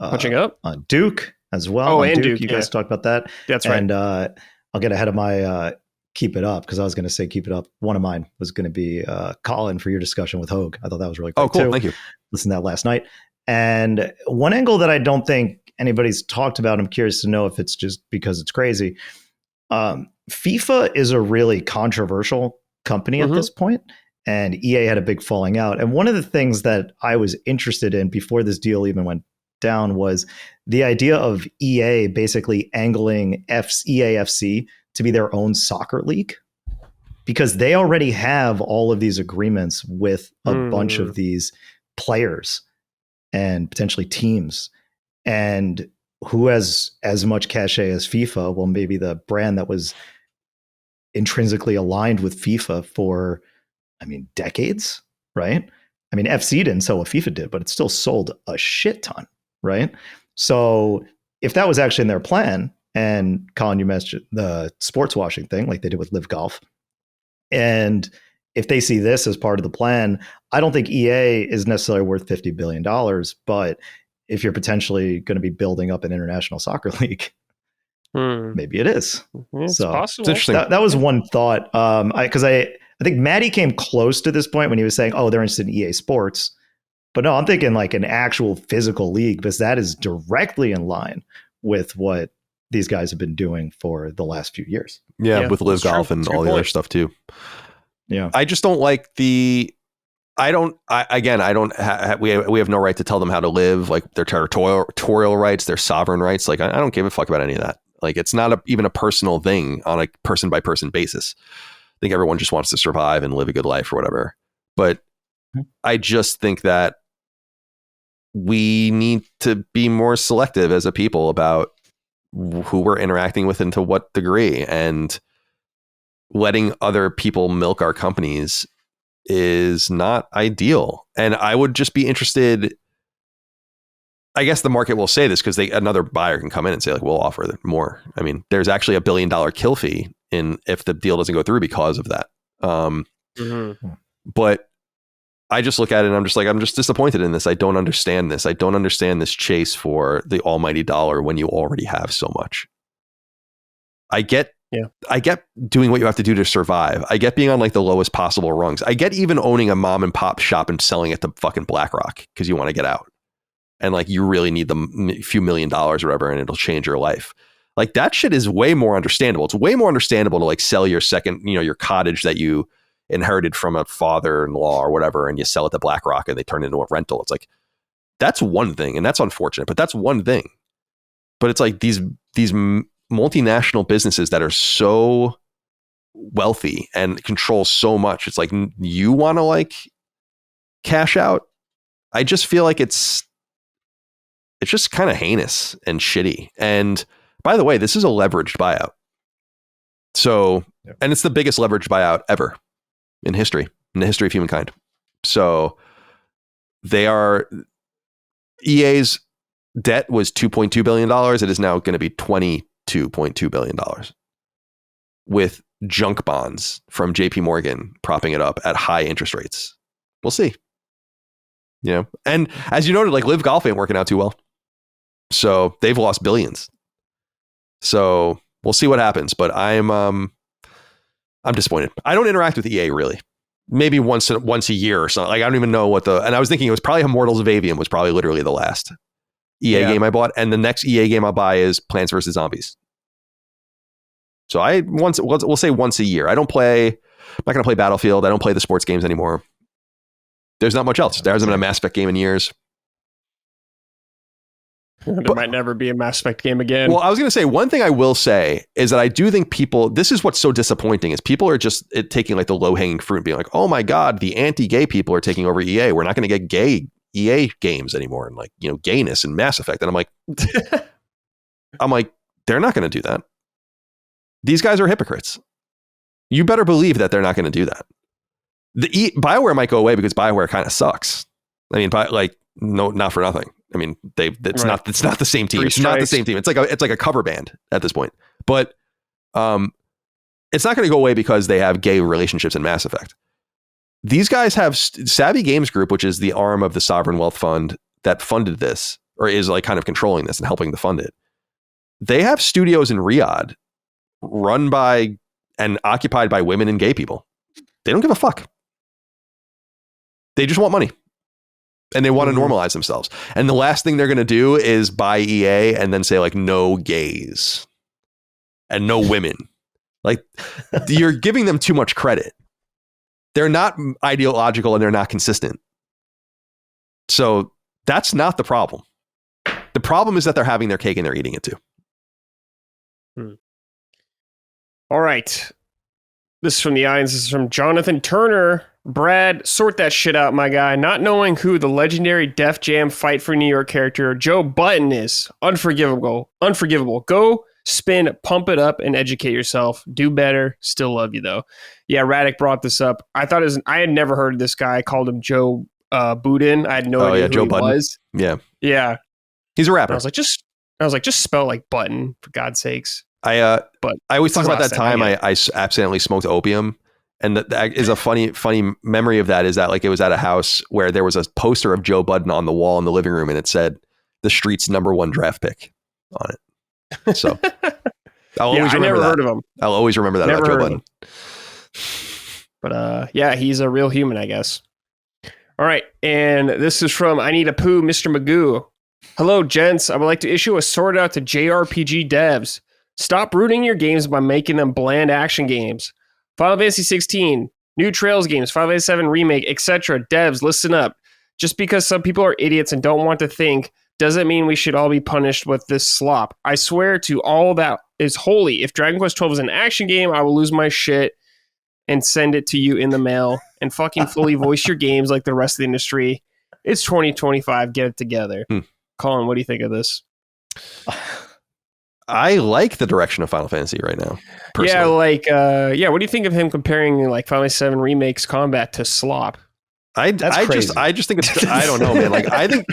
Punching Up on Duke as well. Oh, on and Duke, you guys talked about that. That's right. And I'll get ahead of my Keep It Up, because I was going to say Keep It Up. One of mine was going to be Colin, for your discussion with Hogue. I thought that was really great. Oh, cool. Too. Thank you. Listened to that last night. And one angle that I don't think anybody's talked about, I'm curious to know if it's just because it's crazy. FIFA is a really controversial company at this point, and EA had a big falling out. And one of the things that I was interested in before this deal even went down was the idea of EA basically angling EAFC to be their own soccer league, because they already have all of these agreements with a bunch of these players and potentially teams. And who has as much cachet as FIFA? Well, maybe the brand that was intrinsically aligned with FIFA for, decades, right? FC didn't sell what FIFA did, but it still sold a shit ton, right? So if that was actually in their plan, and Colin, you mentioned the sports washing thing, like they did with Live Golf, and if they see this as part of the plan, I don't think EA is necessarily worth $50 billion, but if you're potentially going to be building up an international soccer league, maybe it is. It's so possible. It's interesting. That was one thought. Because I think Maddie came close to this point when he was saying, oh, they're interested in EA Sports. But no, I'm thinking like an actual physical league, because that is directly in line with what these guys have been doing for the last few years. Yeah, with Live Golf and all the other stuff too. Yeah. I just don't like we have no right to tell them how to live, like their territorial rights, their sovereign rights. Like, I don't give a fuck about any of that. Like, it's not even a personal thing on a person by person basis. I think everyone just wants to survive and live a good life or whatever. But I just think that we need to be more selective as a people about who we're interacting with and to what degree, and letting other people milk our companies is not ideal. And I would just be interested. I guess the market will say this because another buyer can come in and say, like, we'll offer more. There's actually $1 billion kill fee if the deal doesn't go through because of that. But I just look at it and I'm just disappointed in this. I don't understand this. I don't understand this chase for the almighty dollar when you already have so much. I get doing what you have to do to survive. I get being on like the lowest possible rungs. I get even owning a mom and pop shop and selling it to fucking BlackRock because you want to get out. And like, you really need the few $1 million or whatever, and it'll change your life. Like, that shit is way more understandable. It's way more understandable to like sell your your cottage that you inherited from a father-in-law or whatever, and you sell it to BlackRock and they turn it into a rental. It's like, that's one thing, and that's unfortunate, but that's one thing. But it's like these multinational businesses that are so wealthy and control so much. It's like, you want to like cash out? I just feel like it's just kind of heinous and shitty. And by the way, this is a leveraged buyout. So, and it's the biggest leveraged buyout ever in the history of humankind. So EA's debt was $2.2 billion. It is now going to be $22.2 billion with junk bonds from JP Morgan propping it up at high interest rates. We'll see. And as you noted, like, Live Golf ain't working out too well. So they've lost billions. So we'll see what happens. But I'm disappointed. I don't interact with EA really. Maybe once a year or something. Like, I don't even know and I was thinking it was probably Immortals of Avium was probably literally the last EA game I bought. And the next EA game I'll buy is Plants vs. Zombies. So we'll say once a year. I'm not going to play Battlefield. I don't play the sports games anymore. There's not much else. There hasn't been a Mass Effect game in years. There might never be a Mass Effect game again. Well, I was going to say, one thing I will say is that I do think this is what's so disappointing, is people are just taking like the low hanging fruit and being like, oh my God, the anti-gay people are taking over EA. We're not going to get gay EA games anymore. And like, gayness and Mass Effect. And I'm like, they're not going to do that. These guys are hypocrites. You better believe that they're not going to do that. BioWare might go away because BioWare kind of sucks. No, not for nothing. It's not the same team. It's not the same team. It's like a cover band at this point. But it's not going to go away because they have gay relationships in Mass Effect. These guys have Savvy Games Group, which is the arm of the Sovereign Wealth Fund that funded this, or is like kind of controlling this and helping to fund it. They have studios in Riyadh run by and occupied by women and gay people. They don't give a fuck. They just want money. And they want to normalize themselves. And the last thing they're going to do is buy EA and then say like, no gays and no women. Like, you're giving them too much credit. They're not ideological and they're not consistent. So that's not the problem. The problem is that they're having their cake and they're eating it too. All right. This is from the audience. This is from Jonathan Turner. Brad, sort that shit out, my guy. Not knowing who the legendary Def Jam Fight for New York character Joe Button is. Unforgivable. Go spin, pump it up, and educate yourself. Do better. Still love you, though. Yeah, Radic brought this up. I had never heard of this guy. I called him Joe Budin. I had no idea who Joe he Budden. was. Yeah. He's a rapper. And I was like, just spell like Button, for God's sakes. I always talk about that time I I accidentally smoked opium. And that is a funny memory of that is that like it was at a house where there was a poster of Joe Budden on the wall in the living room and it said the street's #1 draft pick on it. So I'll always remember I never that. heard of him. I'll always remember that about Joe Budden. But yeah, he's a real human, I guess. All right. And this is from I Need a Poo, Mr. Magoo. Hello, gents. I would like to issue a sword out to JRPG devs. Stop rooting your games by making them bland action games. Final Fantasy 16, new Trails games, Final Fantasy 7 Remake, etc. Devs, listen up. Just because some people are idiots and don't want to think doesn't mean we should all be punished with this slop. I swear to all that is holy. If Dragon Quest 12 is an action game, I will lose my shit and send it to you in the mail and fucking fully voice your games like the rest of the industry. It's 2025. Get it together. Colin, what do you think of this? I like the direction of Final Fantasy right now. Personally. Yeah, what do you think of him comparing like Final Fantasy 7 Remake's combat to slop? I just think it's, I don't know, man. Like, I think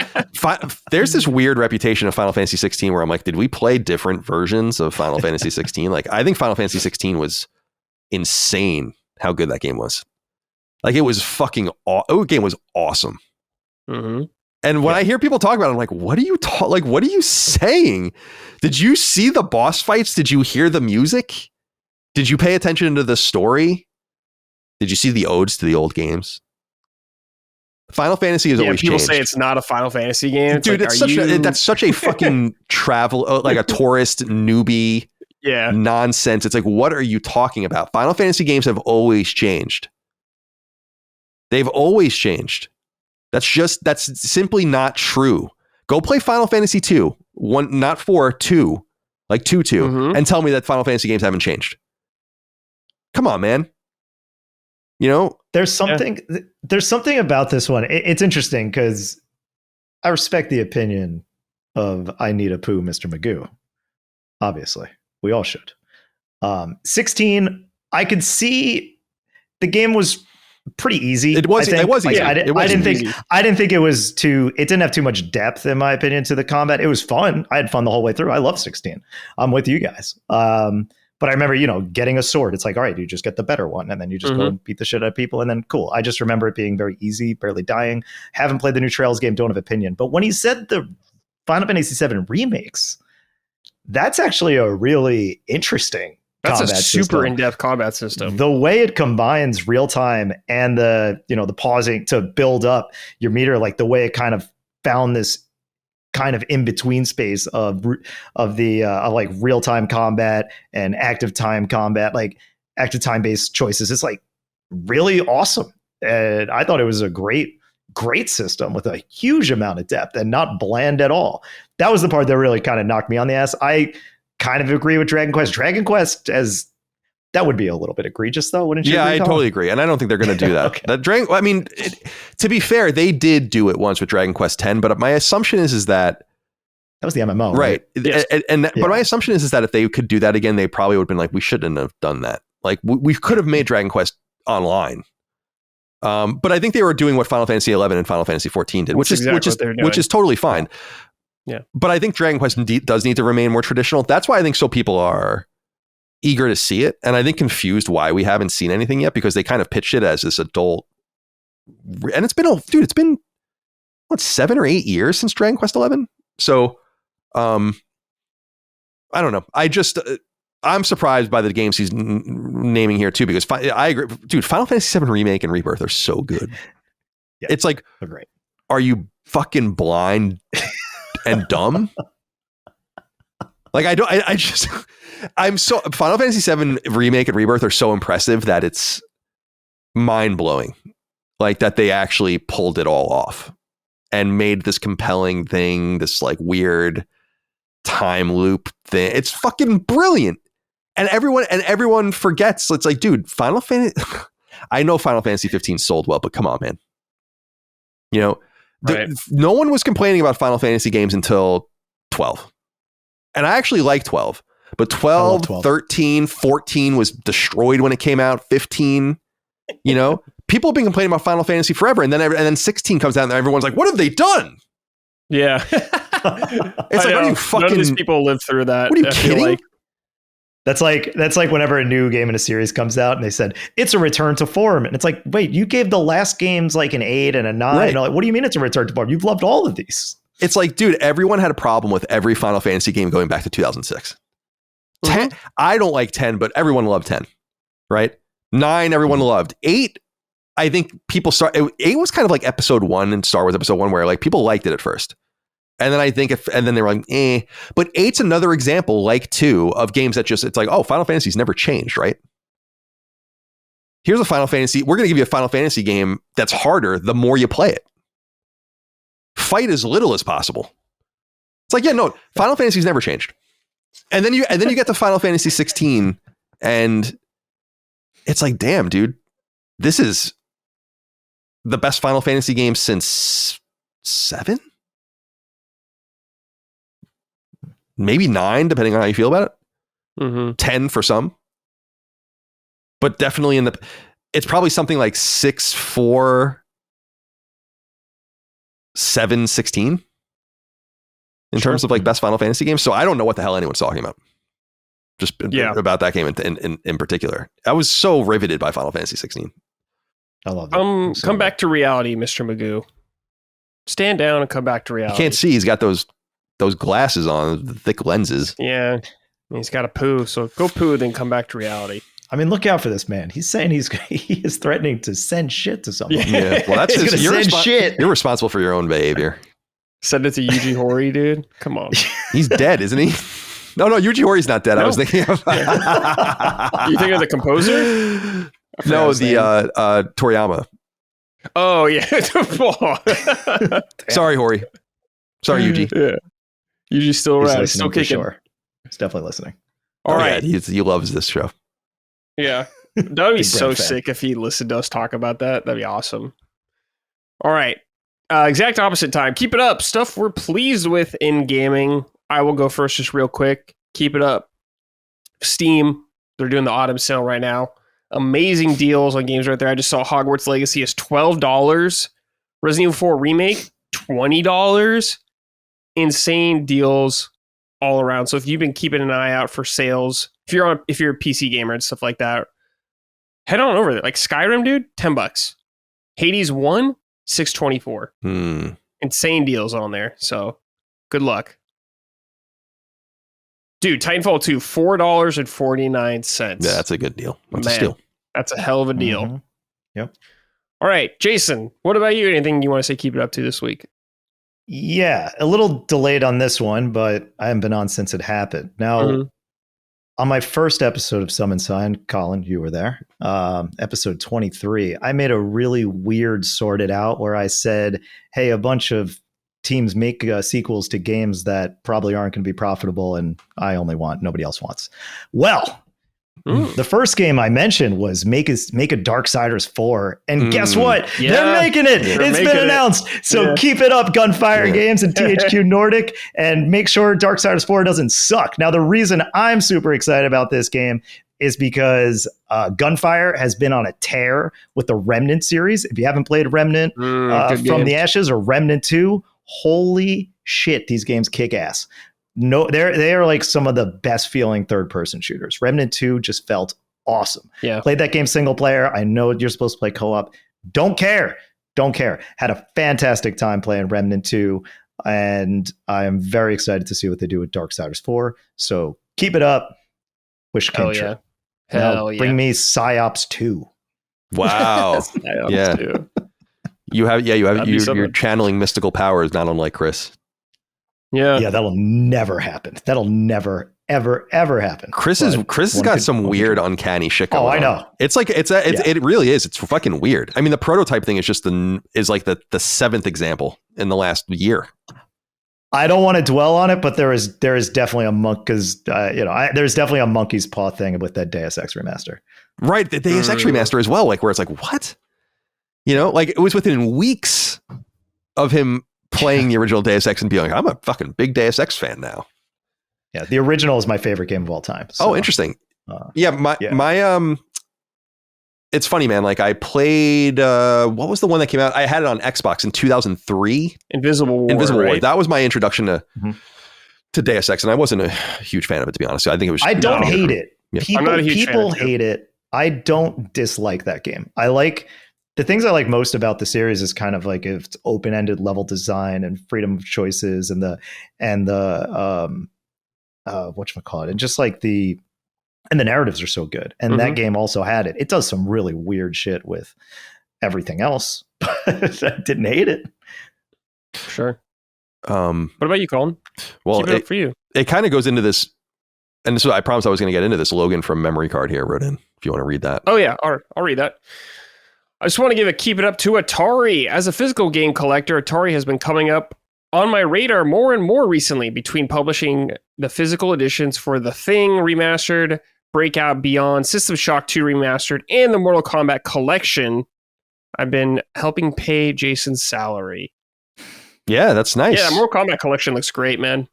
there's this weird reputation of Final Fantasy 16 where I'm like, did we play different versions of Final Fantasy 16? Like, I think Final Fantasy 16 was insane how good that game was. Like, it was game was awesome. Mm-hmm. And when I hear people talk about it, I'm like, what are you saying? Did you see the boss fights? Did you hear the music? Did you pay attention to the story? Did you see the odes to the old games? Final Fantasy has always people changed. say it's not a Final Fantasy game. Dude, that's such a fucking travel, like a tourist newbie nonsense. It's like, what are you talking about? Final Fantasy games have always changed. They've always changed. That's simply not true. Go play Final Fantasy 2, 1, not 4, 2, like 2, and tell me that Final Fantasy games haven't changed. Come on, man. You know, there's something about this one. It's interesting because I respect the opinion of I Need a Poo, Mr. Magoo. Obviously, we all should. 16, I could see the game was pretty easy. It was easy. I didn't think it was it didn't have too much depth, in my opinion, to the combat. It was fun. I had fun the whole way through. I love 16. I'm with you guys. But I remember, getting a sword. It's like, all right, you just get the better one, and then you just go and beat the shit out of people, and then cool. I just remember it being very easy, barely dying. Haven't played the new Trails game, don't have opinion. But when he said the Final Fantasy 7 remakes, that's actually a really interesting That's combat a super system. in-depth combat system. The way it combines real time and the pausing to build up your meter, like the way it kind of found this kind of in between space of the like real time combat and active time combat, like active time based choices. It's like really awesome. And I thought it was a great system with a huge amount of depth and not bland at all. That was the part that really kind of knocked me on the ass. I kind of agree with Dragon Quest. Dragon Quest that would be a little bit egregious, though, wouldn't you? Yeah, I totally agree, and I don't think they're going to do that. Okay. To be fair, they did do it once with Dragon Quest X, but my assumption is that was the MMO, right? Yes. But my assumption is that if they could do that again, they probably would have been like, we shouldn't have done that. Like, we could have made Dragon Quest online. But I think they were doing what Final Fantasy 11 and Final Fantasy 14 did, which is totally fine. Yeah. But I think Dragon Quest does need to remain more traditional. That's why I think people are eager to see it, and I think confused why we haven't seen anything yet, because they kind of pitched it as this adult and it's been what, 7 or 8 years since Dragon Quest 11. So, I don't know. I'm surprised by the games he's naming here too, because I agree, dude. Final Fantasy VII Remake and Rebirth are so good. Yeah, it's like, great. Are you fucking blind and dumb? Like Final Fantasy VII Remake and Rebirth are so impressive that it's mind blowing. Like that they actually pulled it all off and made this compelling thing, this like weird time loop thing. It's fucking brilliant. And everyone forgets. It's like, dude, Final Fantasy. I know Final Fantasy 15 sold well, but come on, man. You know, no one was complaining about Final Fantasy games until 12. And I actually like 12. But 12, 13, 14 was destroyed when it came out. 15, you know, people have been complaining about Final Fantasy forever. And then 16 comes out and everyone's like, what have they done? Yeah. It's like, are you fucking... None of these people live through that. What are you kidding? That's like whenever a new game in a series comes out and they said it's a return to form, and it's like, wait, you gave the last games like an 8 and a 9. Right. Like, what do you mean it's a return to form? You've loved all of these. It's like, dude, everyone had a problem with every Final Fantasy game going back to 2006. 10, I don't like 10, but everyone loved 10, right? 9, everyone loved. 8, I think people 8 was kind of like episode 1 in Star Wars episode 1, where like people liked it at first. And then I think and then they were like, eh. But 8's another example, like 2, of games that just, it's like, oh, Final Fantasy's never changed, right? Here's a Final Fantasy. We're going to give you a Final Fantasy game that's harder the more you play it. Fight as little as possible. It's like, yeah, no, Final Fantasy's never changed. And then you get to Final Fantasy 16, and it's like, damn, dude, this is the best Final Fantasy game since 7? Maybe 9, depending on how you feel about it. 10 for some. But definitely it's probably something like 6, 4, 7, 16 in terms of like best Final Fantasy games. So I don't know what the hell anyone's talking about. Just about that game in particular. I was so riveted by Final Fantasy 16. I love it. Come back to reality, Mr. Magoo. Stand down and come back to reality. You can't see. He's got those glasses on, the thick lenses. Yeah. He's got to poo. So go poo, then come back to reality. I mean, look out for this man. He's saying he is threatening to send shit to someone. Yeah. Well, that's he's going to send shit. You're responsible for your own behavior. Send it to Yuji Horii, dude. Come on. He's dead, isn't he? No, Yuji Hori's not dead. No. I was thinking of... You think of the composer? No, the Toriyama. Oh, yeah. Sorry, Horii. Sorry, Yuji. Yeah. Yuji's still around. Still kicking. Sure. He's definitely listening. All right. Yeah, he loves this show. Yeah. That would be so sick if he listened to us talk about that. That'd be awesome. All right. Exact opposite time. Keep it up. Stuff we're pleased with in gaming. I will go first just real quick. Keep it up. Steam. They're doing the autumn sale right now. Amazing deals on games right there. I just saw Hogwarts Legacy is $12. Resident Evil 4 Remake, $20. Insane deals all around. So if you've been keeping an eye out for sales, if you're a PC gamer and stuff like that, head on over there. Like Skyrim, dude, $10. Hades 1, $6.24. Insane deals on there. So good luck. Dude, Titanfall 2, $4.49. Yeah, that's a good deal. That's a steal. That's a hell of a deal. Mm-hmm. Yep. All right, Jason, what about you? Anything you want to say keep it up to this week? Yeah, a little delayed on this one, but I haven't been on since it happened. Now, on my first episode of Summon Sign, Colin, you were there, episode 23, I made a really weird sorted out where I said, hey, a bunch of teams make sequels to games that probably aren't going to be profitable, and I only want, nobody else wants. Well, the first game I mentioned was make a Darksiders 4, and guess what? Yeah. They're making it. It's been announced. So keep it up, Gunfire Games and THQ Nordic, and make sure Darksiders 4 doesn't suck. Now, the reason I'm super excited about this game is because Gunfire has been on a tear with the Remnant series. If you haven't played Remnant from the Ashes or Remnant 2, holy shit, these games kick ass. No, they are like some of the best feeling third person shooters. Remnant 2 just felt awesome. Yeah. Played that game single player. I know you're supposed to play co-op. Don't care. Don't care. Had a fantastic time playing Remnant 2, and I am very excited to see what they do with Darksiders 4. So keep it up. Wish it came true. Hell yeah. Bring me Psyops 2. Wow. Yeah. Too. You're channeling mystical powers, not unlike Chris. Yeah. Yeah, that'll never happen. That'll never, ever, ever happen. Chris has got some weird, uncanny shit going on. I know. It really is. It's fucking weird. I mean, the prototype thing is just like the seventh example in the last year. I don't want to dwell on it, but there is definitely a there's definitely a monkey's paw thing with that Deus Ex remaster. Right, the Deus Ex remaster as well. Like where it's like, what? Like it was within weeks of him playing the original Deus Ex and being like, I'm a fucking big Deus Ex fan now. Yeah, the original is my favorite game of all time. So, interesting. It's funny, man. Like I played, what was the one that came out? I had it on Xbox in 2003. Invisible War. Right? That was my introduction to Deus Ex, and I wasn't a huge fan of it, to be honest. I think it was. I don't hate it. Yeah. People hate it. I don't dislike that game. I like the things I like most about the series is kind of like its open-ended level design and freedom of choices and the whatchamacallit, and just like the narratives are so good. And that game also had it. It does some really weird shit with everything else. But I didn't hate it. Sure. What about you, Colin? Well, Keep it up for you. It kind of goes into this, and this is I promised I was going to get into this. Logan from Memory Card here wrote in, if you want to read that. Oh yeah, all right, I'll read that. I just want to give a keep it up to Atari. As a physical game collector, Atari has been coming up on my radar more and more recently between publishing the physical editions for The Thing Remastered, Breakout Beyond, System Shock 2 Remastered, and the Mortal Kombat Collection. I've been helping pay Jason's salary. Yeah, that's nice. Yeah, the Mortal Kombat Collection looks great, man.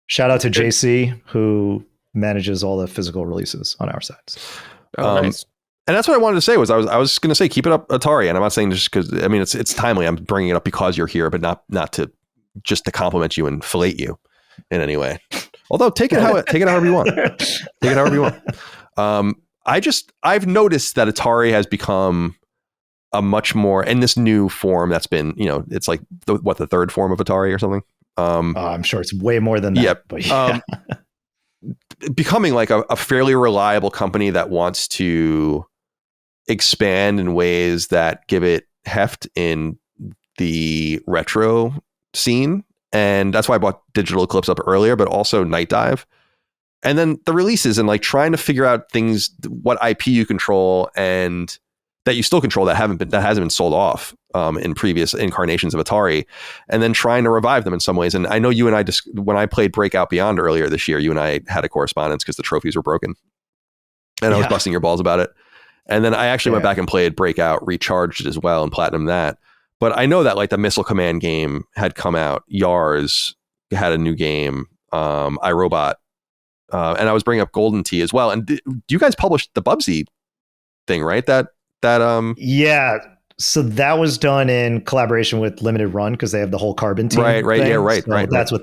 Shout out to JC, who manages all the physical releases on our sides. Nice. And that's what I wanted to say was I was going to say keep it up, Atari, and I'm not saying just because I mean it's timely. I'm bringing it up because you're here, but not to just to compliment you and fillet you in any way. Although take it however you want. Take it however you want. I've noticed that Atari has become a much more in this new form that's been it's like the third form of Atari or something. I'm sure it's way more than that. Yep. But yeah. Becoming like a fairly reliable company that wants to expand in ways that give it heft in the retro scene. And that's why I bought Digital Eclipse up earlier, but also Night Dive. And then the releases and like trying to figure out things, what IP you control and that you still control that hasn't been sold off in previous incarnations of Atari, and then trying to revive them in some ways. And I know you and I when I played Breakout Beyond earlier this year, you and I had a correspondence because the trophies were broken, and I was busting your balls about it. And then I actually went back and played Breakout, recharged it as well, and platinumed that. But I know that like the Missile Command game had come out, Yars had a new game, iRobot, and I was bringing up Golden Tee as well. And you guys published the Bubsy thing, right? Yeah. So that was done in collaboration with Limited Run because they have the whole Carbon team. Right. Thing. Yeah. Right. So right. That's what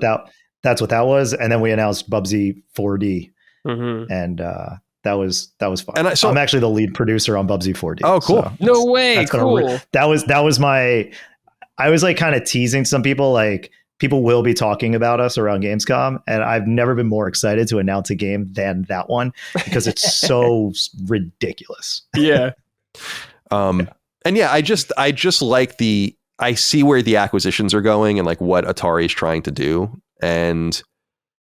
that was. And then we announced Bubsy 4D, and that was fun. And I'm actually the lead producer on Bubsy 4D. Oh, cool! So no way, cool. That was my. I was like kind of teasing some people, like people will be talking about us around Gamescom, and I've never been more excited to announce a game than that one because it's so ridiculous. Yeah. And yeah, I just like I see where the acquisitions are going and like what Atari is trying to do. And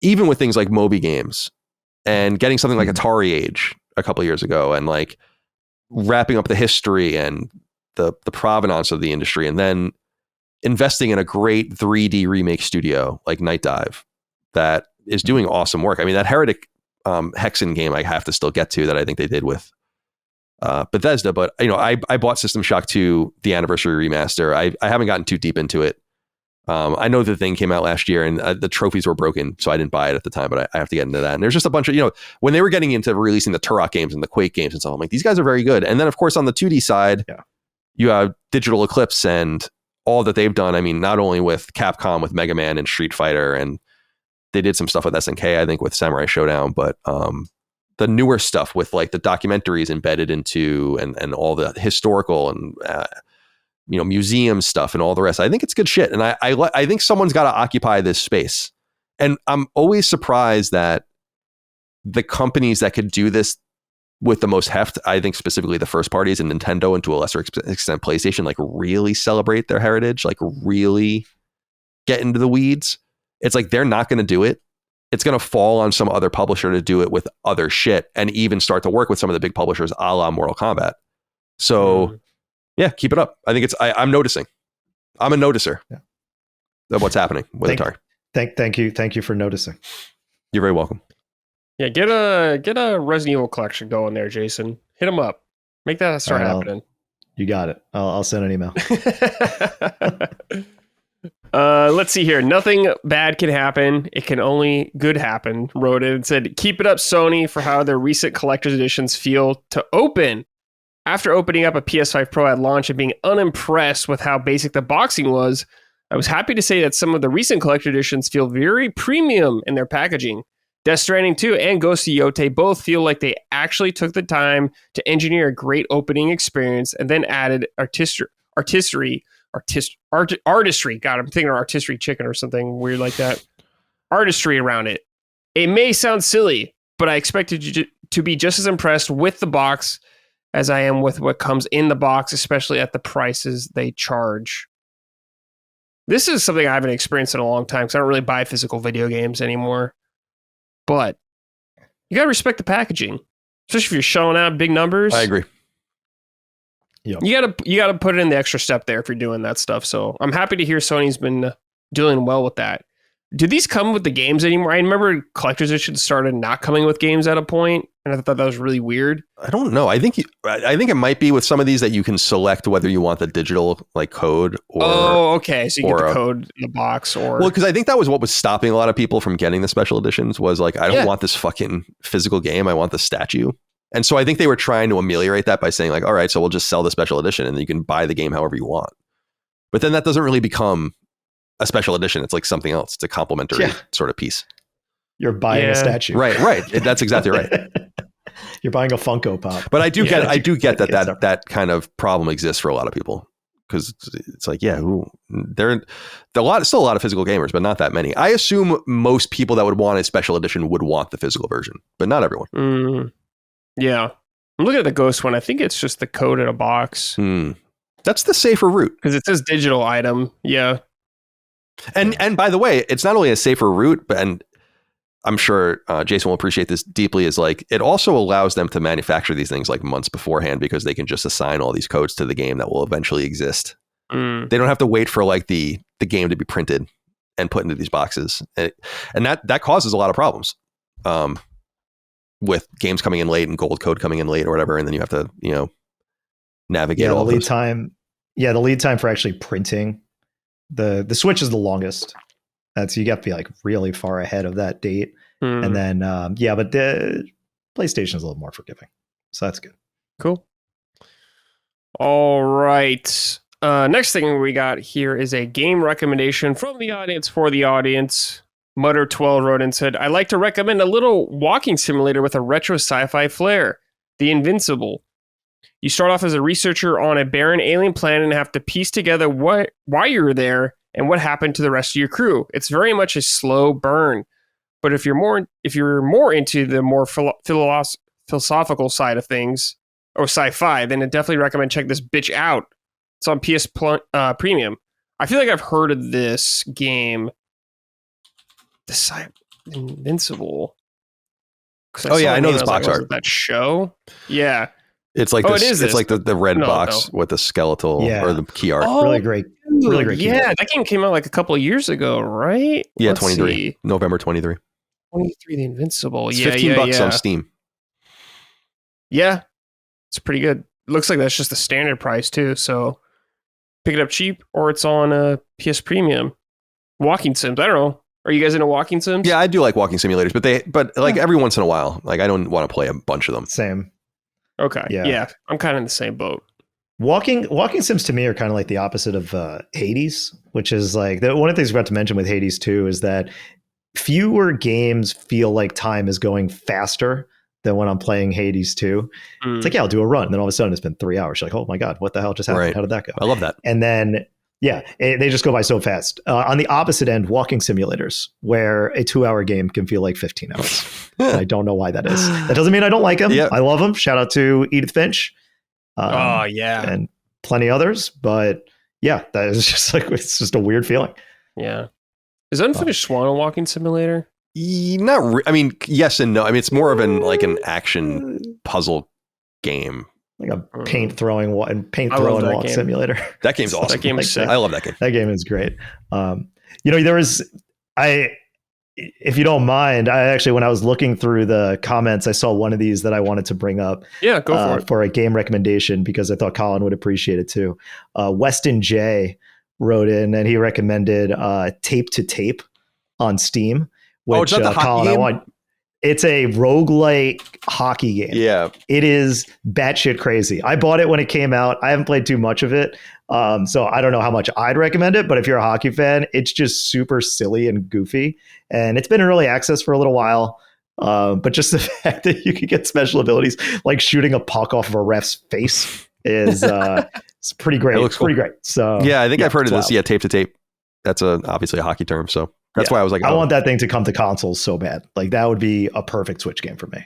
even with things like Moby Games and getting something like Atari Age a couple of years ago and like wrapping up the history and the provenance of the industry, and then investing in a great 3D remake studio like Night Dive that is doing awesome work. I mean, that Heretic Hexen game I have to still get to that I think they did with Bethesda, but I bought System Shock 2, the anniversary remaster. I haven't gotten too deep into it. I know the thing came out last year and the trophies were broken, so I didn't buy it at the time, but I have to get into that. And there's just a bunch of, when they were getting into releasing the Turok games and the Quake games and stuff, I'm like, these guys are very good. And then of course on the 2D side, you have Digital Eclipse and all that they've done. I mean, not only with Capcom, with Mega Man and Street Fighter, and they did some stuff with SNK, I think with Samurai Showdown, but the newer stuff with like the documentaries embedded into and all the historical and museum stuff and all the rest. I think it's good shit. And I think someone's got to occupy this space. And I'm always surprised that the companies that could do this with the most heft, I think specifically the first parties and Nintendo and to a lesser extent PlayStation, like really celebrate their heritage, like really get into the weeds. It's like they're not going to do it. It's going to fall on some other publisher to do it with other shit and even start to work with some of the big publishers a la Mortal Kombat. So yeah, keep it up. I think I'm noticing. I'm a noticer of what's happening with Atari. Thank you for noticing. You're very welcome. Yeah, get a Resident Evil collection going there, Jason. Hit them up. Make that start happening. You got it. I'll send an email. Let's see here. Nothing bad can happen. It can only good happen. Wrote it and said, keep it up, Sony, for how their recent collector's editions feel to open. After opening up a PS5 Pro at launch and being unimpressed with how basic the boxing was, I was happy to say that some of the recent collector editions feel very premium in their packaging. Death Stranding 2 and Ghost of Yōtei both feel like they actually took the time to engineer a great opening experience and then added artistry. God, I'm thinking of artistry chicken or something weird like that. Artistry around it. It may sound silly, but I expected you to be just as impressed with the box as I am with what comes in the box, especially at the prices they charge. This is something I haven't experienced in a long time because I don't really buy physical video games anymore. But you got to respect the packaging, especially if you're showing out big numbers. I agree. Yep. You gotta put it in the extra step there if you're doing that stuff. So I'm happy to hear Sony's been doing well with that. Do these come with the games anymore? I remember collector's editions started not coming with games at a point, and I thought that was really weird. I don't know. I think it might be with some of these that you can select whether you want the digital like code or. Oh, okay. So you get the code in the box, or because I think that was what was stopping a lot of people from getting the special editions was like, I don't want this fucking physical game. I want the statue. And so I think they were trying to ameliorate that by saying like, all right, so we'll just sell the special edition and you can buy the game however you want. But then that doesn't really become a special edition. It's like something else. It's a complimentary sort of piece. You're buying a statue. Right. That's exactly right. You're buying a Funko Pop. But I do get that kind of problem exists for a lot of people because it's like, still a lot of physical gamers, but not that many. I assume most people that would want a special edition would want the physical version, but not everyone. Yeah. I'm looking at the Ghost one. I think it's just the code in a box. That's the safer route. Because it says digital item. Yeah. And by the way, it's not only a safer route, and I'm sure Jason will appreciate this deeply, is like it also allows them to manufacture these things like months beforehand because they can just assign all these codes to the game that will eventually exist. They don't have to wait for like the game to be printed and put into these boxes. And that causes a lot of problems. With games coming in late and gold code coming in late or whatever, and then you have to, navigate all the lead time. Yeah, the lead time for actually printing the Switch is the longest. That's you got to be like really far ahead of that date, and then but the PlayStation is a little more forgiving, so that's good. Cool. All right. Next thing we got here is a game recommendation from the audience for the audience. Mutter12 wrote and said, I'd like to recommend a little walking simulator with a retro sci-fi flair, The Invincible. You start off as a researcher on a barren alien planet and have to piece together why you're there and what happened to the rest of your crew. It's very much a slow burn. But if you're more into the more philosophical side of things, or sci-fi, then I definitely recommend check this bitch out. It's on PS Premium. I feel like I've heard of this game. Invincible. I know this box art. That show? Yeah. It's like it's like the red box with the skeletal or the key art. Oh, really great. Yeah, that game came out like a couple of years ago, right? Yeah, 23. November 23. 23, The Invincible. It's $15 on Steam. Yeah. It's pretty good. Looks like that's just the standard price too, so pick it up cheap or it's on PS Premium. Walking sims, I don't know. Are you guys into walking sims? Yeah, I do like walking simulators, but every once in a while, like I don't want to play a bunch of them. Same. Okay. Yeah. I'm kind of in the same boat. Walking sims to me are kind of like the opposite of Hades, which is like one of the things we got to mention with Hades too is that fewer games feel like time is going faster than when I'm playing Hades 2. It's like, yeah, I'll do a run. And then all of a sudden it's been 3 hours. You're like, oh my God, what the hell just happened? Right. How did that go? I love that. And then, yeah, they just go by so fast. On the opposite end, walking simulators, where a 2-hour game can feel like 15 hours. And I don't know why that is. That doesn't mean I don't like them. Yeah. I love them. Shout out to Edith Finch. Oh, yeah. And plenty others. But yeah, that is just like, it's just a weird feeling. Yeah. Is Unfinished Swan a walking simulator? I mean, yes and no. I mean, it's more of an action puzzle game. Like a paint throwing walk game. simulator. That game's awesome. That game's sick. I love that game. That game is great. If you don't mind, when I was looking through the comments, I saw one of these that I wanted to bring up. Yeah, go for it. For a game recommendation, because I thought Colin would appreciate it too. Weston J wrote in and he recommended Tape to Tape on Steam. Which, it's not the hockey game? It's a roguelike hockey game. Yeah. It is batshit crazy. I bought it when it came out. I haven't played too much of it. So I don't know how much I'd recommend it, but if you're a hockey fan, it's just super silly and goofy. And it's been in early access for a little while. But just the fact that you can get special abilities like shooting a puck off of a ref's face is it's pretty great. It looks pretty great. So yeah, I think I've heard of this. Yeah, Tape to Tape. That's obviously a hockey term. So that's why I was like, I want that thing to come to consoles so bad. Like that would be a perfect Switch game for me.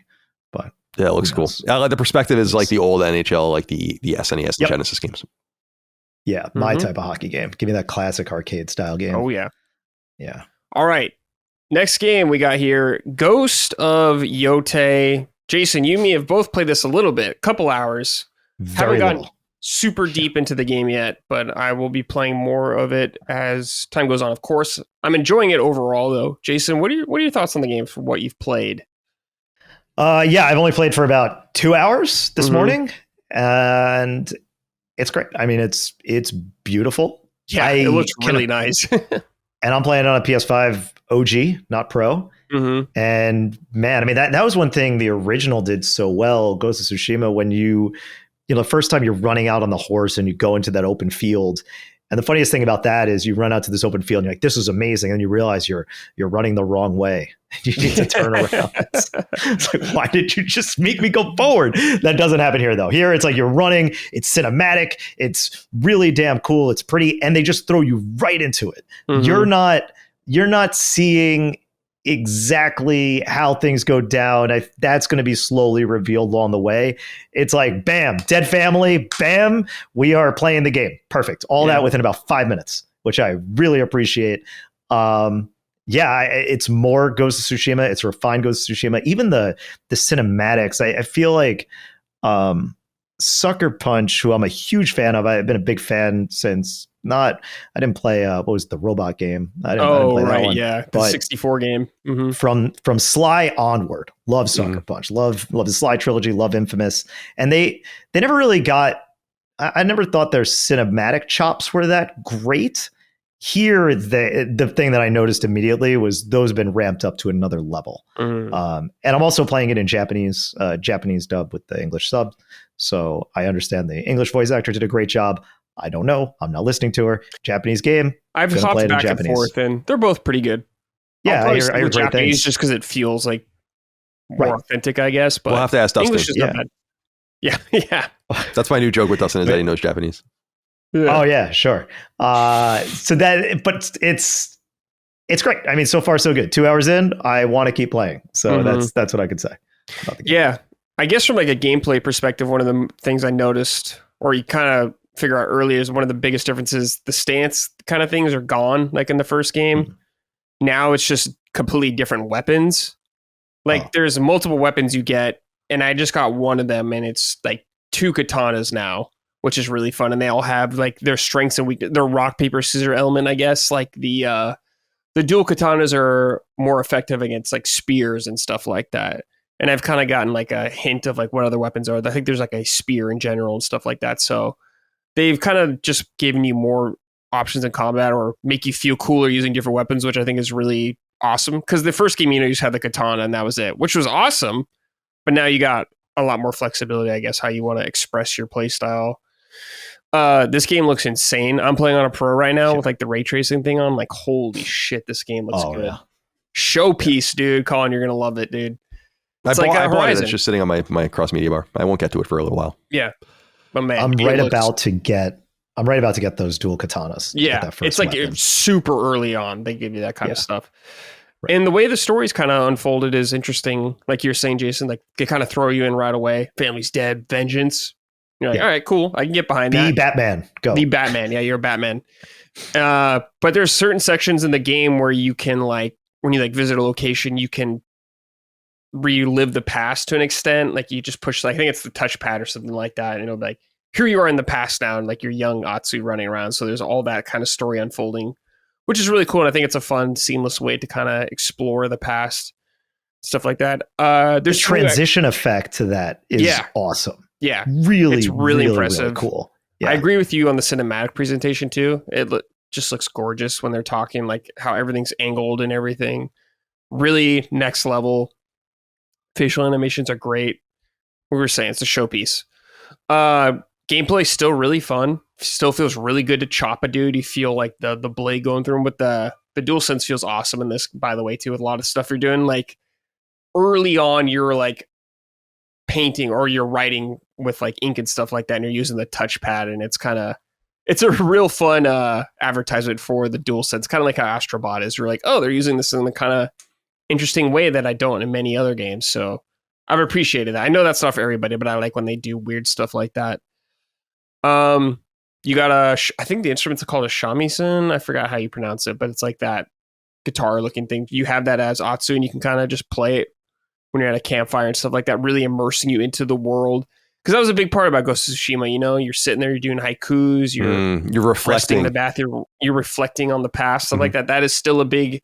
But yeah, it looks cool. The perspective is like the old NHL, like the SNES and Genesis games. Yeah, my type of hockey game. Give me that classic arcade style game. Oh yeah. Yeah. All right. Next game we got here, Ghost of Yōtei. Jason, you and me have both played this a little bit, couple hours. Haven't gotten super deep into the game yet, but I will be playing more of it as time goes on. Of course, I'm enjoying it overall, though. Jason, what are your thoughts on the game from what you've played? I've only played for about 2 hours this morning, and it's great. I mean, it's beautiful. Yeah, it looks really nice. And I'm playing on a PS5 OG, not Pro. Mm-hmm. And man, I mean, that was one thing the original did so well, Ghost of Tsushima, when the first time you're running out on the horse and you go into that open field. And the funniest thing about that is you run out to this open field and you're like, this is amazing. And you realize you're running the wrong way. You need to turn around. It's like, why did you just make me go forward? That doesn't happen here, though. Here, it's like you're running. It's cinematic. It's really damn cool. It's pretty. And they just throw you right into it. Mm-hmm. You're not seeing exactly how things go down. That's going to be slowly revealed along the way. It's like, bam, dead family, bam, we are playing the game. Perfect. All that within about 5 minutes, which I really appreciate. It's more Ghost of Tsushima. It's refined Ghost of Tsushima. Even the cinematics, I feel like Sucker Punch, who I'm a huge fan of. I've been a big fan since I didn't play what was the robot game? I didn't play that one. Yeah, the 64 game. Mm-hmm. From Sly onward, love Sucker Punch, love the Sly trilogy, love Infamous, and they never really got. I never thought their cinematic chops were that great. Here, the thing that I noticed immediately was those have been ramped up to another level. And I'm also playing it in Japanese dub with the English sub, so I understand the English voice actor did a great job. I don't know. I'm not listening to her. Japanese game. I've hopped back and forth, and they're both pretty good. Yeah, I hear great Japanese things. just because it feels like more authentic, I guess. But we'll have to ask Dustin. English is not bad. Yeah. That's my new joke with Dustin is that he knows Japanese. Yeah. Oh yeah, sure. But it's great. I mean, so far so good. 2 hours in, I want to keep playing. So that's what I could say about the game. Yeah, I guess from like a gameplay perspective, one of the things I noticed, or you kind of figure out earlier, is one of the biggest differences. The stance kind of things are gone, like in the first game. Now it's just completely different weapons. Like there's multiple weapons you get, and I just got one of them, and it's like 2 katanas now, which is really fun. And they all have like their strengths and weaknesses. Their rock, paper, scissor element, I guess. Like the dual katanas are more effective against like spears and stuff like that. And I've kind of gotten like a hint of like what other weapons are. I think there's like a spear in general and stuff like that. So they've kind of just given you more options in combat or make you feel cooler using different weapons, which I think is really awesome. Because the first game, you just had the katana and that was it, which was awesome. But now you got a lot more flexibility, I guess, how you want to express your play style. This game looks insane. I'm playing on a Pro right now with like the ray tracing thing on. Like, holy shit, this game looks good. Yeah. Showpiece, dude. Colin, you're going to love it, dude. It's I like bought it. Horizon. It's just sitting on my cross media bar. I won't get to it for a little while. Yeah, but man, I'm right about to get those dual katanas. Yeah, that first it's like weapon. super early on. They give you that kind of stuff. Right. And the way the story's kind of unfolded is interesting. Like you're saying, Jason, like they kind of throw you in right away. Family's dead, vengeance. You're like, all right, cool. I can get behind that. Be Batman. Go. Be Batman. Yeah, you're Batman. But there's certain sections in the game where you can like, when you like visit a location, you can relive the past to an extent. Like you just push, like, I think it's the touchpad or something like that. And it'll be like, here you are in the past now, and like you're young Atsu running around. So there's all that kind of story unfolding, which is really cool. And I think it's a fun, seamless way to kind of explore the past, stuff like that. There's the transition effect to that is awesome. Yeah. Really, it's really impressive. Really cool. Yeah. I agree with you on the cinematic presentation too. It just looks gorgeous when they're talking, like how everything's angled and everything. Really next level. Facial animations are great. We were saying it's a showpiece. Gameplay still really fun. Still feels really good to chop a dude. You feel like the blade going through him, but the DualSense feels awesome in this, by the way, too, with a lot of stuff you're doing. Like early on, you're like painting or you're writing with like ink and stuff like that, and you're using the touchpad, and it's a real fun advertisement for the DualSense, kind of like how Astrobot is. You're like, oh, they're using this in a kind of interesting way that I don't in many other games. So I've appreciated that. I know that's not for everybody, but I like when they do weird stuff like that. You got I think the instrument's called a shamisen. I forgot how you pronounce it, but it's like that guitar looking thing. You have that as Atsu, and you can kind of just play it when you're at a campfire and stuff like that, really immersing you into the world. Because that was a big part about Ghost of Tsushima. You know, you're sitting there, you're doing haikus, you're reflecting in the bath, you're reflecting on the past, stuff like that. That is still a big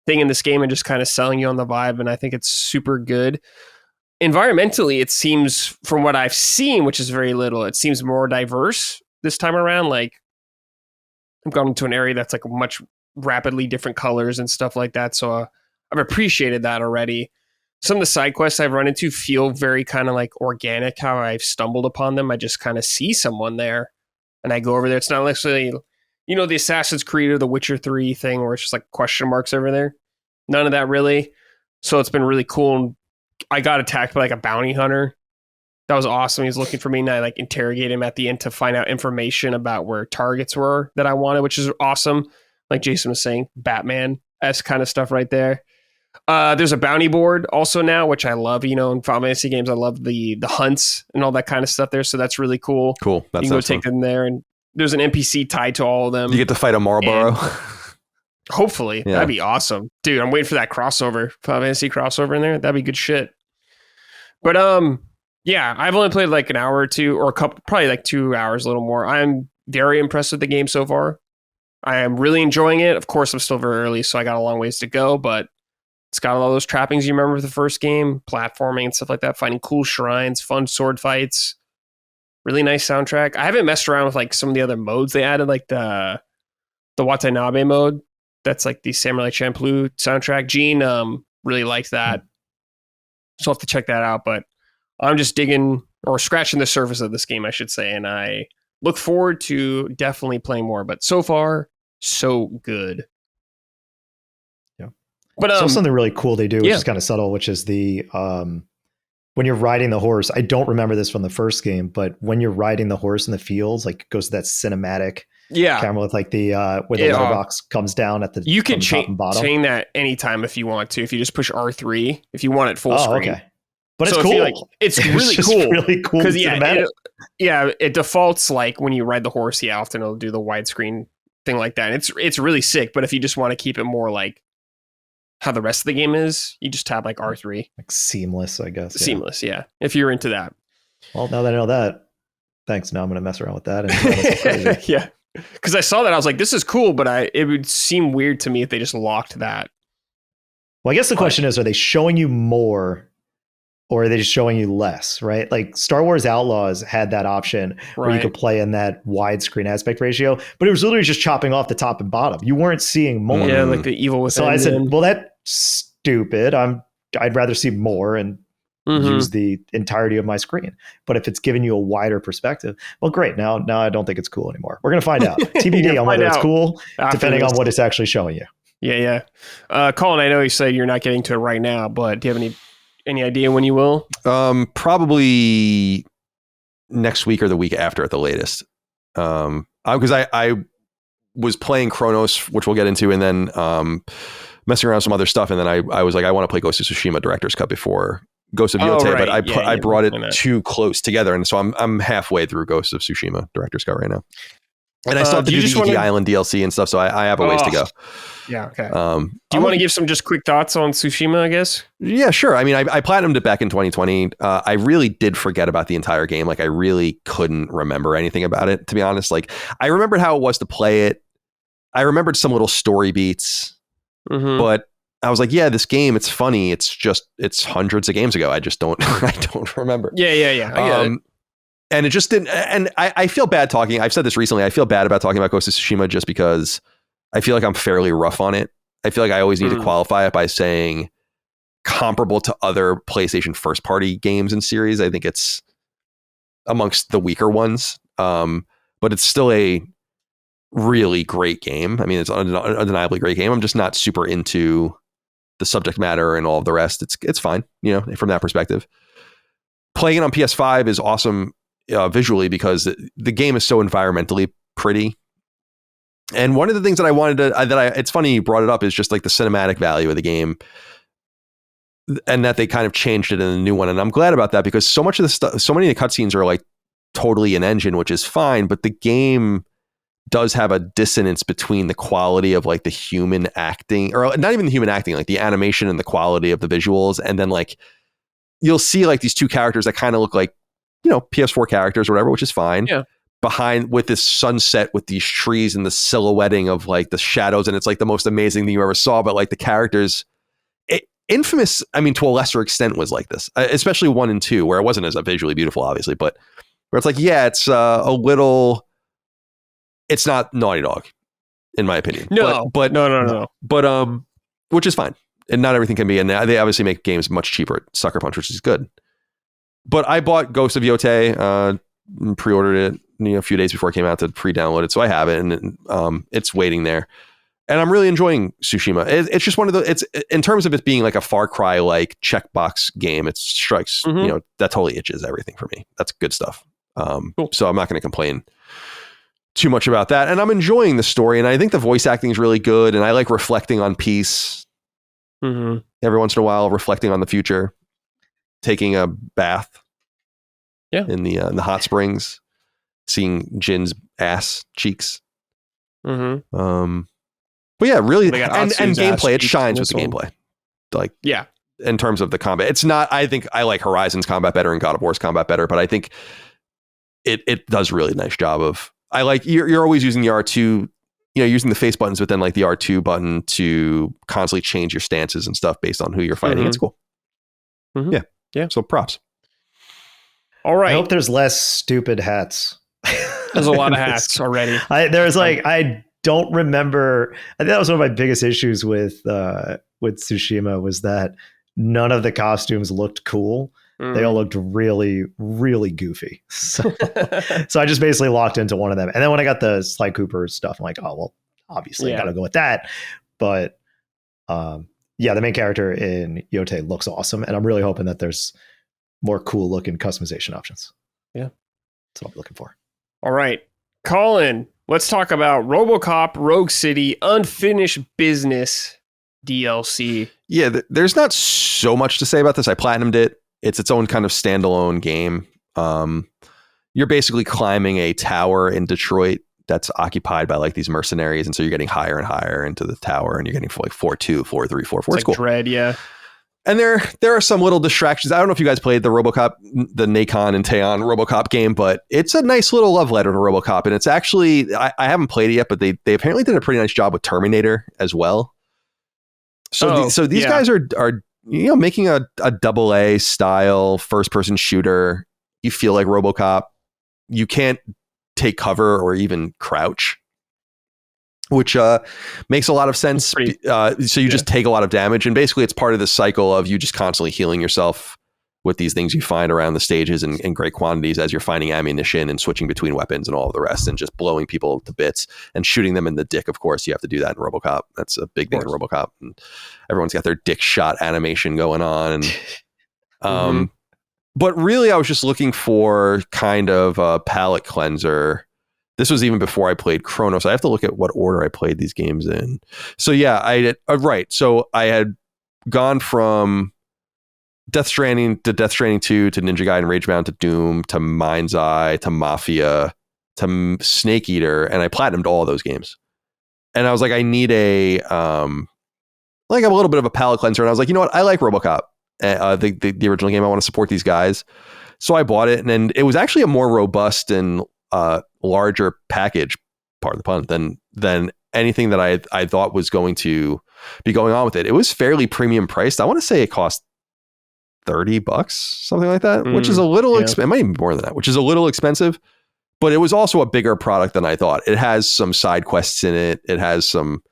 thing in this game, and just kind of selling you on the vibe. And I think it's super good. Environmentally, it seems, from what I've seen, which is very little, it seems more diverse this time around. Like I've gone into an area that's like much rapidly different colors and stuff like that. So I've appreciated that already. Some of the side quests I've run into feel very kind of like organic, how I've stumbled upon them. I just kind of see someone there and I go over there. It's not necessarily, you know, the Assassin's Creed or the Witcher 3 thing where it's just like question marks over there. None of that really. So it's been really cool. I got attacked by like a bounty hunter. That was awesome. He was looking for me, and I like interrogate him at the end to find out information about where targets were that I wanted, which is awesome. Like Jason was saying, Batman-esque kind of stuff right there. There's a bounty board also now, which I love. You know, in Final Fantasy games, I love the hunts and all that kind of stuff there. So that's really cool. Cool. You can go take them there, and there's an NPC tied to all of them. You get to fight a Marlboro. Hopefully. That'd be awesome. Dude, I'm waiting for that crossover. Final Fantasy crossover in there. That'd be good shit. But yeah, I've only played like an hour or two, or a couple, probably like 2 hours, a little more. I'm very impressed with the game so far. I am really enjoying it. Of course, I'm still very early, so I got a long ways to go, but it's got all those trappings you remember with the first game, platforming and stuff like that, finding cool shrines, fun sword fights, really nice soundtrack. I haven't messed around with like some of the other modes they added, like the Watanabe mode. That's like the Samurai Champloo soundtrack. Gene really liked that. So I'll have to check that out, but I'm just digging or scratching the surface of this game, I should say, and I look forward to definitely playing more, but so far, so good. Yeah. But so something really cool they do, which is kind of subtle, which is the when you're riding the horse. I don't remember this from the first game, but when you're riding the horse in the fields, like it goes to that cinematic camera with like the where the letterbox comes down at the you can top and bottom. Change that anytime if you want to. If you just push R3, if you want it full screen. Okay. But it's so cool. It's really cool. Really cool. Because it defaults like when you ride the horse. Yeah, often it'll do the widescreen thing like that. And it's really sick. But if you just want to keep it more like how the rest of the game is, you just tab like R3. Like seamless, I guess. Seamless, yeah. If you're into that. Well, now that I know that, thanks. Now I'm going to mess around with that. And yeah. Because I saw that, I was like, this is cool, but it would seem weird to me if they just locked that. Well, I guess the question is, are they showing you more or are they just showing you less, right? Like Star Wars Outlaws had that option where you could play in that widescreen aspect ratio, but it was literally just chopping off the top and bottom. You weren't seeing more. Yeah, like the evil within. So I said, well, that's stupid. I'd rather see more and use the entirety of my screen. But if it's giving you a wider perspective, well, great. Now I don't think it's cool anymore. We're going to find out. TBD on whether it's cool, depending on what it's actually showing you. Yeah. Colin, I know you said you're not getting to it right now, but do you have any Any idea when you will? Probably next week or the week after at the latest. Because I was playing Cronos, which we'll get into, and then messing around with some other stuff, and then I was like, I want to play Ghost of Tsushima Director's Cut before Ghost of Yōtei, right. but I brought it too close together, and so I'm halfway through Ghost of Tsushima Director's Cut right now. And I still have to do the ET Island DLC and stuff, so I have a ways to go. Yeah, okay. Do you want to give some just quick thoughts on Tsushima, I guess? Yeah, sure. I mean, I platinumed it back in 2020. I really did forget about the entire game. Like, I really couldn't remember anything about it, to be honest. Like, I remembered how it was to play it. I remembered some little story beats, but I was like, yeah, this game, it's funny. It's hundreds of games ago. I just don't, I don't remember. Yeah. I get it. And it just didn't, and I feel bad talking. I've said this recently. I feel bad about talking about Ghost of Tsushima just because I feel like I'm fairly rough on it. I feel like I always need to qualify it by saying comparable to other PlayStation first party games and series. I think it's amongst the weaker ones, but it's still a really great game. I mean, it's an undeniably great game. I'm just not super into the subject matter and all of the rest. It's fine, from that perspective. Playing it on PS5 is awesome visually because the game is so environmentally pretty. And one of the things that I wanted to, it's funny you brought it up, is just like the cinematic value of the game, and that they kind of changed it in the new one. And I'm glad about that because so much of the stuff, so many of the cutscenes are like totally in engine, which is fine, but the game does have a dissonance between the quality of like the human acting, or not even the human acting, like the animation and the quality of the visuals. And then like, you'll see like these two characters that kind of look like, PS4 characters or whatever, which is fine. Yeah. Behind with this sunset with these trees and the silhouetting of like the shadows. And it's like the most amazing thing you ever saw. But like the characters, Infamous, I mean, to a lesser extent was like this, especially 1 and 2, where it wasn't as visually beautiful, obviously, but where it's like, yeah, it's a little, it's not Naughty Dog, in my opinion. No, but no. But, which is fine. And not everything can be. And they obviously make games much cheaper at Sucker Punch, which is good. But I bought Ghost of Yōtei, pre-ordered it a few days before it came out to pre-download it. So I have it, and it's waiting there. And I'm really enjoying Tsushima. It's just one of the, it's in terms of it being like a Far Cry like checkbox game, it strikes, that totally itches everything for me. That's good stuff. Cool. So I'm not going to complain too much about that. And I'm enjoying the story. And I think the voice acting is really good. And I like reflecting on peace every once in a while, reflecting on the future, taking a bath in the hot springs, seeing Jin's ass cheeks. But yeah, really, and gameplay, it shines with the gameplay. Like, yeah, in terms of the combat, it's not, I think I like Horizon's combat better and God of War's combat better, but I think it does a really nice job of, I like, you're always using the R2, using the face buttons, but then like the R2 button to constantly change your stances and stuff based on who you're fighting. It's cool. Yeah. So props. All right. I hope there's less stupid hats. There's a lot of hats already. I don't remember. I think that was one of my biggest issues with Tsushima, was that none of the costumes looked cool. They all looked really, really goofy. So I just basically locked into one of them. And then when I got the Sly Cooper stuff, I'm like, oh, well, obviously I got to go with that. But the main character in Yōtei looks awesome. And I'm really hoping that there's more cool looking customization options. Yeah. That's what I'm looking for. All right. Colin, let's talk about RoboCop Rogue City Unfinished Business DLC. Yeah, there's not so much to say about this. I platinumed it. It's its own kind of standalone game. You're basically climbing a tower in Detroit that's occupied by like these mercenaries. And so you're getting higher and higher into the tower, and you're getting like floor 2, floor 3, floor 4. It's like Dread, yeah. And there are some little distractions. I don't know if you guys played the RoboCop, the Nacon and Teon RoboCop game, but it's a nice little love letter to RoboCop. And it's actually, I haven't played it yet, but they apparently did a pretty nice job with Terminator as well. So these guys are making a AA style first person shooter. You feel like RoboCop. You can't take cover or even crouch, which makes a lot of sense. So you just take a lot of damage, and basically it's part of the cycle of you just constantly healing yourself with these things you find around the stages in great quantities as you're finding ammunition and switching between weapons and all of the rest, and just blowing people to bits and shooting them in the dick. Of course, you have to do that in RoboCop. That's a big thing in RoboCop, and everyone's got their dick shot animation going on. And But really, I was just looking for kind of a palate cleanser. This was even before I played Cronos. I have to look at what order I played these games in. So yeah, I did. Right. So I had gone from Death Stranding to Death Stranding 2 to Ninja Gaiden Ragebound to Doom to Mind's Eye to Mafia to Snake Eater, and I platinumed all of those games. And I was like, I need a like a little bit of a palate cleanser. And I was like, you know what? I like RoboCop, the original game. I want to support these guys. So I bought it, and it was actually a more robust and larger package, part of the pun, than anything that I thought was going to be going on with it. It was fairly premium priced. I want to say it cost $30, something like that, which is a little expensive. It might even be more than that, which is a little expensive, but it was also a bigger product than I thought. It has some side quests in it. It has some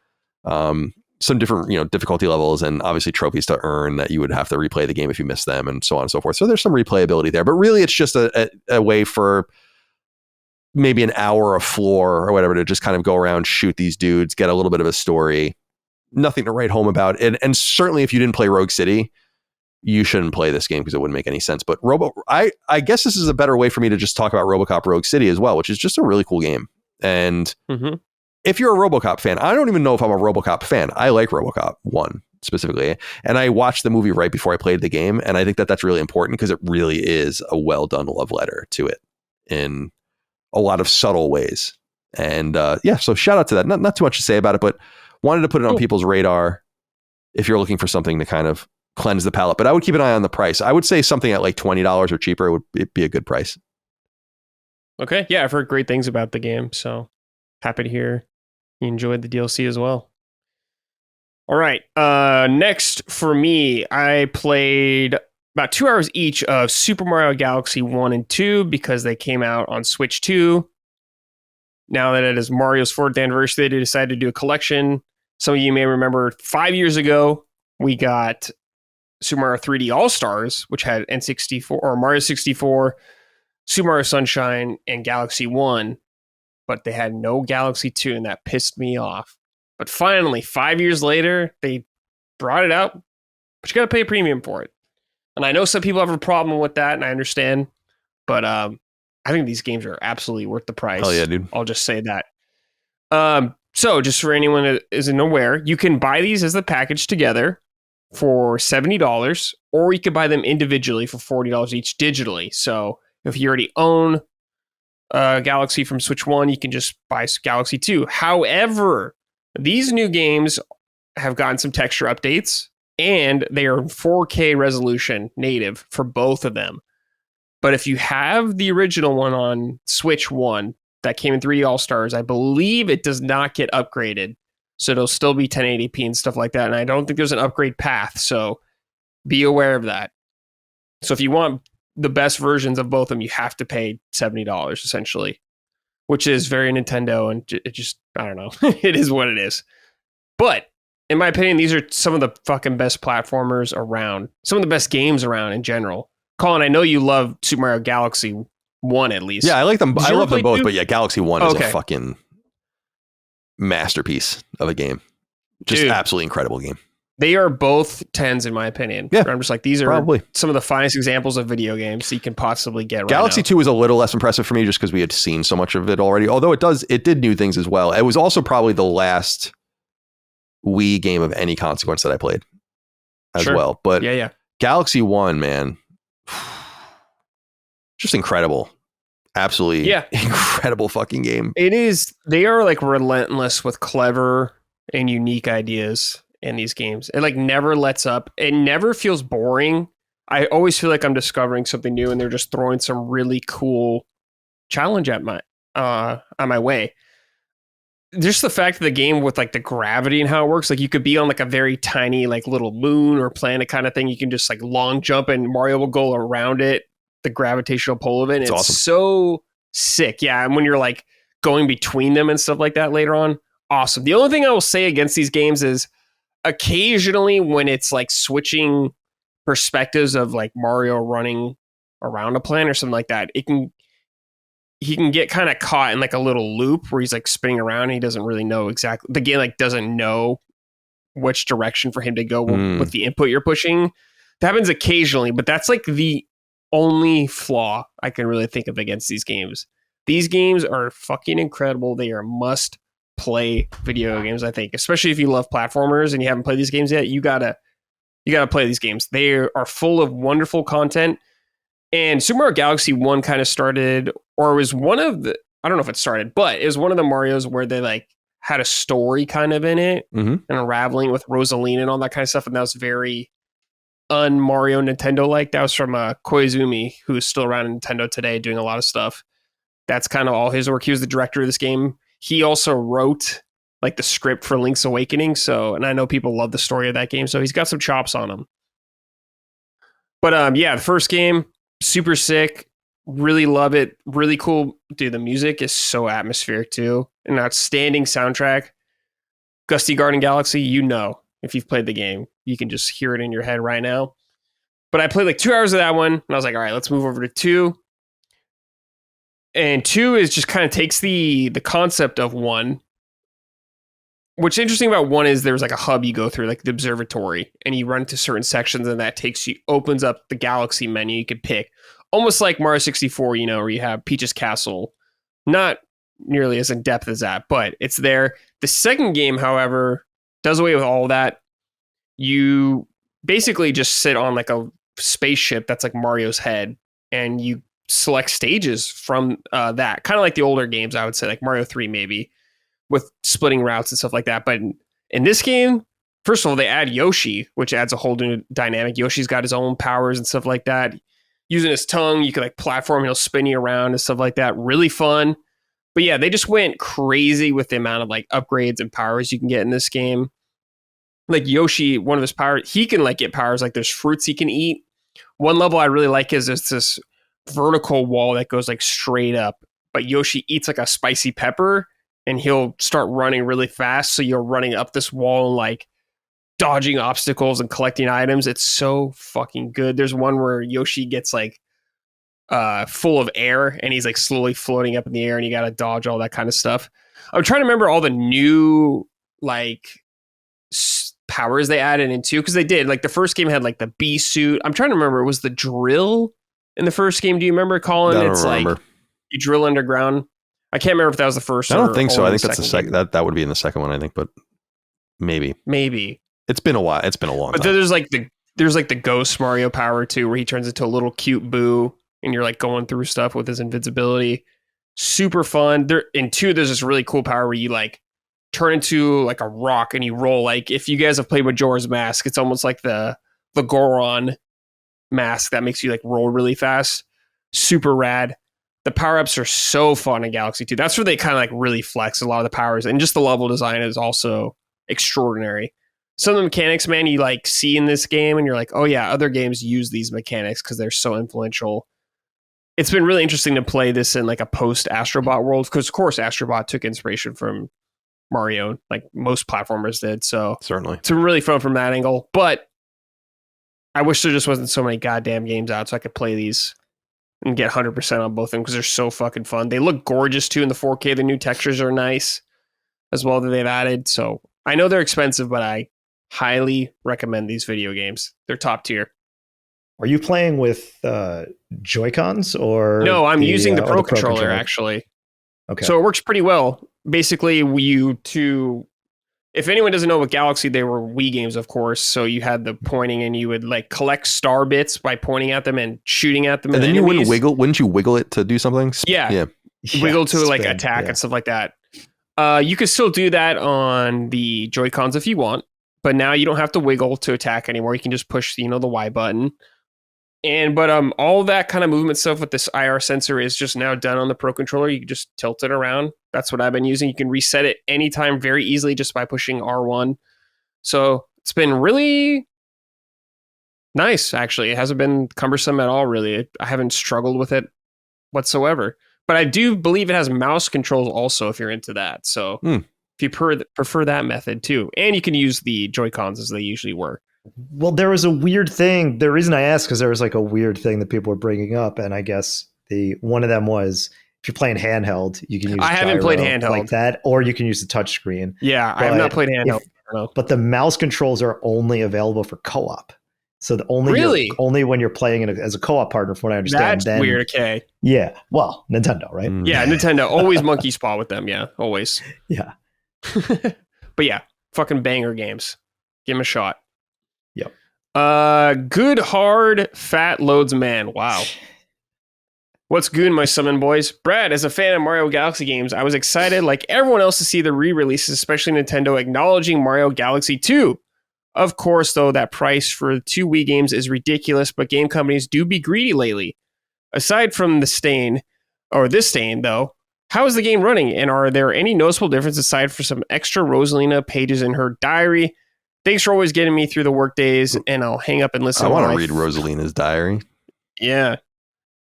different, difficulty levels, and obviously trophies to earn that you would have to replay the game if you missed them, and so on and so forth. So there's some replayability there, but really it's just a way for maybe an hour of floor or whatever to just kind of go around, shoot these dudes, get a little bit of a story, nothing to write home about. And certainly if you didn't play Rogue City, you shouldn't play this game because it wouldn't make any sense. But I guess this is a better way for me to just talk about RoboCop Rogue City as well, which is just a really cool game. And if you're a RoboCop fan, I don't even know if I'm a RoboCop fan. I like RoboCop 1 specifically. And I watched the movie right before I played the game. And I think that that's really important because it really is a well done love letter to it in a lot of subtle ways. And so shout out to that. Not too much to say about it, but wanted to put it on people's radar if you're looking for something to kind of cleanse the palate. But I would keep an eye on the price. I would say something at like $20 or cheaper would be a good price. Okay. Yeah, I've heard great things about the game, so happy to hear you enjoyed the DLC as well. All right. Next for me, I played about 2 hours each of Super Mario Galaxy 1 and 2 because they came out on Switch 2. Now that it is Mario's 4th anniversary, they decided to do a collection. Some of you may remember 5 years ago, we got Super Mario 3D All-Stars, which had N64 or Mario 64, Super Mario Sunshine, and Galaxy 1. But they had no Galaxy 2, and that pissed me off. But finally, 5 years later, they brought it out, but you got to pay a premium for it. And I know some people have a problem with that, and I understand. But I think these games are absolutely worth the price. Hell yeah, dude. I'll just say that. So just for anyone that isn't aware, you can buy these as the package together for $70, or you could buy them individually for $40 each digitally. So if you already own Galaxy from Switch 1, you can just buy Galaxy 2. However, these new games have gotten some texture updates, and they are 4K resolution native for both of them. But if you have the original one on Switch 1 that came in 3D All-Stars, I believe it does not get upgraded. So it'll still be 1080p and stuff like that. And I don't think there's an upgrade path. So be aware of that. So if you want the best versions of both of them, you have to pay $70 essentially, which is very Nintendo. And it just, I don't know. It is what it is. But in my opinion, these are some of the fucking best platformers around. Some of the best games around in general. Colin, I know you love Super Mario Galaxy 1 at least. Yeah, I like them. I love them both. 2? But yeah, Galaxy 1 is a fucking masterpiece of a game. Just absolutely incredible game. They are both 10s in my opinion. Yeah, I'm just like, these are probably some of the finest examples of video games you can possibly get right Galaxy now. 2 is a little less impressive for me just because we had seen so much of it already. Although it did new things as well. It was also probably the last Wii game of any consequence that I played as well. But yeah. Galaxy 1, man, just incredible. Absolutely incredible fucking game. It is. They are like relentless with clever and unique ideas in these games. It like never lets up. It never feels boring. I always feel like I'm discovering something new, and they're just throwing some really cool challenge at my on my way. Just the fact of the game with like the gravity and how it works, like you could be on like a very tiny like little moon or planet kind of thing. You can just like long jump and Mario will go around it, the gravitational pull of it. It's awesome. So sick. Yeah. And when you're like going between them and stuff like that later on, awesome. The only thing I will say against these games is occasionally when it's like switching perspectives of like Mario running around a planet or something like that, he can get kind of caught in like a little loop where he's like spinning around and he doesn't really know exactly. The game like doesn't know which direction for him to go with the input you're pushing. That happens occasionally, but that's like the only flaw I can really think of against these games. These games are fucking incredible. They are must play video games, I think, especially if you love platformers and you haven't played these games yet. You gotta play these games. They are full of wonderful content. And Super Mario Galaxy 1 kind of started, or was one of the, I don't know if it started, but it was one of the Marios where they like had a story kind of in it and unraveling with Rosalina and all that kind of stuff. And that was very un-Mario Nintendo like. That was from Koizumi, who's still around in Nintendo today doing a lot of stuff. That's kind of all his work. He was the director of this game. He also wrote like the script for Link's Awakening. So, and I know people love the story of that game. So he's got some chops on him. But yeah, the first game, super sick. Really love it. Really cool. Dude, the music is so atmospheric too. An outstanding soundtrack. Gusty Garden Galaxy, you know, if you've played the game, you can just hear it in your head right now. But I played like 2 hours of that one, and I was like, all right, let's move over to 2. And 2 is just kind of takes the concept of 1. What's interesting about 1 is there's like a hub you go through, like the observatory, and you run into certain sections, and that opens up the galaxy menu you could pick. Almost like Mario 64, you know, where you have Peach's Castle. Not nearly as in depth as that, but it's there. The second game, however, does away with all that. You basically just sit on like a spaceship that's like Mario's head, and you select stages from that. Kind of like the older games, I would say, like Mario 3 maybe, with splitting routes and stuff like that. But in this game, first of all, they add Yoshi, which adds a whole new dynamic. Yoshi's got his own powers and stuff like that. Using his tongue, you can like platform, he'll spin you around and stuff like that. Really fun. But yeah, they just went crazy with the amount of like upgrades and powers you can get in this game. Like Yoshi, one of his powers, he can like get powers, like there's fruits he can eat. One level I really like is there's this vertical wall that goes like straight up, but Yoshi eats like a spicy pepper and he'll start running really fast. So you're running up this wall and like dodging obstacles and collecting items. It's so fucking good. There's one where Yoshi gets like full of air and he's like slowly floating up in the air and you got to dodge all that kind of stuff. I'm trying to remember all the new like powers they added into, because they did, like the first game had like the bee suit. I'm trying to remember, it was the drill in the first game. Do you remember, Colin? It's remember. Like you drill underground. I can't remember if that was the first. I don't think so. I think that's the second. That would be in the second one, I think, but maybe. It's been a while. It's been a long time. But there's like the Ghost Mario power too, where he turns into a little cute boo and you're like going through stuff with his invincibility. Super fun. There in 2, there's this really cool power where you like turn into like a rock and you roll. Like if you guys have played Majora's Mask, it's almost like the Goron mask that makes you like roll really fast. Super rad. The power-ups are so fun in Galaxy 2. That's where they kind of like really flex a lot of the powers, and just the level design is also extraordinary. Some of the mechanics, man, you like see in this game and you're like, oh yeah, other games use these mechanics because they're so influential. It's been really interesting to play this in like a post Astrobot world, because of course Astrobot took inspiration from Mario, like most platformers did. So certainly it's been really fun from that angle. But I wish there just wasn't so many goddamn games out so I could play these and get 100% on both of them, because they're so fucking fun. They look gorgeous too in the 4K. The new textures are nice as well that they've added. So I know they're expensive, but I highly recommend these video games. They're top tier. Are you playing with Joy-Cons or? No, I'm using the Pro Controller actually. Okay. So it works pretty well. Basically, if anyone doesn't know what Galaxy, they were Wii games, of course. So you had the pointing and you would like collect star bits by pointing at them and shooting at them. And then enemies. Wouldn't you wiggle it to do something? Yeah. Wiggle to like attack and stuff like that. You could still do that on the Joy-Cons if you want, but now you don't have to wiggle to attack anymore. You can just push, the Y button. But all that kind of movement stuff with this IR sensor is just now done on the Pro Controller. You can just tilt it around. That's what I've been using. You can reset it anytime very easily just by pushing R1. So it's been really nice, actually. It hasn't been cumbersome at all, really. I haven't struggled with it whatsoever. But I do believe it has mouse controls also if you're into that. So if you prefer that method too. And you can use the Joy-Cons as they usually were. Well, there was a weird thing. The reason I asked, because there was like a weird thing that people were bringing up, and I guess one of them was if you're playing handheld, you can use. I haven't played handheld like that, or you can use the touchscreen. Yeah, I have not played handheld. But the mouse controls are only available for co-op. So the only when you're playing it as a co-op partner, from what I understand. That's weird. Okay. Yeah. Well, Nintendo, right? Yeah, Nintendo always monkey paw with them. Yeah, always. Yeah. But yeah, fucking banger games. Give them a shot. Yep. Good hard fat loads man. Wow. What's good, my summon boys? Brad, as a fan of Mario Galaxy games, I was excited like everyone else to see the re-releases, especially Nintendo acknowledging Mario Galaxy 2. Of course, though, that price for 2 Wii games is ridiculous, but game companies do be greedy lately. Aside from this stain, though, how is the game running? And are there any noticeable differences aside from some extra Rosalina pages in her diary? Thanks for always getting me through the work days, and I'll hang up and listen. I want to read Rosalina's diary. Yeah.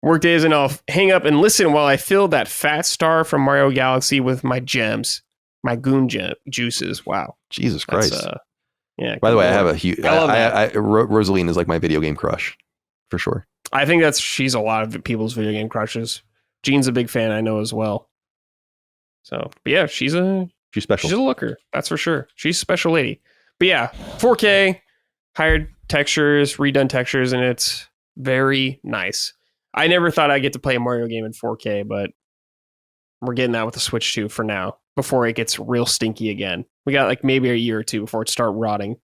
Work days, and I'll hang up and listen while I fill that fat star from Mario Galaxy with my gems, my goon juices. Wow. Jesus Christ. Yeah. By the way, I have a huge. I love that. Rosalina is like my video game crush, for sure. I think she's a lot of people's video game crushes. Gene's a big fan, I know as well. So, but yeah, she's special. She's a looker, that's for sure. She's a special lady. But yeah, 4K, higher textures, redone textures, and it's very nice. I never thought I'd get to play a Mario game in 4K, but we're getting that with the Switch 2 for now, before it gets real stinky again. We got like maybe a year or two before it starts rotting.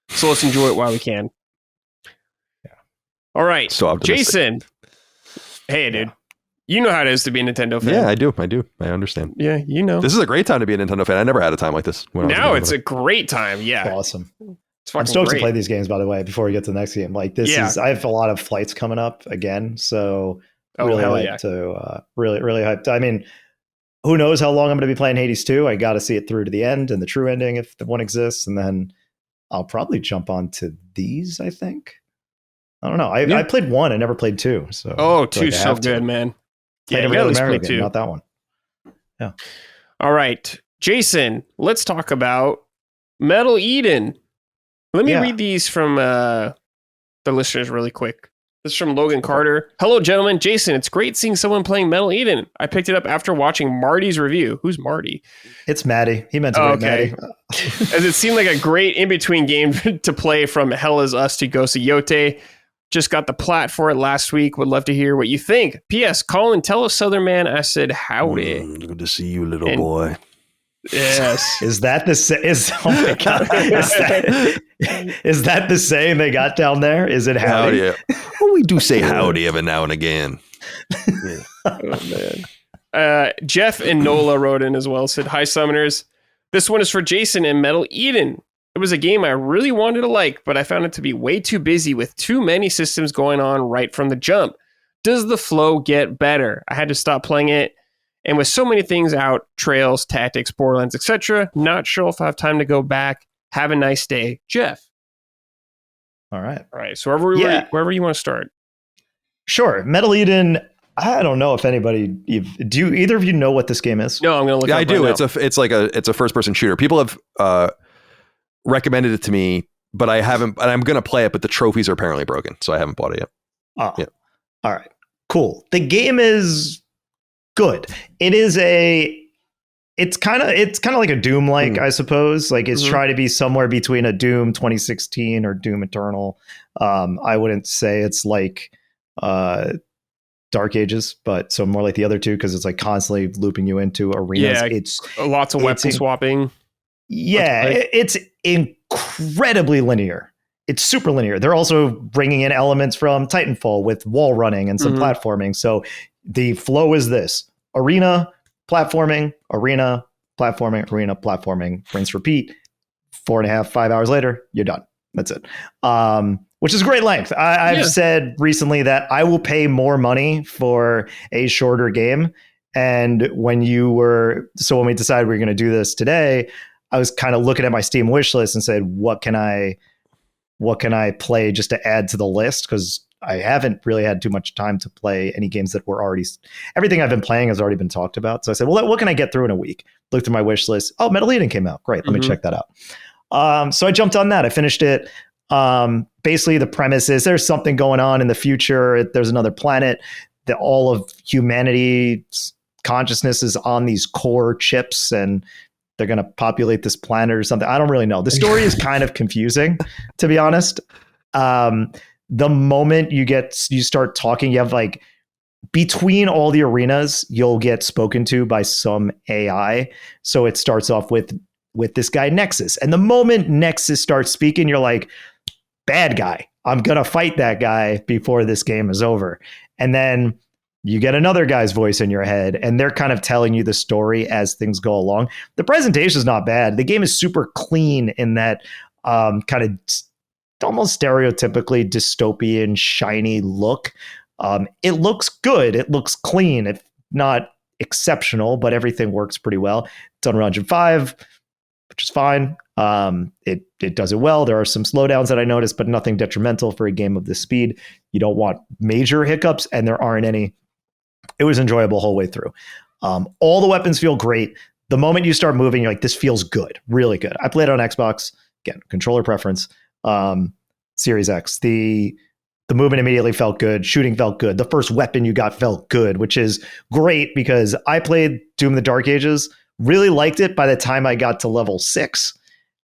So let's enjoy it while we can. Yeah. All right. So Jason. Hey, dude. You know how it is to be a Nintendo fan. Yeah, I do. I understand. Yeah, you know. This is a great time to be a Nintendo fan. I never had a time like this. Now it's a great time. Yeah. Awesome. It's I'm stoked great to play these games, by the way, before we get to the next game. Like this is, I have a lot of flights coming up again. So really hyped to, really hyped. I mean, who knows how long I'm going to be playing Hades 2. I got to see it through to the end and the true ending if the one exists. And then I'll probably jump onto these, I think. I don't know. I played 1. I never played 2. So 2 so good, man. Yeah, every other Mario game, not that one. Yeah. All right. Jason, let's talk about Metal Eden. Let me read these from the listeners really quick. This is from Logan Carter. Hello, gentlemen. Jason, it's great seeing someone playing Metal Eden. I picked it up after watching Marty's review. Who's Marty? It's Maddie. He meant to be Maddie. As it seemed like a great in-between game to play from Hell Is Us to Ghost of Yōtei. Just got the plat for it last week. Would love to hear what you think. P.S. Colin, tell a Southern man I said howdy. Good to see you, little boy. Yes. Is that the oh my God. Is that the saying they got down there? Is it howdy? Yeah. Well, we do say howdy every now and again. Yeah. Oh, man. Jeff and Nola wrote in as well. Said, hi, Summoners. This one is for Jason and Metal Eden. It was a game I really wanted to like, but I found it to be way too busy with too many systems going on right from the jump. Does the flow get better? I had to stop playing it. And with so many things out, trails, tactics, Borderlands, etc., not sure if I have time to go back. Have a nice day, Jeff. All right. So wherever you want to start. Sure. Metal Eden. I don't know if anybody. Do either of you know what this game is? No, I'm going to look. Yeah, I do. Right It's a first person shooter. People have recommended it to me, but I haven't. And I'm going to play it, but the trophies are apparently broken, so I haven't bought it yet. Oh, yeah. All right. Cool. The game is good. It's kind of like a Doom I suppose. Like it's trying to be somewhere between a Doom 2016 or Doom Eternal. I wouldn't say it's like Dark Ages, but so more like the other two, because it's like constantly looping you into arenas. Yeah, it's lots of weapon swapping. Yeah, it's incredibly linear. It's super linear. They're also bringing in elements from Titanfall with wall running and some platforming. So the flow is this: arena, platforming, arena, platforming, arena, platforming, rinse, repeat. 4.5, 5 hours later, you're done. That's it. Which is great length. I've said recently that I will pay more money for a shorter game. And when we decided we were going to do this today, I was kind of looking at my Steam wish list and said, what can I play just to add to the list? Because I haven't really had too much time to play any games that were already, everything I've been playing has already been talked about. So I said, well, what can I get through in a week? Looked at my wish list. Oh, Metal Eden came out. Great. Let me check that out. So I jumped on that. I finished it. Basically the premise is there's something going on in the future. There's another planet that all of humanity's consciousness is on these core chips, and they're going to populate this planet or something. I don't really know. The story is kind of confusing, to be honest. The moment you start talking, you have like between all the arenas, you'll get spoken to by some AI. So it starts off with this guy Nexus, and the moment Nexus starts speaking, you're like, bad guy. I'm gonna fight that guy before this game is over. And then you get another guy's voice in your head, and they're kind of telling you the story as things go along. The presentation is not bad. The game is super clean in that kind of almost stereotypically dystopian, shiny look. It looks good. It looks clean. It's not exceptional, but everything works pretty well. It's Unreal Engine 5, which is fine. It does it well. There are some slowdowns that I noticed, but nothing detrimental for a game of this speed. You don't want major hiccups, and there aren't any. It was enjoyable the whole way through. All the weapons feel great. The moment you start moving, you're like, this feels good, really good. I played it on Xbox. Again, controller preference. Series X. The movement immediately felt good. Shooting felt good. The first weapon you got felt good, which is great because I played Doom the Dark Ages, really liked it by the time I got to level 6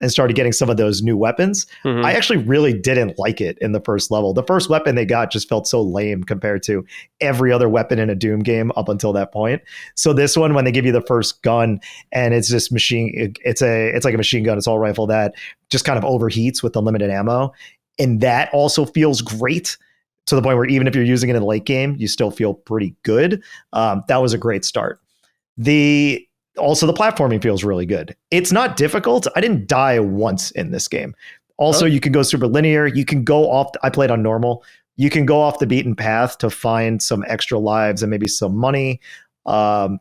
and started getting some of those new weapons. I actually really didn't like it in the first level. The first weapon they got just felt so lame compared to every other weapon in a Doom game up until that point. So this one, when they give you the first gun and it's just it's like a machine gun. It's all rifle that just kind of overheats with unlimited ammo. And that also feels great to the point where even if you're using it in the late game, you still feel pretty good. That was a great start. Also, the platforming feels really good. It's not difficult. I didn't die once in this game. Also, you can go super linear. You can go off. I played on normal. You can go off the beaten path to find some extra lives and maybe some money. But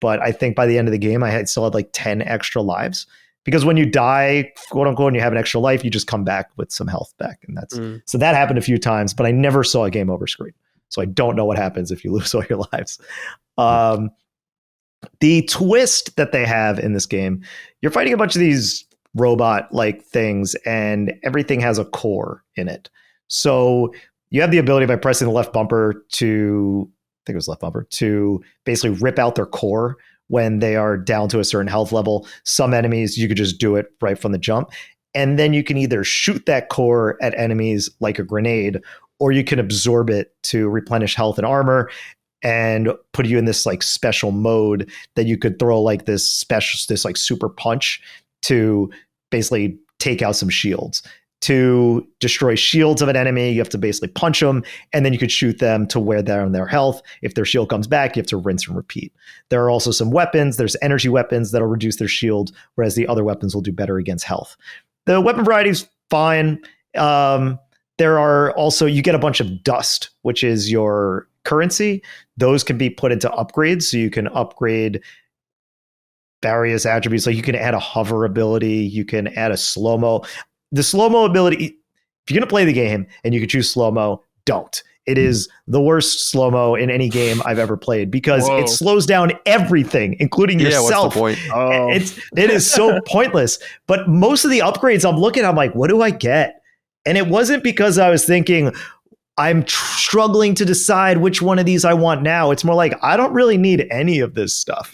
I think by the end of the game, I still had like 10 extra lives. Because when you die, quote unquote, and you have an extra life, you just come back with some health back. And so that happened a few times, but I never saw a game over screen. So I don't know what happens if you lose all your lives. The twist that they have in this game, you're fighting a bunch of these robot-like things, and everything has a core in it. So you have the ability by pressing the left bumper to basically rip out their core when they are down to a certain health level. Some enemies, you could just do it right from the jump. And then you can either shoot that core at enemies like a grenade, or you can absorb it to replenish health and armor and put you in this like special mode that you could throw like this like super punch to basically take out some shields. To destroy shields of an enemy, you have to basically punch them, and then you could shoot them to wear down their health. If their shield comes back, you have to rinse and repeat. There are also some weapons. There's energy weapons that'll reduce their shield, whereas the other weapons will do better against health. The weapon variety is fine. There are also, you get a bunch of dust, which is your currency. Those can be put into upgrades, so you can upgrade various attributes. Like you can add a hover ability, you can add a slow-mo. The slow-mo ability, if you're going to play the game and you can choose slow-mo, don't. It is the worst slow-mo in any game I've ever played because it slows down everything, including yourself. What's the point? It is so pointless. But most of the upgrades I'm looking at, I'm like, what do I get? And it wasn't because I was thinking, I'm struggling to decide which one of these I want now. It's more like, I don't really need any of this stuff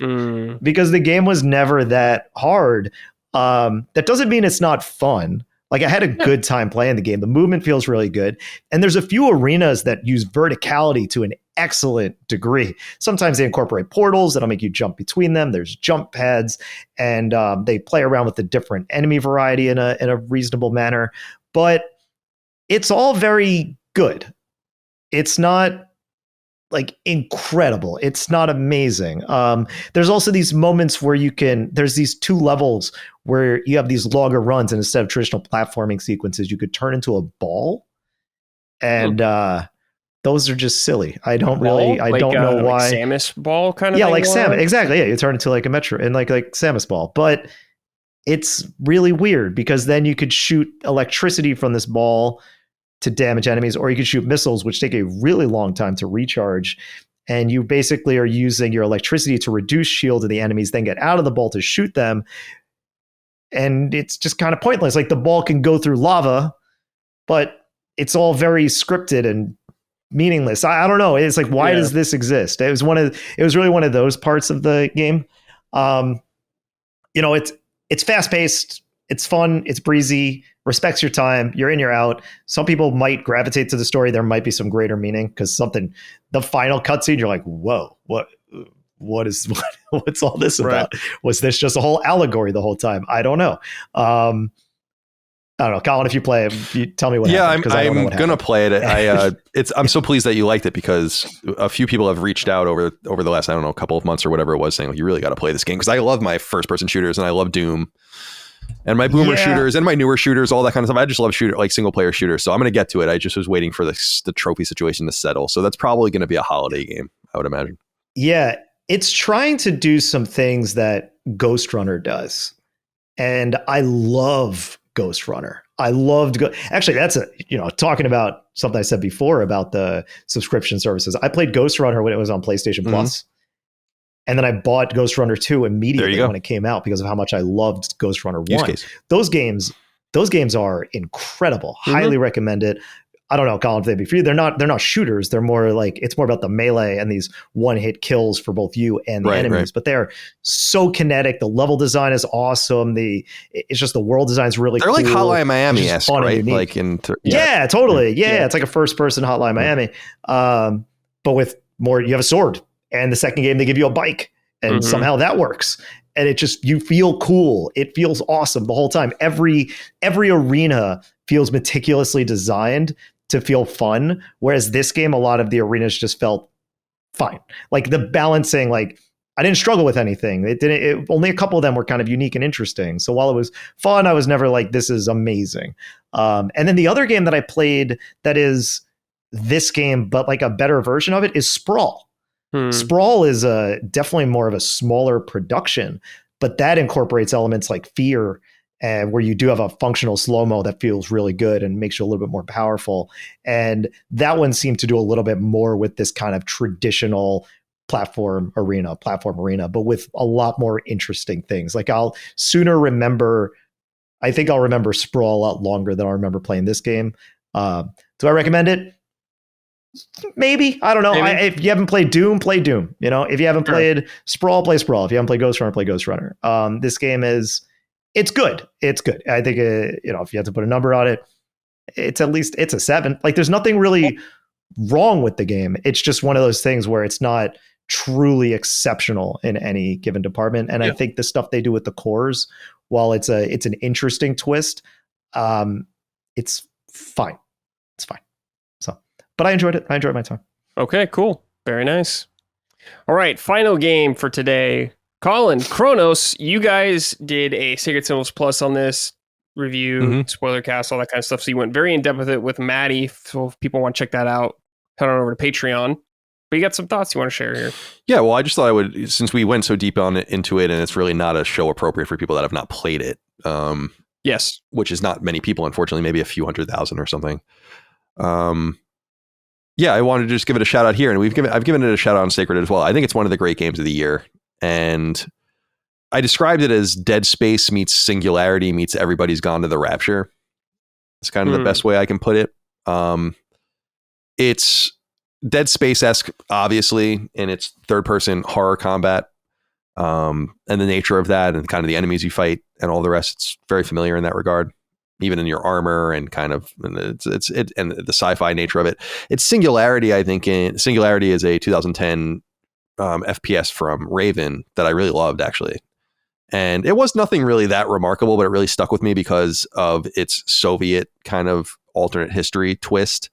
because the game was never that hard. That doesn't mean it's not fun. Like I had a good time playing the game. The movement feels really good. And there's a few arenas that use verticality to an excellent degree. Sometimes they incorporate portals that'll make you jump between them. There's jump pads, and they play around with the different enemy variety in a reasonable manner. But it's all very good. It's not like incredible. It's not amazing. There's also these moments where there's these 2 levels where you have these longer runs, and instead of traditional platforming sequences, you could turn into a ball. And those are just silly. I don't know why. Like Samus ball kind of thing? Yeah, like Samus. Exactly. Yeah, you turn into like a Metro and like Samus ball. But it's really weird because then you could shoot electricity from this ball to damage enemies, or you could shoot missiles, which take a really long time to recharge. And you basically are using your electricity to reduce shield of the enemies, then get out of the ball to shoot them. And it's just kind of pointless. Like the ball can go through lava, but it's all very scripted and meaningless. I don't know. It's like, why does this exist? It was really one of those parts of the game. It's fast paced. It's fun. It's breezy. respects your time. You're in, you're out. Some people might gravitate to the story. There might be some greater meaning because the final cutscene, you're like, whoa, what's all this about? Right. Was this just a whole allegory the whole time? I don't know. I don't know, Colin. If you play it, you tell me what. Yeah, happened, I'm gonna play it. I'm so pleased that you liked it because a few people have reached out over the last, I don't know, couple of months or whatever it was, saying like, you really got to play this game because I love my first person shooters and I love Doom and my boomer shooters and my newer shooters, all that kind of stuff. I just love single player shooters. So I'm gonna get to it. I just was waiting for the trophy situation to settle. So that's probably gonna be a holiday game, I would imagine. Yeah, it's trying to do some things that Ghost Runner does, and I love Ghost Runner. I loved actually, that's talking about something I said before about the subscription services. I played Ghost Runner when it was on PlayStation Plus, and then I bought Ghost Runner 2 immediately when it came out because of how much I loved Ghost Runner 1. Those games are incredible. Highly recommend it. I don't know, Colin, if they'd be for you. They're not shooters. They're more like, it's more about the melee and these one-hit kills for both you and the enemies. Right. But they're so kinetic. The level design is awesome. It's just the world design is really cool. They're like Hotline Miami-esque, right? Like totally. Yeah, it's like a first-person Hotline Miami. But with more, you have a sword. And the second game, they give you a bike. And somehow that works. And it just, you feel cool. It feels awesome the whole time. Every arena feels meticulously designed to feel fun, whereas this game, a lot of the arenas just felt fine. Like the balancing, like I didn't struggle with anything. Only a couple of them were kind of unique and interesting. So while it was fun, I was never like, this is amazing. And then the other game that I played that is this game, but like a better version of it, is Sprawl. Sprawl is definitely more of a smaller production, but that incorporates elements like fear, where you do have a functional slow-mo that feels really good and makes you a little bit more powerful. And that one seemed to do a little bit more with this kind of traditional platform arena, but with a lot more interesting things. Like I think I'll remember Sprawl a lot longer than I'll remember playing this game. Do I recommend it? Maybe. I don't know. If you haven't played Doom, play Doom. If you haven't played Sprawl, play Sprawl. If you haven't played Ghost Runner, play Ghost Runner. This game it's good. It's good. I think, if you have to put a number on it, it's a 7. Like there's nothing really wrong with the game. It's just one of those things where it's not truly exceptional in any given department. And I think the stuff they do with the cores, while it's an interesting twist, it's fine. It's fine. So, but I enjoyed it. I enjoyed my time. Okay, cool. Very nice. All right. Final game for today. Colin, Cronos, you guys did a Sacred Symbols Plus on this review, spoiler cast, all that kind of stuff. So you went very in depth with it with Maddie. So if people want to check that out, head on over to Patreon. But you got some thoughts you want to share here? Yeah, well, I just thought I would, since we went so deep into it, and it's really not a show appropriate for people that have not played it. Yes. Which is not many people, unfortunately, maybe a few 100,000 or something. Yeah, I wanted to just give it a shout out here, and I've given it a shout out on Sacred as well. I think it's one of the great games of the year. And I described it as Dead Space meets Singularity meets Everybody's Gone to the Rapture. It's kind of the best way I can put it. It's Dead Space-esque, obviously, in its third-person horror combat, and the nature of that, and kind of the enemies you fight, and all the rest. It's very familiar in that regard, even in your armor, and kind of and the sci-fi nature of it. It's Singularity, I think. Singularity is a 2010 FPS from Raven that I really loved, actually. And it was nothing really that remarkable, but it really stuck with me because of its Soviet kind of alternate history twist.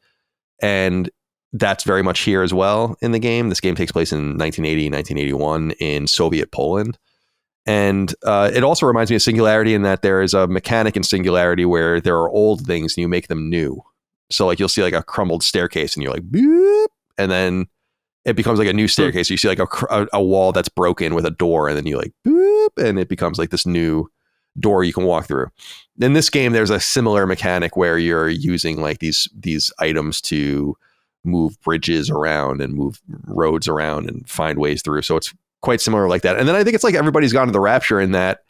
And that's very much here as well in the game. This game takes place in 1980, 1981 in Soviet Poland. And it also reminds me of Singularity in that there is a mechanic in Singularity where there are old things and you make them new. So like you'll see like a crumbled staircase and you're like, boop, and then it becomes like a new staircase. You see like a wall that's broken with a door, and then you like boop, and it becomes like this new door you can walk through. In this game, there's a similar mechanic where you're using like these items to move bridges around and move roads around and find ways through. So it's quite similar like that. And then I think it's like Everybody's Gone to the Rapture in that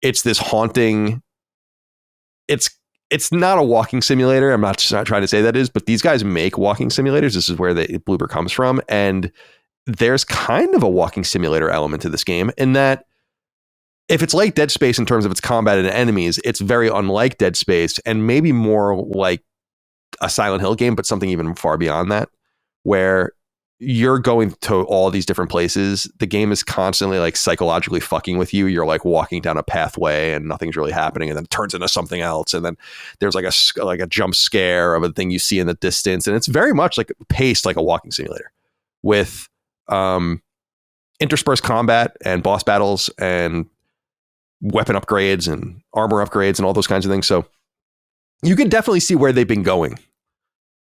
it's this haunting. It's not a walking simulator. I'm not trying to say that is, but these guys make walking simulators. This is where the Bloober comes from. And there's kind of a walking simulator element to this game in that if it's like Dead Space in terms of its combat and enemies, it's very unlike Dead Space and maybe more like a Silent Hill game, but something even far beyond that, where you're going to all these different places. The game is constantly like psychologically fucking with you. You're like walking down a pathway and nothing's really happening, and then it turns into something else. And then there's like a jump scare of a thing you see in the distance. And it's very much like paced like a walking simulator with interspersed combat and boss battles and weapon upgrades and armor upgrades and all those kinds of things. So you can definitely see where they've been going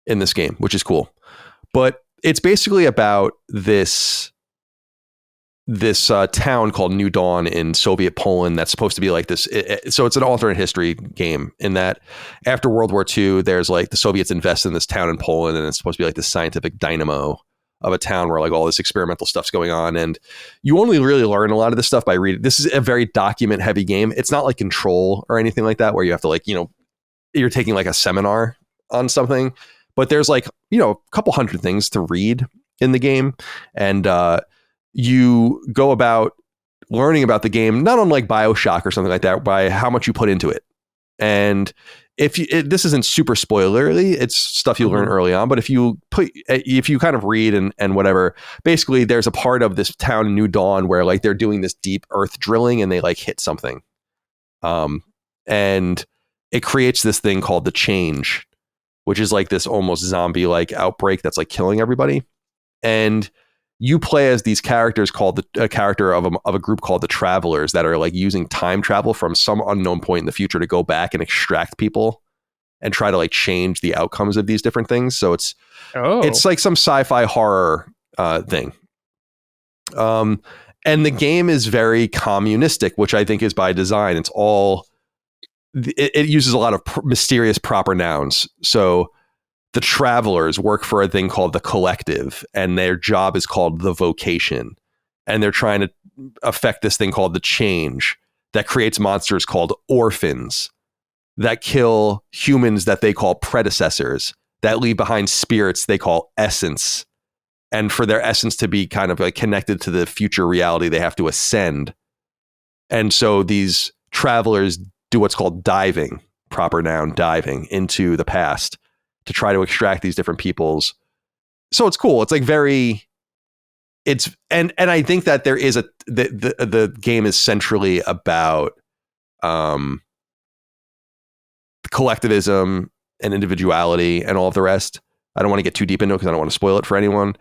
in this game, which is cool. But it's basically about this town called New Dawn in Soviet Poland that's supposed to be like this. So it's an alternate history game in that after World War II, there's like the Soviets invest in this town in Poland, and it's supposed to be like the scientific dynamo of a town where like all this experimental stuff's going on. And you only really learn a lot of this stuff by reading. This is a very document heavy game. It's not like Control or anything like that, where you have to like, you're taking like a seminar on something. But there's like, a couple hundred things to read in the game. And you go about learning about the game, not unlike BioShock or something like that, by how much you put into it. And this isn't super spoilerly, it's stuff you learn early on. But if you kind of read and whatever, basically there's a part of this town in New Dawn where like they're doing this deep earth drilling and they like hit something. And it creates this thing called the Change, which is like this almost zombie-like outbreak that's like killing everybody. And you play as these characters called a character of a group called the Travelers that are like using time travel from some unknown point in the future to go back and extract people and try to like change the outcomes of these different things. So it's like some sci-fi horror thing. And the game is very communistic, which I think is by design. It uses a lot of mysterious proper nouns. So the Travelers work for a thing called the Collective, and their job is called the Vocation. And they're trying to affect this thing called the Change that creates monsters called Orphans that kill humans that they call predecessors, that leave behind spirits they call Essence. And for their essence to be kind of like connected to the future reality, they have to ascend. And so these Travelers do what's called diving, proper noun, diving into the past to try to extract these different peoples. So it's cool. It's like and I think that there is the game is centrally about collectivism and individuality and all of the rest. I don't want to get too deep into it because I don't want to spoil it for anyone.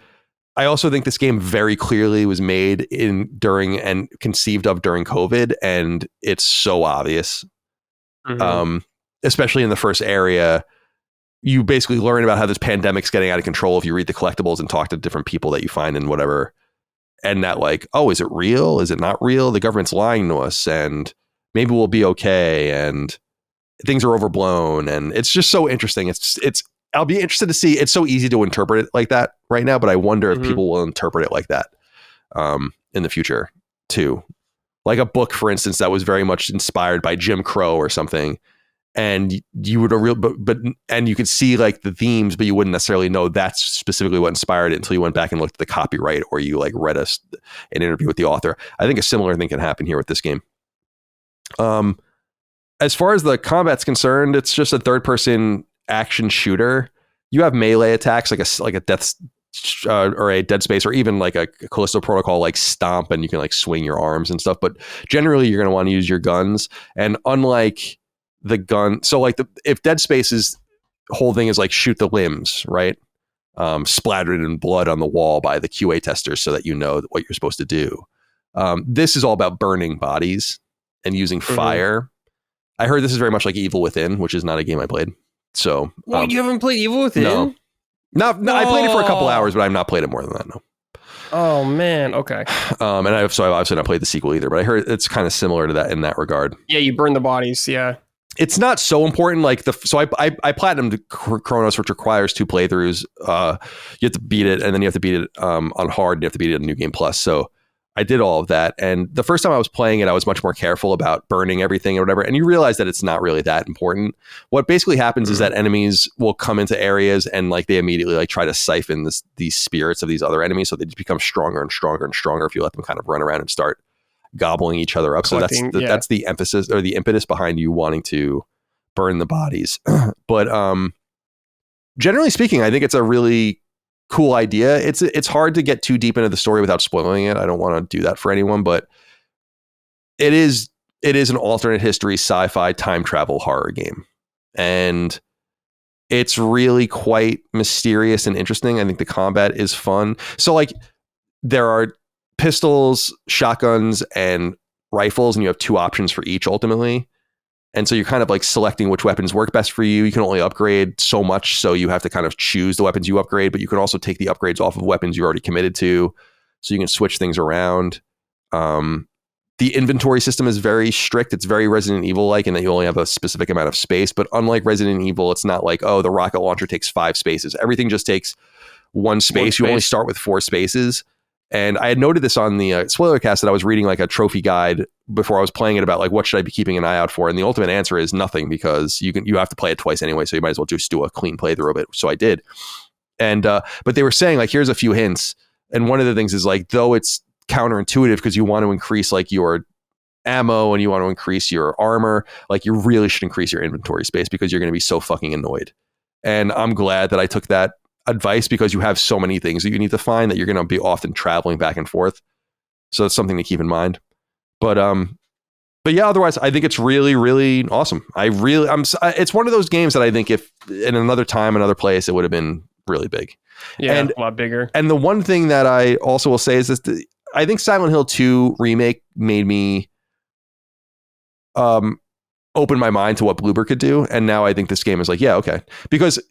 I also think this game very clearly was made during and conceived of during COVID, and it's so obvious. Especially in the first area, you basically learn about how this pandemic's getting out of control if you read the collectibles and talk to different people that you find and whatever. And that like, oh, is it real? Is it not real? The government's lying to us and maybe we'll be okay. And things are overblown. And it's just so interesting. I'll be interested to see. It's so easy to interpret it like that right now, but I wonder if people will interpret it like that in the future too. Like a book, for instance, that was very much inspired by Jim Crow or something. And you would and you could see like the themes, but you wouldn't necessarily know that's specifically what inspired it until you went back and looked at the copyright or you like read an interview with the author. I think a similar thing can happen here with this game. As far as the combat's concerned, it's just a third-person action shooter. You have melee attacks like a Death or a Dead Space or even like a Callisto Protocol like stomp, and you can like swing your arms and stuff. But generally, you're going to want to use your guns. And unlike the gun, so like if Dead Space's whole thing is like shoot the limbs, right? Splattered in blood on the wall by the QA testers so that you know what you're supposed to do. This is all about burning bodies and using fire. I heard this is very much like Evil Within, which is not a game I played. So you haven't played Evil Within? No. No, I played it for a couple hours, but I've not played it more than that. No. Oh man, okay. And I've obviously not played the sequel either, but I heard it's kind of similar to that in that regard. Yeah, you burn the bodies. Yeah, it's not so important. Like so I platinumed Cronos, which requires 2 playthroughs. You have to beat it, and then you have to beat it on hard, and you have to beat it on New Game Plus. So I did all of that, and the first time I was playing it, I was much more careful about burning everything or whatever. And you realize that it's not really that important. What basically happens is that enemies will come into areas and like they immediately like try to siphon these spirits of these other enemies, so they just become stronger and stronger and stronger if you let them kind of run around and start gobbling each other up. Collecting, So that's the emphasis or the impetus behind you wanting to burn the bodies. But generally speaking, I think it's a really cool idea. It's hard to get too deep into the story without spoiling it. I don't want to do that for anyone, but it is an alternate history sci-fi time travel horror game. And it's really quite mysterious and interesting. I think the combat is fun. So like there are pistols, shotguns, and rifles, and you have 2 options for each ultimately. And so you're kind of like selecting which weapons work best for you. You can only upgrade so much, so you have to kind of choose the weapons you upgrade, but you can also take the upgrades off of weapons you're already committed to, so you can switch things around. The inventory system is very strict. It's very Resident Evil-like in that you only have a specific amount of space, but unlike Resident Evil, it's not like, oh, the rocket launcher takes 5 spaces. Everything just takes 1 space. You only start with 4 spaces. And I had noted this on the spoiler cast that I was reading like a trophy guide before I was playing it about like what should I be keeping an eye out for, and the ultimate answer is nothing, because you have to play it twice anyway, so you might as well just do a clean playthrough of it. So I did, and but they were saying like here's a few hints, and one of the things is like though it's counterintuitive because you want to increase like your ammo and you want to increase your armor, like you really should increase your inventory space because you're going to be so fucking annoyed. And I'm glad that I took that advice because you have so many things that you need to find that you're going to be often traveling back and forth. So it's something to keep in mind. But yeah, otherwise I think it's really, really awesome. It's one of those games that I think if in another time, another place, it would have been really big. Yeah, and, a lot bigger. And the one thing that I also will say is this, I think Silent Hill 2 remake made me open my mind to what Bloober could do. And now I think this game is like, yeah, okay. Because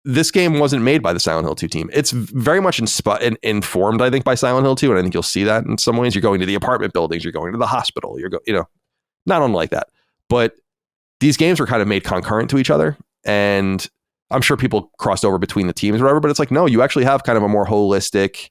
this game wasn't made by the Silent Hill 2 team. It's very much informed, I think, by Silent Hill 2. And I think you'll see that in some ways. You're going to the apartment buildings, you're going to the hospital, not unlike that. But these games were kind of made concurrent to each other. And I'm sure people crossed over between the teams or whatever, but it's like, no, you actually have kind of a more holistic,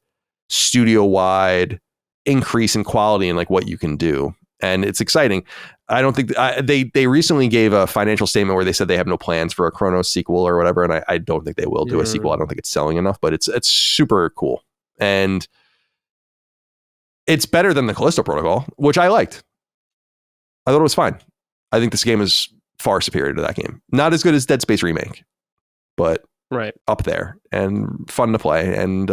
studio-wide increase in quality in like what you can do. And it's exciting. I don't think they recently gave a financial statement where they said they have no plans for a Cronos sequel or whatever, and I don't think they will do a sequel. I don't think it's selling enough, but it's super cool, and it's better than the Callisto Protocol, which I liked. I thought it was fine. I think this game is far superior to that game. Not as good as Dead Space Remake, but up there and fun to play and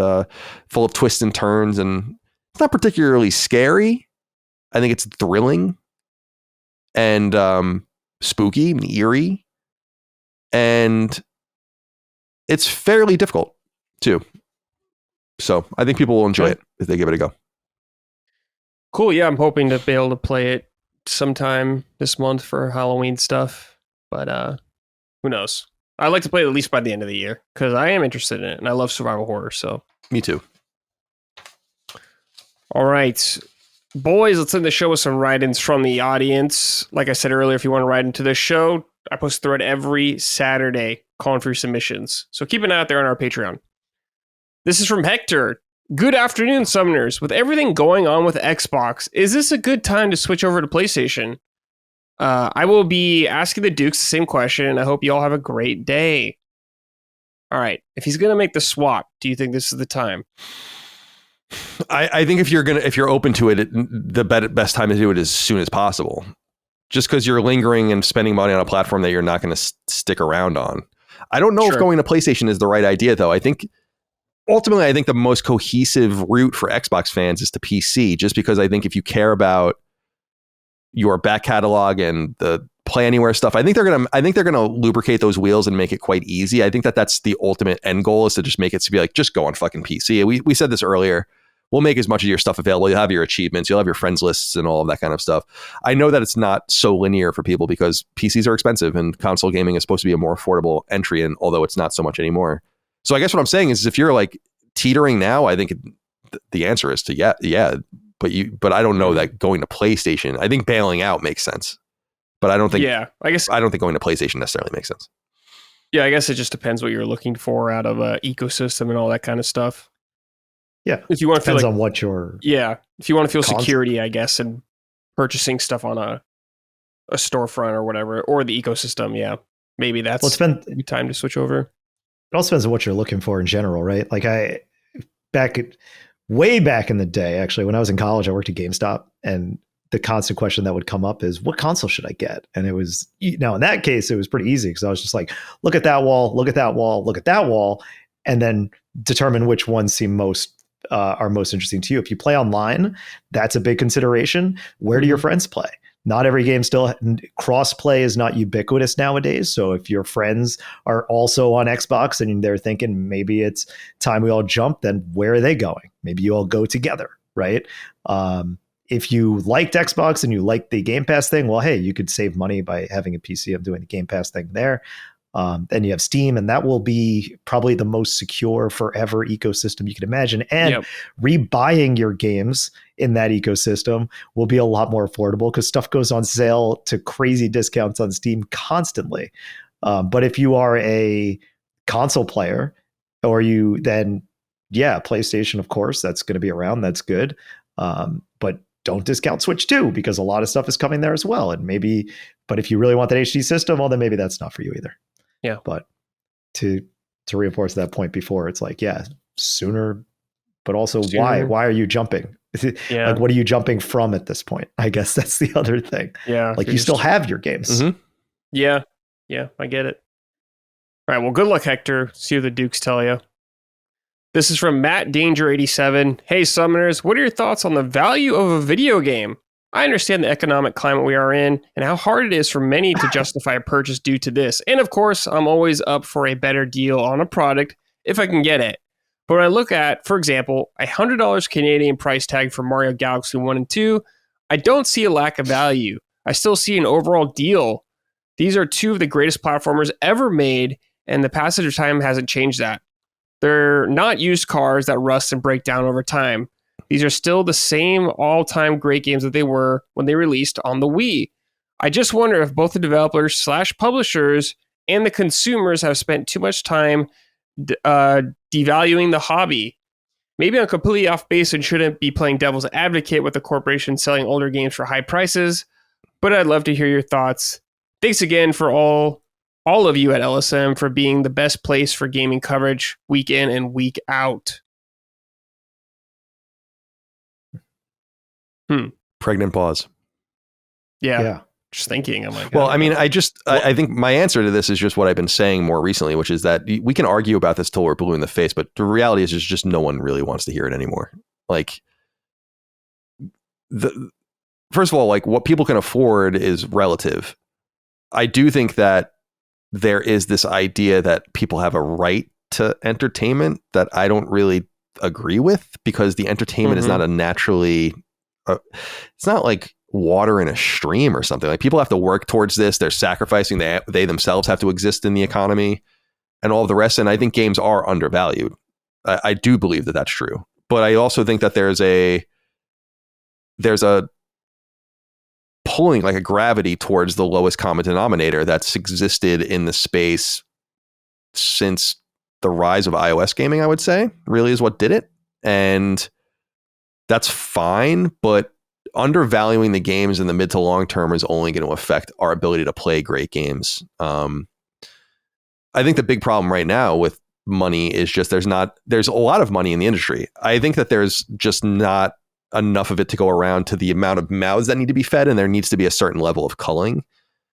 full of twists and turns, and it's not particularly scary. I think it's thrilling and spooky and eerie, and it's fairly difficult too. So I think people will enjoy it if they give it a go. Cool. Yeah, I'm hoping to be able to play it sometime this month for Halloween stuff, but who knows? I'd like to play it at least by the end of the year because I am interested in it and I love survival horror. So me too. All right. Boys, let's end the show with some write-ins from the audience. Like I said earlier, if you want to write into this show, I post a thread every Saturday calling for your submissions. So keep an eye out there on our Patreon. This is from Hector. Good afternoon, Summoners. With everything going on with Xbox, is this a good time to switch over to PlayStation? I will be asking the Dukes the same question. I hope you all have a great day. All right. If he's going to make the swap, do you think this is the time? I think if you're open to it, the best time to do it is as soon as possible. Just because you're lingering and spending money on a platform that you're not going to stick around on. I don't know if going to PlayStation is the right idea, though. I think ultimately, the most cohesive route for Xbox fans is to PC. Just because I think if you care about your back catalog and the Play Anywhere stuff, I think they're gonna lubricate those wheels and make it quite easy. I think that's the ultimate end goal, is to just make it to be like, just go on fucking PC. We said this earlier. We'll make as much of your stuff available. You'll have your achievements. You'll have your friends lists and all of that kind of stuff. I know that it's not so linear for people because PCs are expensive and console gaming is supposed to be a more affordable entry, and although it's not so much anymore. So I guess what I'm saying is if you're like teetering now, I think the answer is to yeah. But I don't know that going to PlayStation, I think bailing out makes sense. But I don't think I don't think going to PlayStation necessarily makes sense. Yeah, I guess it just depends what you're looking for out of an ecosystem and all that kind of stuff. Yeah. If you want to depends on what your if you want to feel security, I guess, and purchasing stuff on a storefront or whatever, or the ecosystem, maybe that's time to switch over. It also depends on what you're looking for in general, right? Like way back in the day, actually, when I was in college, I worked at GameStop, and the constant question that would come up is, what console should I get? And it was, now in that case, it was pretty easy because I was just like, look at that wall, look at that wall, look at that wall, and then determine which ones seem are most interesting to you. If you play online, that's a big consideration. Where do your friends play? Not every game still, cross-play is not ubiquitous nowadays. So if your friends are also on Xbox and they're thinking maybe it's time we all jump, then where are they going? Maybe you all go together, right? If you liked Xbox and you liked the Game Pass thing, well, hey, you could save money by having a PC and doing the Game Pass thing there. Then you have Steam, and that will be probably the most secure forever ecosystem you can imagine. And rebuying your games in that ecosystem will be a lot more affordable because stuff goes on sale to crazy discounts on Steam constantly. But if you are a console player, or you then, PlayStation, of course, that's going to be around. That's good. But don't discount Switch 2 because a lot of stuff is coming there as well. And but if you really want that HD system, well, then maybe that's not for you either. Yeah. But to reinforce that point before, it's like, sooner, but also why are you jumping? Like, what are you jumping from at this point? I guess that's the other thing. Yeah. Like, you still have your games. Mm-hmm. Yeah. Yeah. I get it. All right. Well, good luck, Hector. See what the Dukes tell you. This is from Matt Danger 87. Hey, Summoners, what are your thoughts on the value of a video game? I understand the economic climate we are in and how hard it is for many to justify a purchase due to this. And of course, I'm always up for a better deal on a product if I can get it. But when I look at, for example, $100 Canadian price tag for Mario Galaxy 1 and 2, I don't see a lack of value. I still see an overall deal. These are two of the greatest platformers ever made, and the passage of time hasn't changed that. They're not used cars that rust and break down over time. These are still the same all-time great games that they were when they released on the Wii. I just wonder if both the developers / publishers and the consumers have spent too much time devaluing the hobby. Maybe I'm completely off base and shouldn't be playing devil's advocate with the corporation selling older games for high prices, but I'd love to hear your thoughts. Thanks again for all of you at LSM for being the best place for gaming coverage week in and week out. Pregnant pause. Yeah. Just thinking. I'm like, well, I mean, I think my answer to this is just what I've been saying more recently, which is that we can argue about this till we're blue in the face, but the reality is just no one really wants to hear it anymore. Like, first of all, like, what people can afford is relative. I do think that there is this idea that people have a right to entertainment that I don't really agree with, because the entertainment is not a naturally, it's not like water in a stream or something. Like, people have to work towards this. They're sacrificing. They themselves have to exist in the economy and all of the rest. And I think games are undervalued. I do believe that that's true. But I also think that there's a pulling, like a gravity towards the lowest common denominator that's existed in the space since the rise of iOS gaming, I would say, really is what did it. And that's fine, but undervaluing the games in the mid to long term is only going to affect our ability to play great games. I think the big problem right now with money is just there's a lot of money in the industry. I think that there's just not enough of it to go around to the amount of mouths that need to be fed, and there needs to be a certain level of culling,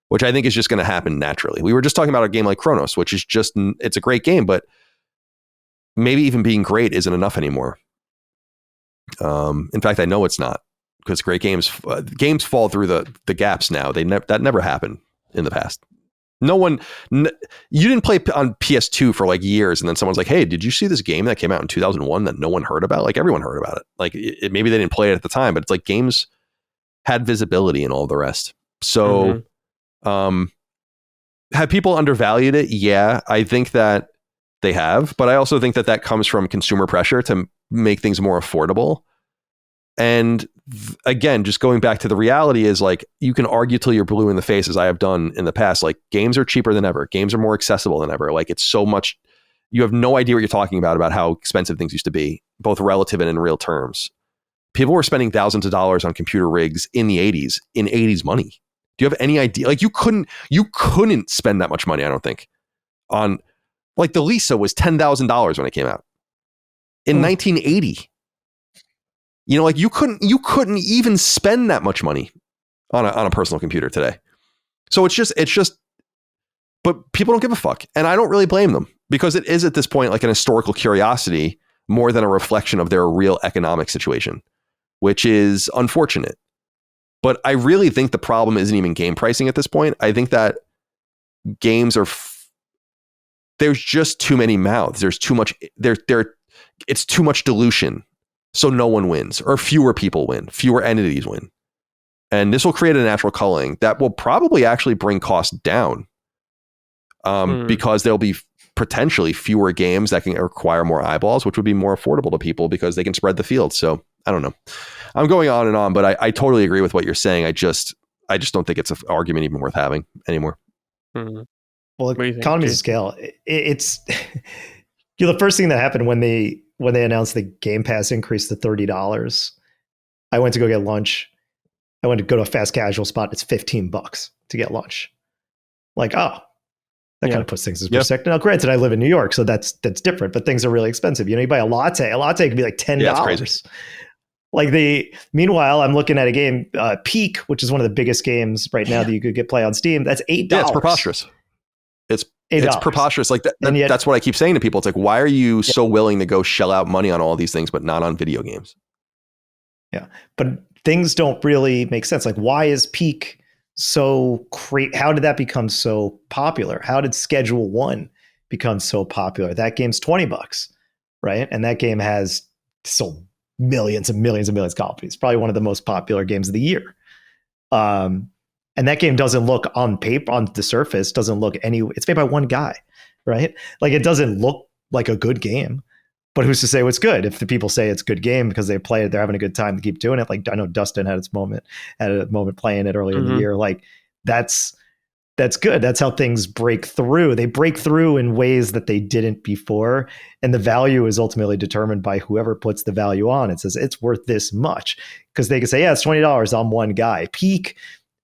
which I think is just going to happen naturally. We were just talking about a game like Cronos, which is just, it's a great game, but maybe even being great isn't enough anymore. In fact, I know it's not, because great games fall through the gaps now. That never happened in the past. You didn't play on PS2 for like years, and then someone's like, hey, did you see this game that came out in 2001 that no one heard about? Like, everyone heard about it. Like, maybe they didn't play it at the time, but it's like games had visibility and all the rest. So have people undervalued it? Yeah, I think that they have, but I also think that comes from consumer pressure to make things more affordable. And again, just going back to the reality is, like, you can argue till you're blue in the face, as I have done in the past. Like, games are cheaper than ever. Games are more accessible than ever. Like, it's so much, you have no idea what you're talking about how expensive things used to be, both relative and in real terms. People were spending thousands of dollars on computer rigs in the 80s, in 80s money. Do you have any idea? Like, you couldn't spend that much money, I don't think, on, like, the Lisa was $10,000 when it came out in 1980. You know, like you couldn't even spend that much money on a personal computer today. So it's just, but people don't give a fuck. And I don't really blame them, because it is at this point like an historical curiosity more than a reflection of their real economic situation, which is unfortunate. But I really think the problem isn't even game pricing at this point. I think that games are, there's just too many mouths. There's too much, it's too much dilution. So no one wins, or fewer people win, fewer entities win. And this will create a natural culling that will probably actually bring costs down, because there'll be potentially fewer games that can require more eyeballs, which would be more affordable to people because they can spread the field. So I don't know. I'm going on and on, but I totally agree with what you're saying. I just don't think it's an argument even worth having anymore. Mm-hmm. Well, economies of scale. It's the first thing that happened when they announced the Game Pass increase to $30. I went to go get lunch. I went to go to a fast casual spot. It's $15 to get lunch. Like, oh, that kind of puts things in perspective. Now, granted, I live in New York, so that's different. But things are really expensive. You know, you buy a latte. A latte can be like $10. Yeah, it's crazy. Like meanwhile, I'm looking at a game, Peak, which is one of the biggest games right now that you could play on Steam. That's $8. Yeah, it's preposterous. It's preposterous. Like that's what I keep saying to people. It's like, why are you so willing to go shell out money on all these things, but not on video games? Yeah, but things don't really make sense. Like, why is Peak so great? How did that become so popular? How did Schedule 1 become so popular? That game's $20, right? And that game has sold millions and millions and millions of copies. Probably one of the most popular games of the year. And that game doesn't look on paper, on the surface, doesn't look it's made by one guy, right? Like, it doesn't look like a good game, but who's to say what's good? If the people say it's a good game because they play it, they're having a good time to keep doing it. Like, I know Dustin had a moment playing it earlier in the year. Like, that's good. That's how things break through. They break through in ways that they didn't before. And the value is ultimately determined by whoever puts the value on. It says it's worth this much, because they can say, yeah, it's $20 on one guy. Peak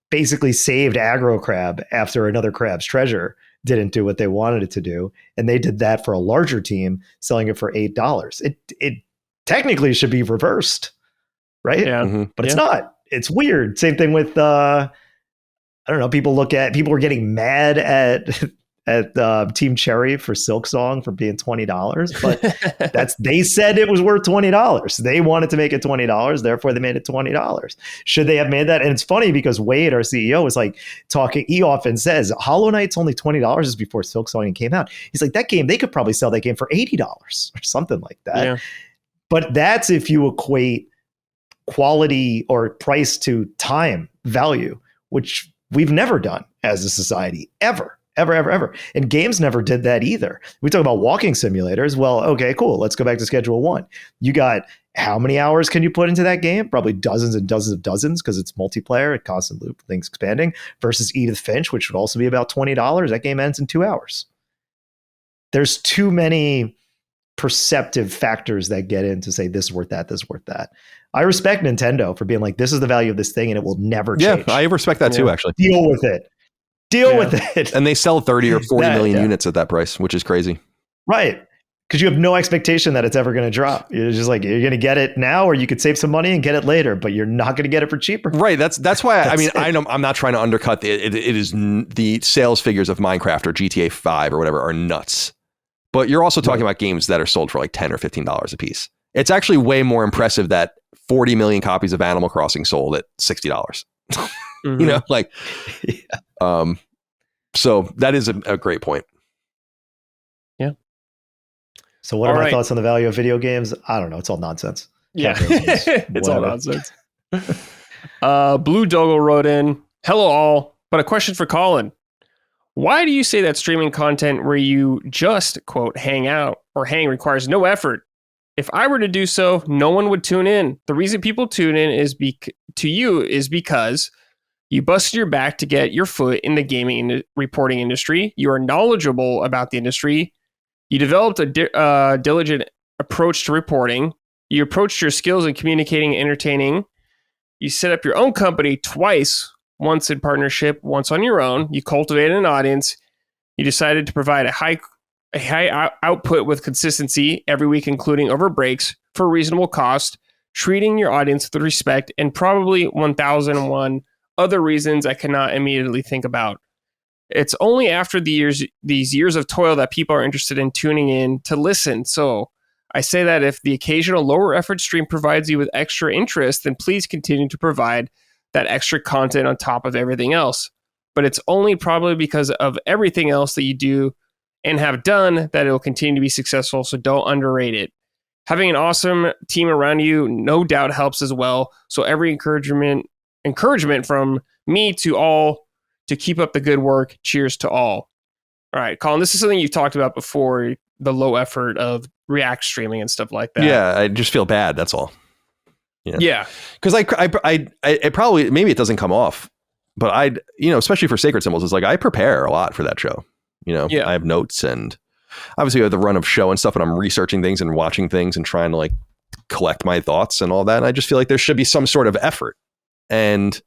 basically saved Aggro Crab after another Crab's Treasure didn't do what they wanted it to do. And they did that for a larger team, selling it for $8. It technically should be reversed, right? Yeah. But it's not. It's weird. Same thing with, I don't know, people were getting mad at Team Cherry for Silksong for being $20, but they said it was worth $20. They wanted to make it $20, therefore they made it $20. Should they have made that? And it's funny because Wade, our CEO, was like talking. He often says Hollow Knight's only $20 is before Silksong came out. He's like, that game, they could probably sell that game for $80 or something like that. Yeah. But that's if you equate quality or price to time value, which we've never done as a society, ever. And games never did that either. We talk about walking simulators. Well, okay, cool. Let's go back to Schedule 1. You got how many hours can you put into that game? Probably dozens and dozens of dozens, because it's multiplayer, a constant loop, things expanding, versus Edith Finch, which would also be about $20. That game ends in 2 hours. There's too many perceptive factors that get in to say this is worth that, this is worth that. I respect Nintendo for being like, this is the value of this thing and it will never change. Yeah, I respect that too, actually. Deal with it. Deal with it. And they sell 30 or 40 million units at that price, which is crazy. Right. Because you have no expectation that it's ever going to drop. You're just like, you're going to get it now, or you could save some money and get it later, but you're not going to get it for cheaper. Right. That's why, I'm not trying to undercut it is the sales figures of Minecraft or GTA 5 or whatever are nuts. But you're also talking about games that are sold for like $10 or $15 a piece. It's actually way more impressive that 40 million copies of Animal Crossing sold at $60. You know, like, so that is a great point. Yeah. So what are my thoughts on the value of video games? I don't know. It's all nonsense. Yeah. It's all nonsense. Blue Doggo wrote in, hello all, but a question for Colin. Why do you say that streaming content where you just, quote, hang out or hang requires no effort? If I were to do so, no one would tune in. The reason people tune in is because you busted your back to get your foot in the gaming reporting industry. You are knowledgeable about the industry. You developed a diligent approach to reporting. You approached your skills in communicating and entertaining. You set up your own company twice, once in partnership, once on your own. You cultivated an audience. You decided to provide a high output with consistency every week, including over breaks for a reasonable cost. treating your audience with respect, and probably 1001 other reasons I cannot immediately think about. It's only after these years of toil that people are interested in tuning in to listen. So I say that if the occasional lower effort stream provides you with extra interest, then please continue to provide that extra content on top of everything else. But it's only probably because of everything else that you do and have done that it will continue to be successful. So don't underrate it. Having an awesome team around you no doubt helps as well. So every encouragement from me to all to keep up the good work. Cheers to all. All right, Colin, this is something you've talked about before, the low effort of React streaming and stuff like that. Yeah, I just feel bad. That's all. Yeah. Because it probably, maybe it doesn't come off, but especially for Sacred Symbols, it's like I prepare a lot for that show. I have notes, and obviously I have the run of show and stuff, and I'm researching things and watching things and trying to like collect my thoughts and all that. And I just feel like there should be some sort of effort. And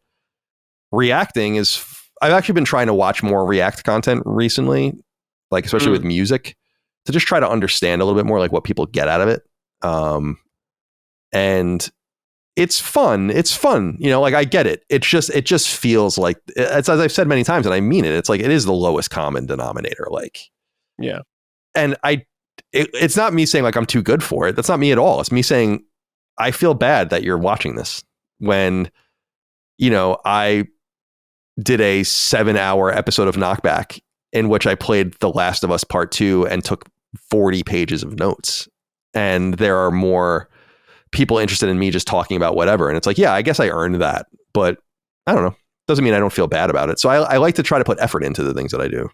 reacting is, I've actually been trying to watch more React content recently, like especially with music, to just try to understand a little bit more like what people get out of it. And it's fun. It's fun. Like I get it. It just feels like, it's, as I've said many times, and I mean it, it's like, it is the lowest common denominator. Like, yeah. And it's not me saying like I'm too good for it. That's not me at all. It's me saying, I feel bad that you're watching this when, I did a 7-hour episode of Knockback in which I played The Last of Us Part 2 and took 40 pages of notes. And there are more people interested in me just talking about whatever. And it's like, yeah, I guess I earned that, but I don't know. Doesn't mean I don't feel bad about it. So I like to try to put effort into the things that I do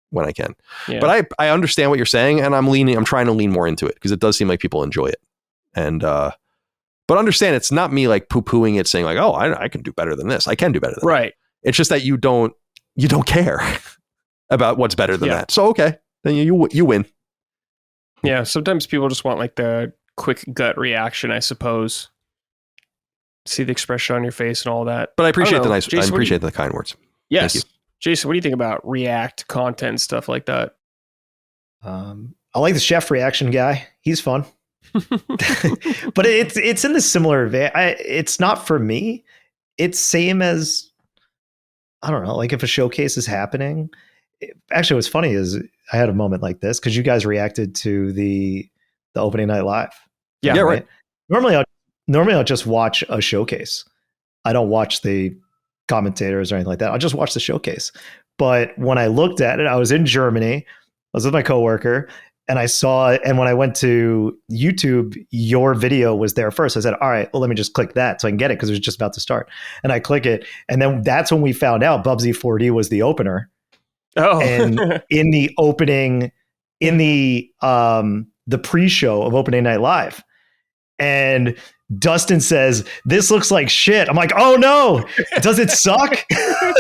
when I can. Yeah. But I understand what you're saying, and I'm trying to lean more into it because it does seem like people enjoy it. And, but understand it's not me like poo-pooing it, saying like, oh, I can do better than this. I can do better than that. It's just that you don't care about what's better than that. So, okay, then you win. Yeah. Sometimes people just want like the quick gut reaction, I suppose. See the expression on your face and all that. But I appreciate I appreciate the kind words. Yes. Thank you. Jason, what do you think about React content and stuff like that? I like the chef reaction guy. He's fun. But it's in the similar vein. It's not for me. It's same as, I don't know, like if a showcase is happening. Actually, what's funny is I had a moment like this because you guys reacted to the opening night live. Yeah, right. Normally I'll just watch a showcase. I don't watch the commentators or anything like that. I'll just watch the showcase. But when I looked at it, I was in Germany. I was with my coworker, and I saw it. And when I went to YouTube, your video was there first. I said, all right, well, let me just click that so I can get it because it was just about to start. And I click it. And then that's when we found out Bubsy 4D was the opener. Oh, and in the opening, in the pre-show of Opening Night Live. And Dustin says, this looks like shit. I'm like, oh no, does it suck? And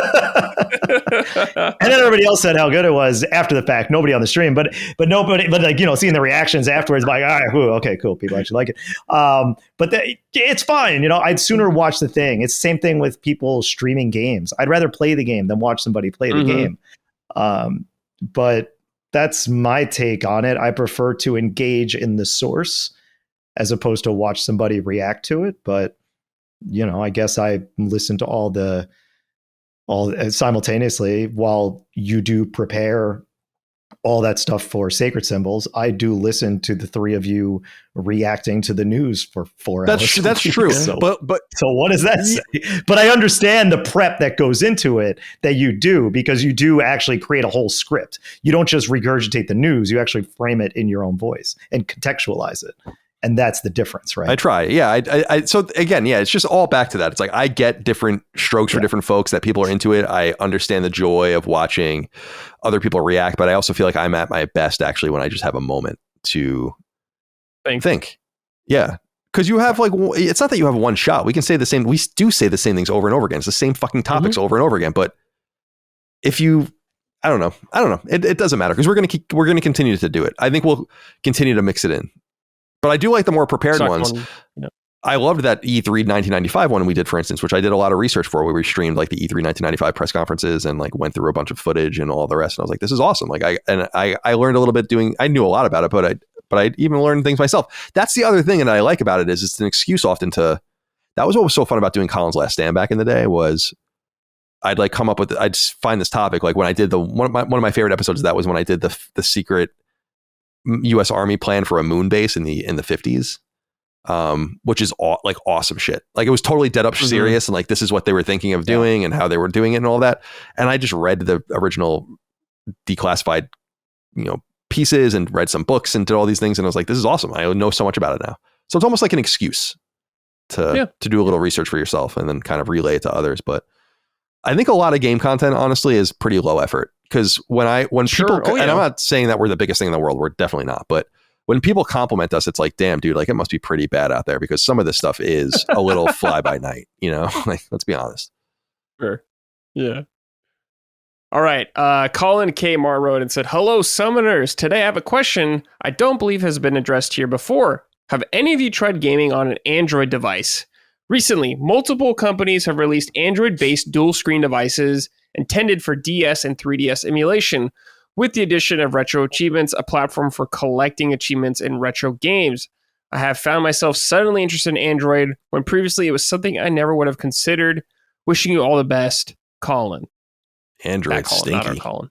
then everybody else said how good it was after the fact. Nobody on the stream, but nobody, but like, seeing the reactions afterwards, like, all right, okay, cool. People actually like it. But it's fine. I'd sooner watch the thing. It's the same thing with people streaming games. I'd rather play the game than watch somebody play the game. But that's my take on it. I prefer to engage in the source as opposed to watch somebody react to it. But, I guess I listen to all simultaneously while you do prepare all that stuff for Sacred Symbols. I do listen to the three of you reacting to the news for 4 hours. That's true. So what does that say? But I understand the prep that goes into it that you do, because you do actually create a whole script. You don't just regurgitate the news. You actually frame it in your own voice and contextualize it. And that's the difference, right? I try. Yeah. So again, it's just all back to that. It's like, I get different strokes for different folks that people are into it. I understand the joy of watching other people react, but I also feel like I'm at my best actually when I just have a moment to think. Yeah. Cause you have like, it's not that you have one shot. We do say the same things over and over again. It's the same fucking topics over and over again. But if you, I don't know. It doesn't matter because we're going to continue to do it. I think we'll continue to mix it in. But I do like the more prepared ones. I loved that E3 1995 one we did, for instance, which I did a lot of research for, where we streamed like the E3 1995 press conferences and like went through a bunch of footage and all the rest. And I was like, this is awesome. Like I learned a little bit I knew a lot about it, but but I even learned things myself. That's the other thing that I like about it is it's an excuse often to. That was what was so fun about doing Colin's Last Stand back in the day was I'd like come up with I'd find this topic like when I did one of my favorite episodes of that was when I did the secret U.S. Army plan for a moon base in the 50s. Which is like awesome shit. Like it was totally dead up serious and like this is what they were thinking of doing and how they were doing it and all that. And I just read the original declassified, pieces and read some books and did all these things. And I was like, this is awesome. I know so much about it now. So it's almost like an excuse to do a little research for yourself and then kind of relay it to others. But I think a lot of game content, honestly, is pretty low effort because when people, and I'm not saying that we're the biggest thing in the world, we're definitely not, but when people compliment us, it's like, damn, dude, like it must be pretty bad out there because some of this stuff is a little fly by night, like, let's be honest. Sure. Yeah. All right. Colin K. Mar wrote and said, hello, summoners. Today I have a question I don't believe has been addressed here before. Have any of you tried gaming on an Android device? Recently, multiple companies have released Android-based dual-screen devices intended for DS and 3DS emulation, with the addition of Retro Achievements, a platform for collecting achievements in retro games. I have found myself suddenly interested in Android when previously it was something I never would have considered. Wishing you all the best, Colin. Android Colin, stinky. not our Colin.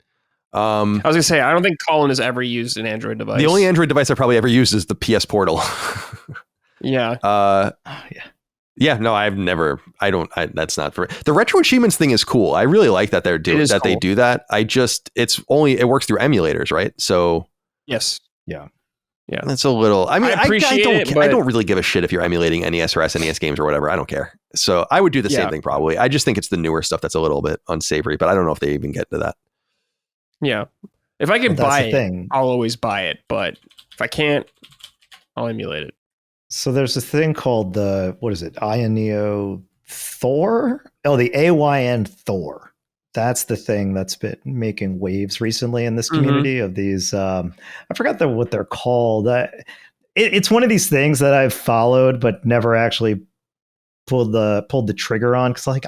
I was going to say, I don't think Colin has ever used an Android device. The only Android device I probably ever used is the PS Portal. Yeah. Yeah, no, that's not for the retro achievements thing is cool. I really like that they do that. It works through emulators, right? So yes. Yeah. That's a little, I appreciate it, I don't really give a shit if you're emulating NES or SNES games or whatever. I don't care. So I would do the same thing probably. I just think it's the newer stuff that's a little bit unsavory, but I don't know if they even get to that. Yeah. If I can buy it, I'll always buy it. But if I can't, I'll emulate it. So there's a thing called Ioneo Thor? Oh, the AYN Thor. That's the thing that's been making waves recently in this community of these. I forgot what they're called. It's one of these things that I've followed, but never actually pulled the trigger on because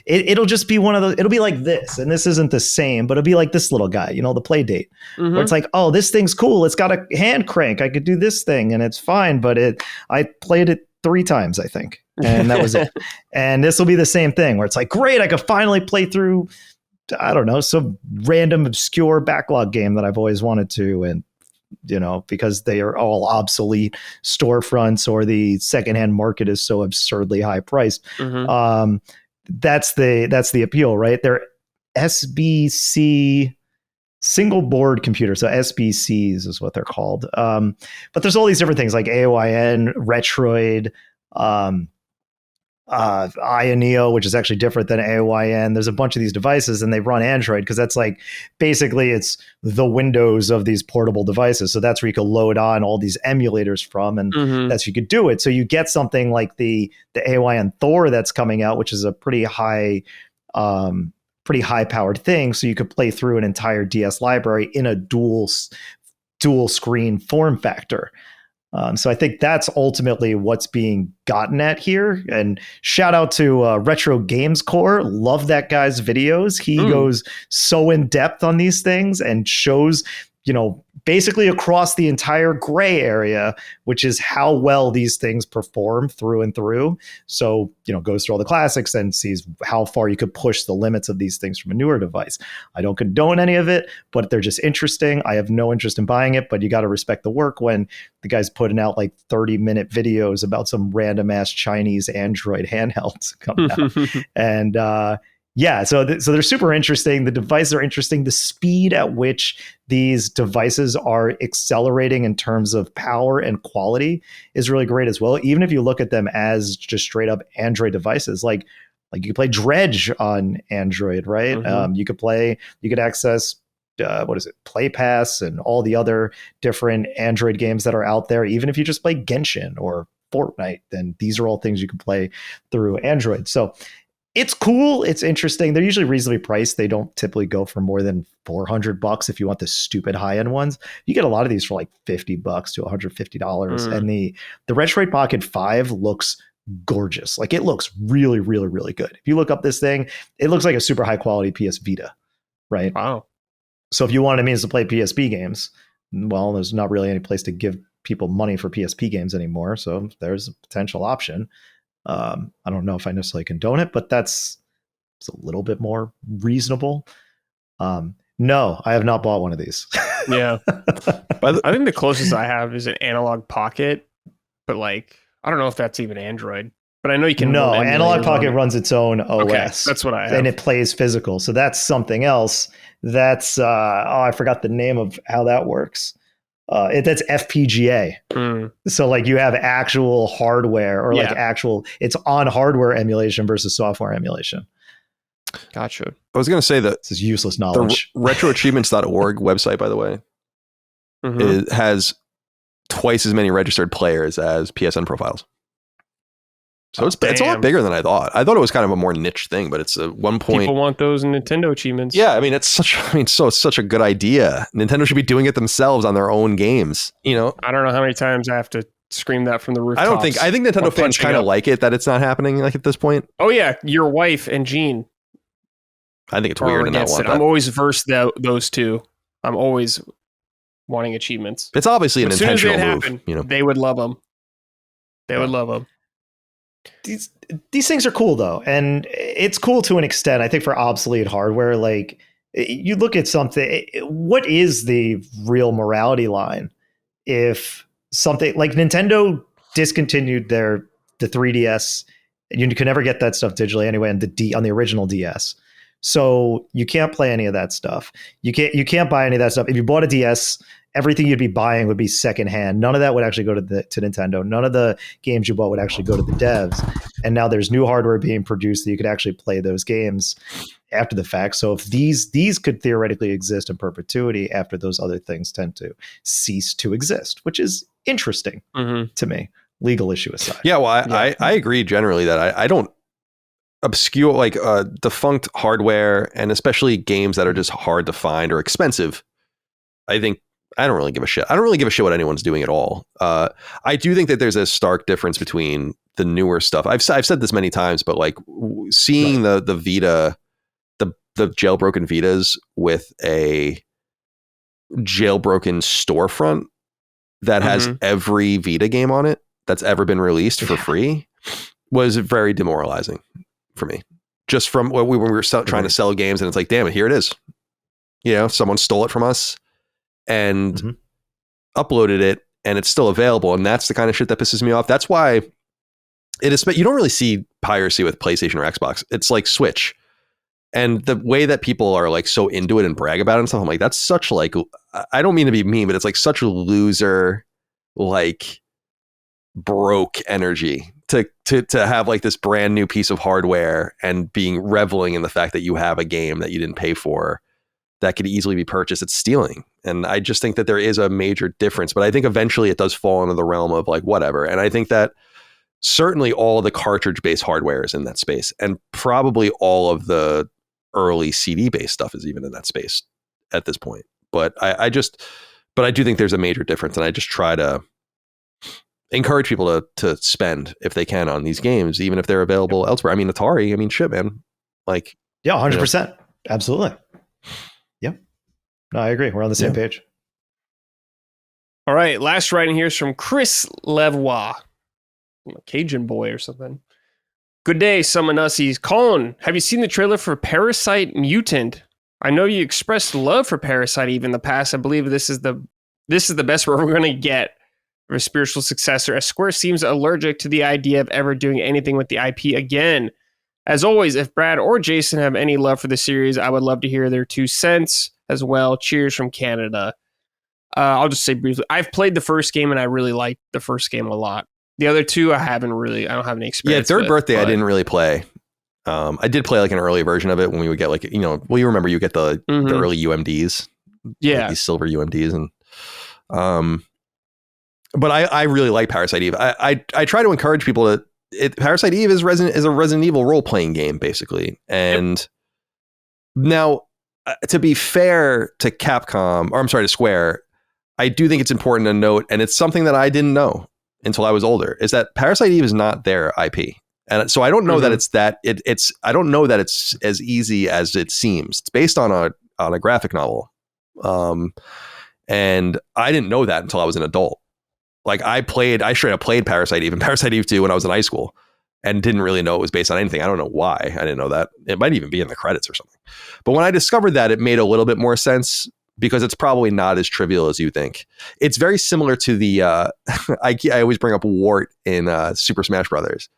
it'll just be one of those. It'll be like this, and this isn't the same, but it'll be like this little guy, the play date, where it's like, oh, this thing's cool. It's got a hand crank. I could do this thing, and it's fine. But I played it 3 times, I think, and that was it. And this will be the same thing where it's like, great, I could finally play through, I don't know, some random obscure backlog game that I've always wanted to, and because they are all obsolete storefronts or the secondhand market is so absurdly high priced. That's the appeal, right? They're SBC single board computers. So SBCs is what they're called. But there's all these different things like AOIN, Retroid, Ioneo, which is actually different than AOIN. There's a bunch of these devices and they run Android because that's like basically it's the Windows of these portable devices. So that's where you can load on all these emulators from, and that's you could do it. So you get something like the AOIN Thor that's coming out, which is a pretty high powered thing. So you could play through an entire DS library in a dual screen form factor. So I think that's ultimately what's being gotten at here. And shout out to Retro Games Core. Love that guy's videos. He goes so in depth on these things and shows, basically across the entire gray area, which is how well these things perform through and through. So, goes through all the classics and sees how far you could push the limits of these things from a newer device. I don't condone any of it, but they're just interesting. I have no interest in buying it, but you got to respect the work when the guy's putting out like 30-minute videos about some random ass Chinese Android handhelds coming out. And, so they're super interesting. The devices are interesting. The speed at which these devices are accelerating in terms of power and quality is really great as well. Even if you look at them as just straight up Android devices, like you can play Dredge on Android, right? You could access Play Pass and all the other different Android games that are out there. Even if you just play Genshin or Fortnite, then these are all things you can play through Android. So it's cool. It's interesting. They're usually reasonably priced. They don't typically go for more than $400 if you want the stupid high-end ones. You get a lot of these for like $50 to $150. And the Retroid Pocket 5 looks gorgeous. Like it looks really, really, really good. If you look up this thing, it looks like a super high quality PS Vita, right? Wow. So if you wanted means to play PSP games, well, there's not really any place to give people money for PSP games anymore. So there's a potential option. I don't know if I necessarily condone it, but it's a little bit more reasonable. No, I have not bought one of these. Yeah. I think the closest I have is an Analog Pocket, but like, I don't know if that's even Android, but I know you can. No, Analog Pocket runs its own OS. Okay, that's what I have. And it plays physical. So that's something else. That's, I forgot the name of how that works. That's FPGA. So like you have actual hardware or like it's on hardware emulation versus software emulation. Gotcha. I was going to say that this is useless knowledge. The retroachievements.org website, by the way, it has twice as many registered players as PSN profiles. So it's a lot bigger than I thought. I thought it was kind of a more niche thing, but it's a 1 point. People want those Nintendo achievements. Yeah, I mean, it's such a good idea. Nintendo should be doing it themselves on their own games. You know, I don't know how many times I have to scream that from the rooftops. I think Nintendo fans kind of like it that it's not happening like at this point. Oh yeah, your wife and Gene. I think it's weird and I want that. I'm always versed those two. I'm always wanting achievements. It's obviously an intentional move. Happen, you know, they would love them. They would love them. These things are cool though, and it's cool to an extent. I think for obsolete hardware, like you look at something, what is the real morality line if something like Nintendo discontinued the 3DS, and you could never get that stuff digitally anyway, and on the original DS. So you can't play any of that stuff. You can't buy any of that stuff. If you bought a DS, everything you'd be buying would be secondhand. None of that would actually go to Nintendo. None of the games you bought would actually go to the devs. And now there's new hardware being produced that you could actually play those games after the fact. So if these could theoretically exist in perpetuity after those other things tend to cease to exist, which is interesting to me, legal issue aside. Yeah, well, I agree generally that I don't obscure like defunct hardware, and especially games that are just hard to find or expensive. I think I don't really give a shit. I don't really give a shit what anyone's doing at all. I do think that there's a stark difference between the newer stuff. I've said this many times, but like seeing the Vita, the jailbroken Vitas with a jailbroken storefront that has every Vita game on it that's ever been released for free was very demoralizing for me. Just from when we were trying to sell games, and it's like, damn it, here it is. You know, someone stole it from us and uploaded it, and it's still available. And that's the kind of shit that pisses me off. That's why it is. You don't really see piracy with PlayStation or Xbox. It's like Switch. And the way that people are like so into it and brag about it and stuff, I'm like, that's such like, I don't mean to be mean, but it's like such a loser, like broke energy to have like this brand new piece of hardware and reveling in the fact that you have a game that you didn't pay for that could easily be purchased. It's stealing. And I just think that there is a major difference, but I think eventually it does fall into the realm of like whatever. And I think that certainly all of the cartridge based hardware is in that space, and probably all of the early CD based stuff is even in that space at this point. But I do think there's a major difference, and I just try to encourage people to spend if they can on these games, even if they're available elsewhere. I mean, Atari, I mean, shit, man. Like, yeah, 100%. Absolutely. Yep. No, I agree. We're on the same page. All right. Last writing here is from Chris Levois, a Cajun boy or something. Good day, Summonussies. Colin, have you seen the trailer for Parasite Mutant? I know you expressed love for Parasite Eve in the past. I believe this is the best we're going to get of a spiritual successor, as Square seems allergic to the idea of ever doing anything with the IP again. As always, if Brad or Jason have any love for the series, I would love to hear their 2 cents as well. Cheers from Canada. I'll just say briefly, I've played the first game and I really liked the first game a lot. The other two, I don't have any experience. Yeah, Third Birthday, I didn't really play. I did play like an early version of it when we would get like, you know, well, you remember you get the early UMDs. Yeah. Like these silver UMDs. And, but I really like Parasite Eve. I try to encourage people Parasite Eve is a Resident Evil role-playing game, basically. And now, to be fair to Capcom, or I'm sorry, to Square, I do think it's important to note, and it's something that I didn't know until I was older, is that Parasite Eve is not their IP. And so I don't know that I don't know that it's as easy as it seems. It's based on a graphic novel. And I didn't know that until I was an adult. Like I straight up played Parasite Eve and Parasite Eve 2 when I was in high school and didn't really know it was based on anything. I don't know why I didn't know that. It might even be in the credits or something. But when I discovered that, it made a little bit more sense because it's probably not as trivial as you think. It's very similar to the, I always bring up Wart in Super Smash Brothers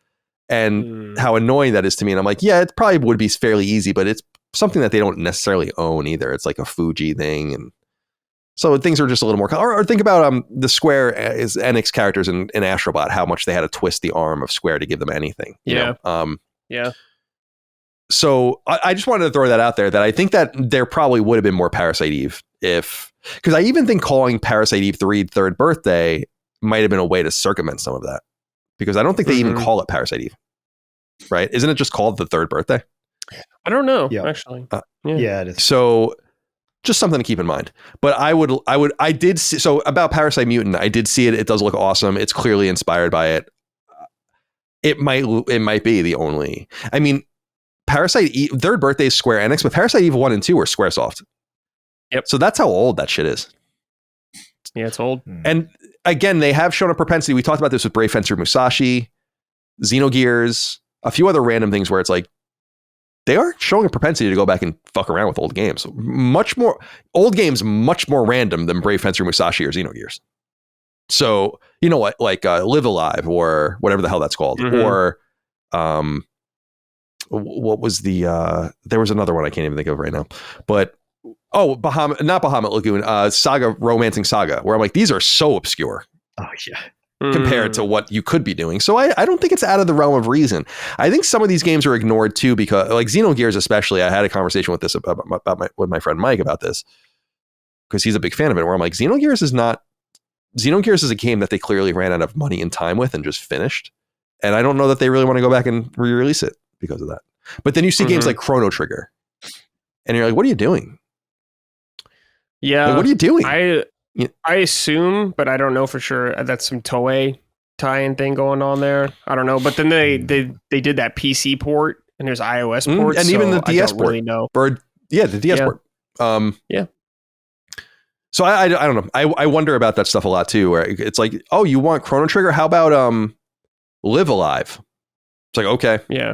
and how annoying that is to me. And I'm like, yeah, it probably would be fairly easy, but it's something that they don't necessarily own either. It's like a Fuji thing. And so things are just a little more, or think about the Square is Enix characters in Astrobot, how much they had to twist the arm of Square to give them anything. You know? Yeah. So I just wanted to throw that out there that I think that there probably would have been more Parasite Eve because I even think calling Parasite Eve 3 Third Birthday might have been a way to circumvent some of that because I don't think they even call it Parasite Eve, right? Isn't it just called the Third Birthday? I don't know, actually. Yeah, it is. So just something to keep in mind. But I did see, so about Parasite Mutant, I did see it. It does look awesome. It's clearly inspired by it. It might be the only, I mean, Parasite Eve, Third Birthday is Square Enix, but Parasite Eve 1 and 2 are Squaresoft. Yep. So that's how old that shit is. Yeah, it's old. And again, they have shown a propensity. We talked about this with Brave Fencer Musashi, Xenogears, a few other random things where it's like, they are showing a propensity to go back and fuck around with old games. Much more random than Brave Fencer Musashi or Xenogears. So, you know what, like Live Alive or whatever the hell that's called. Or what was the there was another one I can't even think of right now. But not Bahamut Lagoon, Saga, Romancing Saga, where I'm like, these are so obscure. Oh yeah. Compared to what you could be doing. So I don't think it's out of the realm of reason. I think some of these games are ignored too, because like Xenogears especially, I had a conversation with with my friend Mike about this because he's a big fan of it, where I'm like, Xenogears is a game that they clearly ran out of money and time with and just finished. And I don't know that they really want to go back and re-release it because of that. But then you see games like Chrono Trigger and you're like, what are you doing? Yeah. Like, what are you doing? I assume, but I don't know for sure. That's some Toei tie-in thing going on there. I don't know. But then they did that PC port and there's iOS ports. And even the DS port. Really know. The DS port. Yeah. So I don't know. I wonder about that stuff a lot too, where it's like, oh, you want Chrono Trigger? How about Live Alive? It's like, okay. Yeah.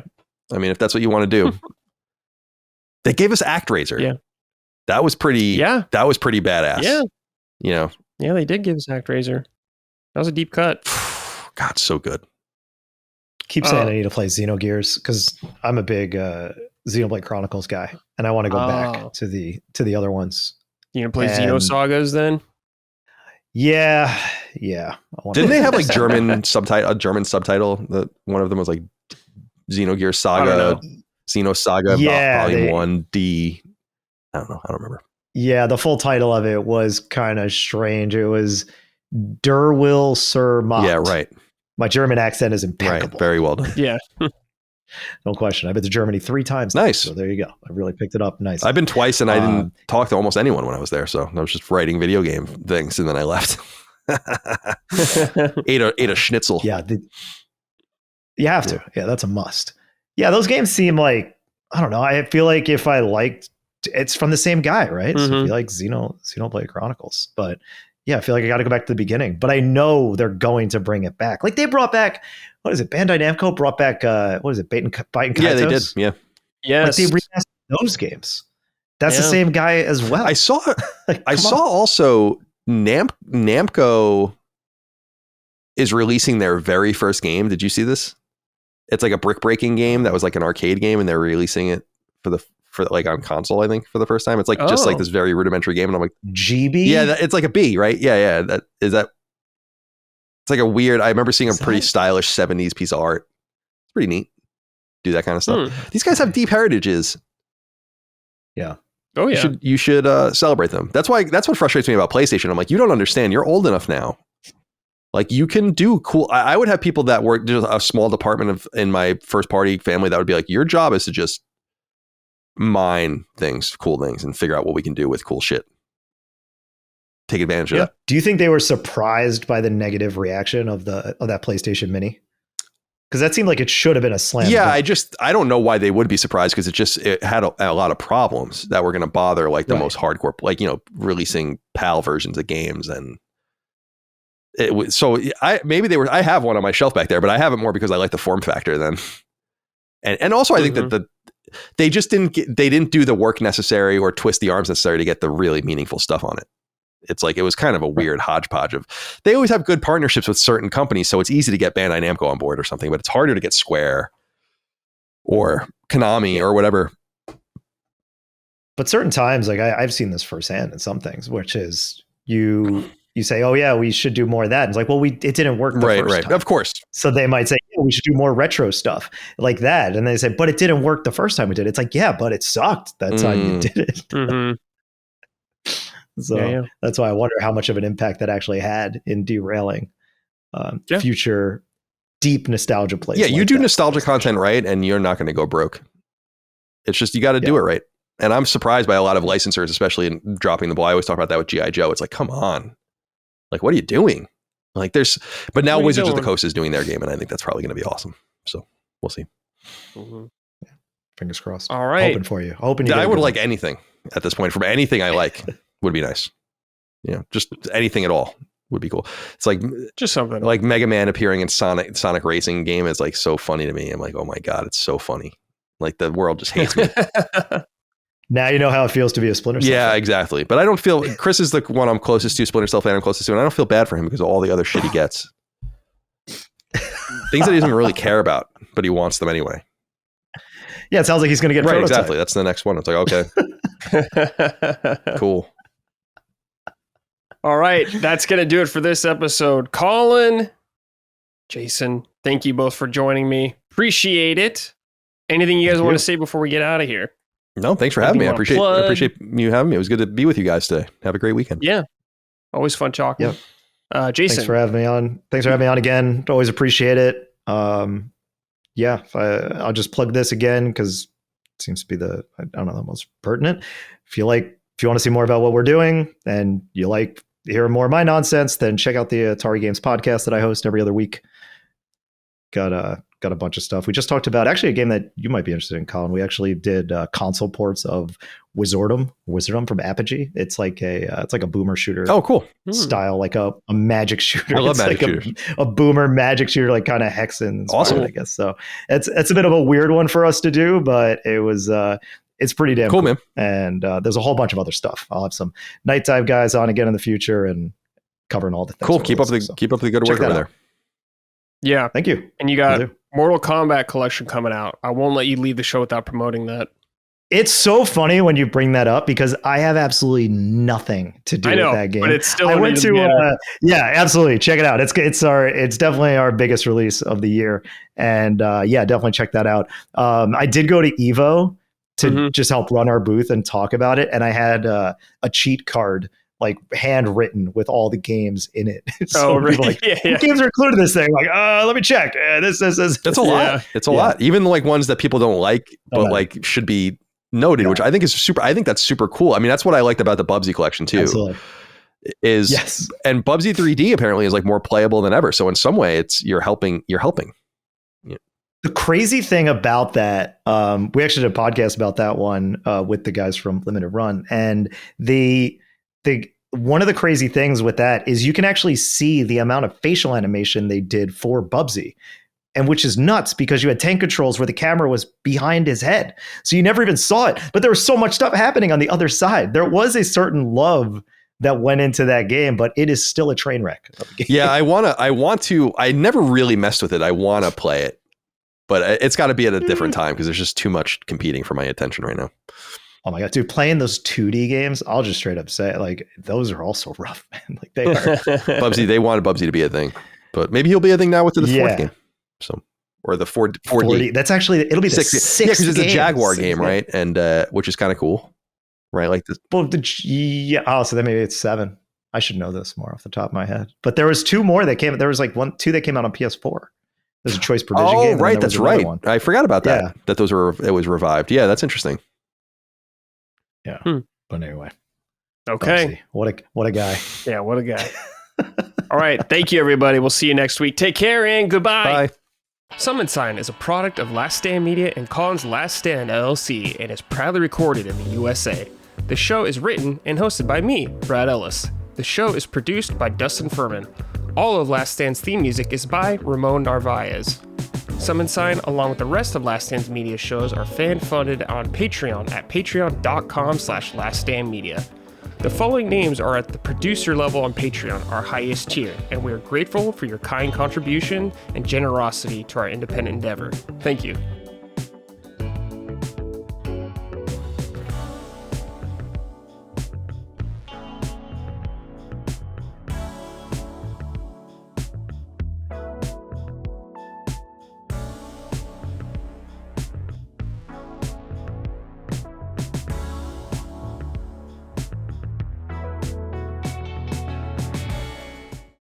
I mean, if that's what you want to do. They gave us ActRaiser. Yeah. That was pretty badass. Yeah. You know. Yeah, they did give us ActRaiser. That was a deep cut. God, so good. Keep saying I need to play Xenogears because I'm a big Xenoblade Chronicles guy, and I want to go back to the other ones. You gonna play Xenosagas then? Yeah. Didn't they have like German subtitle? That one of them was like Xenogears Saga, Xenosaga Volume 1D. I don't know. I don't remember. Yeah, the full title of it was kind of strange. It was Der Will Sir Mott. Yeah, right. My German accent is impeccable. Right, very well done. Yeah. No question. I've been to Germany 3 times. Nice. So there you go. I really picked it up. Nice. I've been twice and I didn't talk to almost anyone when I was there. So I was just writing video game things and then I left. ate a schnitzel. Yeah. You have to. Yeah, that's a must. Yeah, those games seem like, I don't know. I feel like if I liked, it's from the same guy, right? So if you like Xenoblade Chronicles. But yeah, I feel like I got to go back to the beginning. But I know they're going to bring it back. Like they brought back, what is it? Bandai Namco brought back, what is it? Bait and Kaitos? Yeah, they did. Yeah. Yes. Like they remastered those games. That's the same guy as well. I saw also Namco is releasing their very first game. Did you see this? It's like a brick breaking game that was like an arcade game, and they're releasing it for like on console, I think, for the first time. It's like just like this very rudimentary game, and I'm like, GB? Yeah, it's like a B, right? Yeah. It's like a weird. I remember seeing a pretty stylish 70s piece of art. It's pretty neat. Do that kind of stuff. These guys have deep heritages. Yeah. Oh yeah. You should celebrate them. That's what frustrates me about PlayStation. I'm like, you don't understand. You're old enough now. Like you can do cool. I would have people that work just a small department in my first party family that would be like, your job is to just mine things, cool things, and figure out what we can do with cool shit. Take advantage of that. Do you think they were surprised by the negative reaction of that PlayStation Mini? Because that seemed like it should have been a slam. Yeah, I don't know why they would be surprised, because it had a lot of problems that were going to bother like the most hardcore, like, releasing PAL versions of games. And I have one on my shelf back there, but I have it more because I like the form factor then. And also I think that they just didn't do the work necessary or twist the arms necessary to get the really meaningful stuff on it. It's like, it was kind of a weird hodgepodge of, they always have good partnerships with certain companies. So it's easy to get Bandai Namco on board or something, but it's harder to get Square or Konami or whatever. But certain times, like I've seen this firsthand in some things, which is you say, oh yeah, we should do more of that. And it's like, well, it didn't work the first time. Of course. So they might say, yeah, we should do more retro stuff like that. And they say, but it didn't work the first time we did it. It's like, yeah, but it sucked that time you did it. Mm-hmm. So that's why I wonder how much of an impact that actually had in derailing future deep nostalgia plays. Yeah, you do nostalgia content right, and you're not going to go broke. It's just, you got to do it right. And I'm surprised by a lot of licensors, especially in dropping the ball. I always talk about that with G.I. Joe. It's like, come on. Like, what are you doing? Like, but now Wizards of the Coast is doing their game, and I think that's probably going to be awesome. So we'll see. Mm-hmm. Yeah. Fingers crossed. All right. Hoping for you. Hoping you. I would like anything at this point from anything I like. Would be nice. Just anything at all would be cool. It's like just something like Mega Man appearing in Sonic Racing game is like so funny to me. I'm like, oh my God, it's so funny. Like, the world just hates me. Now you know how it feels to be a Splinter Cell. Yeah, exactly. But I don't feel, Chris is the one I'm closest to, Splinter Cell fan I'm closest to, and I don't feel bad for him because of all the other shit he gets. Things that he doesn't really care about, but he wants them anyway. Yeah, it sounds like he's going to get right. Prototype. Exactly. That's the next one. It's like, okay, cool. All right, that's going to do it for this episode. Colin, Jason, thank you both for joining me. Appreciate it. Anything you guys want to say before we get out of here? No, thanks for having me. I appreciate you having me. It was good to be with you guys today. Have a great weekend. Yeah, always fun talking. Yep. Jason, thanks for having me on. Thanks for having me on again. Always appreciate it. I'll just plug this again because it seems to be the most pertinent. If you want to see more about what we're doing and you like hearing more of my nonsense, then check out the Atari Games podcast that I host every other week. Got a bunch of stuff. We just talked about actually a game that you might be interested in, Colin. We actually did console ports of Wizardom from Apogee. It's like a boomer shooter. Oh, cool. Style, like a magic shooter. I love magic shooters. A boomer magic shooter, like kind of Hexen. Awesome. I guess. So it's a bit of a weird one for us to do, but it was it's pretty damn cool, man. And there's a whole bunch of other stuff. I'll have some Night Dive guys on again in the future and covering all the things. Cool. Keep up the good work over there. Yeah. Thank you. And you got Mortal Kombat collection coming out. I won't let you leave the show without promoting that. It's so funny when you bring that up because I have absolutely nothing to do with that game. But it's still. I went to absolutely check it out. It's definitely our biggest release of the year, and definitely check that out. I did go to Evo to just help run our booth and talk about it, and I had a cheat card like handwritten with all the games in it. So really? Like, what games are included in this thing? Like, let me check. This. That's a lot. It's a lot. Even like ones that people don't like, but like should be noted, which I think is super. I think that's super cool. I mean, that's what I liked about the Bubsy collection too. Absolutely. And Bubsy 3D apparently is like more playable than ever. So in some way, you're helping. Yeah. The crazy thing about that, we actually did a podcast about that one with the guys from Limited Run, and one of the crazy things with that is you can actually see the amount of facial animation they did for Bubsy, and which is nuts because you had tank controls where the camera was behind his head. So you never even saw it, but there was so much stuff happening on the other side. There was a certain love that went into that game, but it is still a train wreck of a game. Yeah, I never really messed with it. I want to play it, but it's got to be at a different time because there's just too much competing for my attention right now. Oh my God, dude, playing those 2D games, I'll just straight up say, like, those are also rough, man. Like, they are. Bubsy, they wanted Bubsy to be a thing, but maybe he'll be a thing now with the fourth game. So, or the 4D. That's actually, it'll be the sixth. Yeah, because it's a Jaguar game, right? And which is kind of cool, right? Like this. Well, so then maybe it's 7. I should know this more off the top of my head. But there was 2 more that came. There was like 2 that came out on PS4. There's a choice provision game. Oh, right, that's right. I forgot about that. Yeah. That it was revived. Yeah, that's interesting. Yeah. But anyway. Okay. Bubsy. What a guy. Yeah, what a guy. All right. Thank you, everybody. We'll see you next week. Take care and goodbye. Bye. Summon Sign is a product of Last Stand Media and Colin's Last Stand LLC and is proudly recorded in the USA. The show is written and hosted by me, Brad Ellis. The show is produced by Dustin Furman. All of Last Stand's theme music is by Ramon Narvaez. Summon Sign, along with the rest of Last Stand's media shows, are fan-funded on Patreon at patreon.com/laststandmedia. The following names are at the producer level on Patreon, our highest tier, and we are grateful for your kind contribution and generosity to our independent endeavor. Thank you.